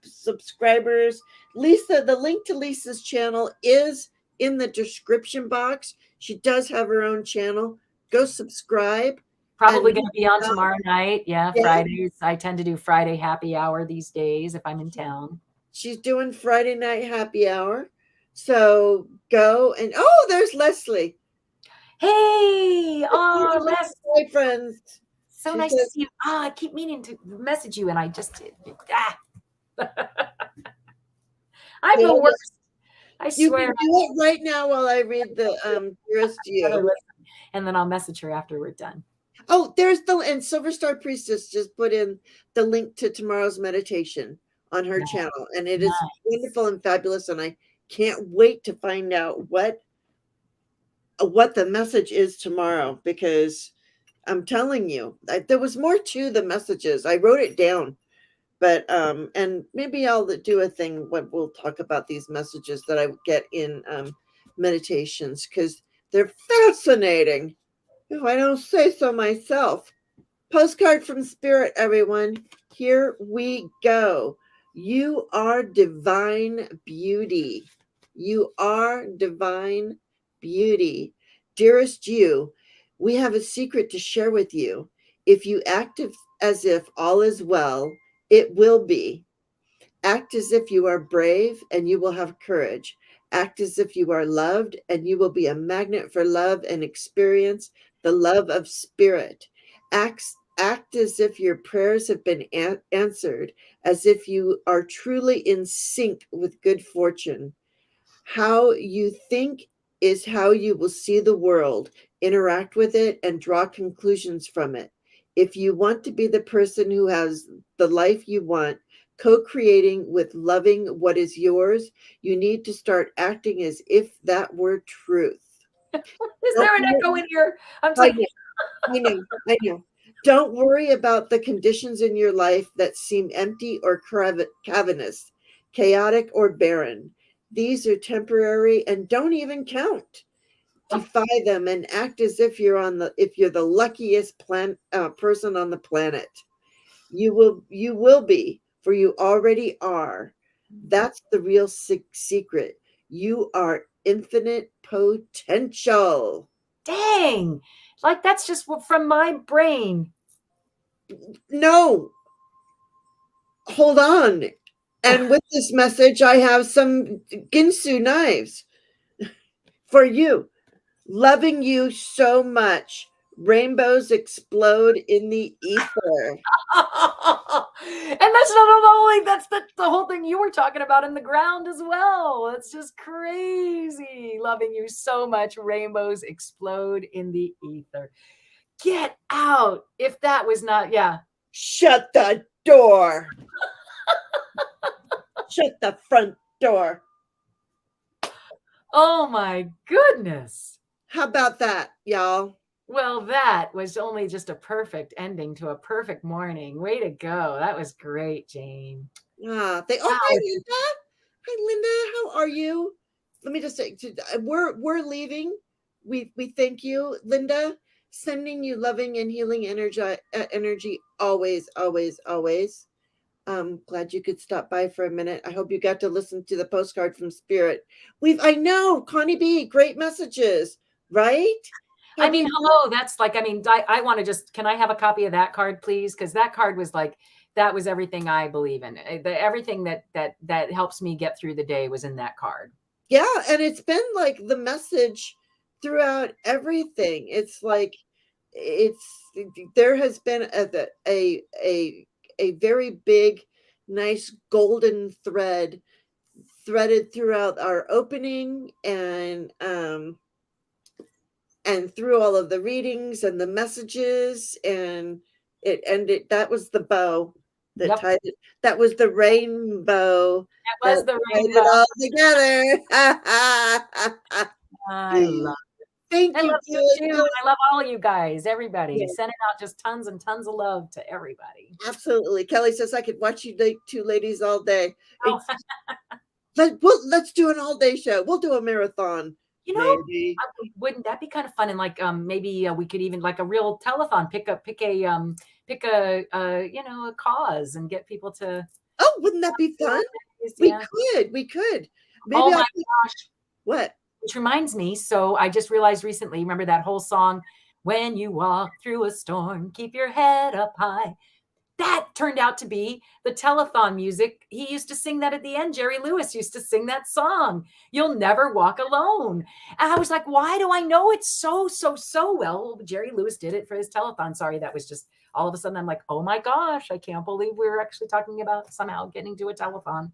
subscribers. Lisa, the link to Lisa's channel is in the description box. She does have her own channel. Go subscribe. Probably going to be on tomorrow night. Yeah, Fridays. I tend to do Friday happy hour these days if I'm in town. She's doing Friday night happy hour. So go and there's Leslie. Hey, Leslie. Hi, friends. So nice to see you. I keep meaning to message you, and I just I'm the worst. I swear. You can do it right now while I read the Dearest You. And then I'll message her after we're done. Oh, and Silver Star Priestess just put in the link to tomorrow's meditation on her channel. And it is wonderful and fabulous. And I can't wait to find out what the message is tomorrow, because I'm telling you, there was more to the messages. I wrote it down, but and maybe I'll do a thing when we'll talk about these messages that I get in meditations, because they're fascinating, if I don't say so myself. Postcard from Spirit, everyone. Here we go. You are divine beauty. You are divine beauty. Dearest you, we have a secret to share with you. If you act as if all is well, it will be. Act as if you are brave and you will have courage. Act as if you are loved and you will be a magnet for love and experience the love of spirit. Act as if your prayers have been answered, as if you are truly in sync with good fortune. How you think is how you will see the world, interact with it, and draw conclusions from it. If you want to be the person who has the life you want, co creating with loving what is yours, you need to start acting as if that were truth. Is Don't there an worry- echo in here? I'm I taking. know, I know, I know. Don't worry about the conditions in your life that seem empty or cavernous, chaotic or barren. These are temporary and don't even count. Defy them and act as if you're the luckiest person on the planet. You will be, for you already are. That's the real secret. You are infinite potential. Dang, like that's just from my brain. No, hold on. And with this message, I have some Ginsu knives for you. Loving you so much. Rainbows explode in the ether. And that's not only that's the whole thing you were talking about in the ground as well. It's just crazy. Loving you so much. Rainbows explode in the ether. Get out. If that was not, yeah. Shut the door. Shut the front door. Oh my goodness. How about that, y'all? Well, that was only just a perfect ending to a perfect morning. Way to go. That was great, Jane. Hi, Wow. Linda. Hi, Linda. How are you? Let me just say, we're leaving. We thank you, Linda. Sending you loving and healing energy always, always, always. Glad you could stop by for a minute. I hope you got to listen to the postcard from Spirit. I know, Connie B, great messages, right? I mean, hello. That's like, I mean, I want to just, can I have a copy of that card, please? Because that card was like, that was everything I believe in. Everything that helps me get through the day was in that card. Yeah, and it's been like the message throughout everything. It's like it's there has been a very big, nice golden thread threaded throughout our opening and through all of the readings and the messages, and it ended. That was the bow that Yep. tied it. That was the rainbow That was the tied rainbow. it all together. I love Thank I you, love you too. Kelly. I love all you guys, everybody. Yeah, Sending out just tons and tons of love to everybody. absolutely. Kelly says I could watch you two ladies all day. Oh, Let's do an all day show. We'll do a marathon, you know, maybe. wouldn't that be kind of fun? And like, maybe we could even like a real telethon, pick a, a cause and get people to. Oh, wouldn't that be fun? Yeah. We could. Maybe Oh I'll my gosh. what? Which reminds me, so I just realized recently, remember that whole song, When You Walk Through a Storm, Keep Your Head Up High. That turned out to be the telethon music. He used to sing that at the end. Jerry Lewis used to sing that song, You'll Never Walk Alone. And I was like, why do I know it so well? Jerry Lewis did it for his telethon. Sorry, that was just all of a sudden I'm like, oh my gosh, I can't believe we were actually talking about somehow getting to a telethon.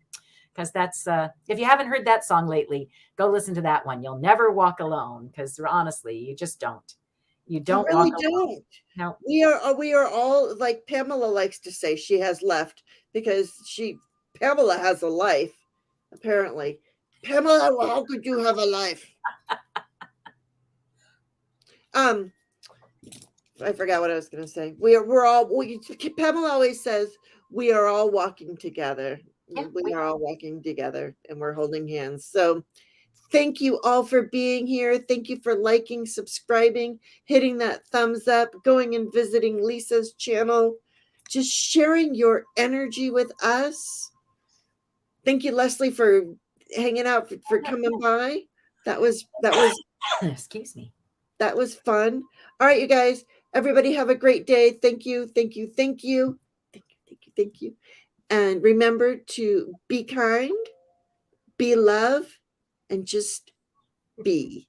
Because that's, if you haven't heard that song lately, go listen to that one. You'll never walk alone. Because honestly, you just don't. You don't You really walk alone. don't. No. We are all, like Pamela likes to say, she has left because Pamela has a life, apparently. Pamela, how could you have a life? I forgot what I was going to say. Pamela always says we are all walking together. Yeah, We are all walking together and we're holding hands. So thank you all for being here. Thank you for liking, subscribing, hitting that thumbs up, going and visiting Lisa's channel, just sharing your energy with us. Thank you, Leslie, for hanging out, for coming by. That was excuse me. That was fun. All right, you guys. Everybody have a great day. Thank you. Thank you. Thank you. Thank you. Thank you. Thank you. And remember to be kind, be love, and just be.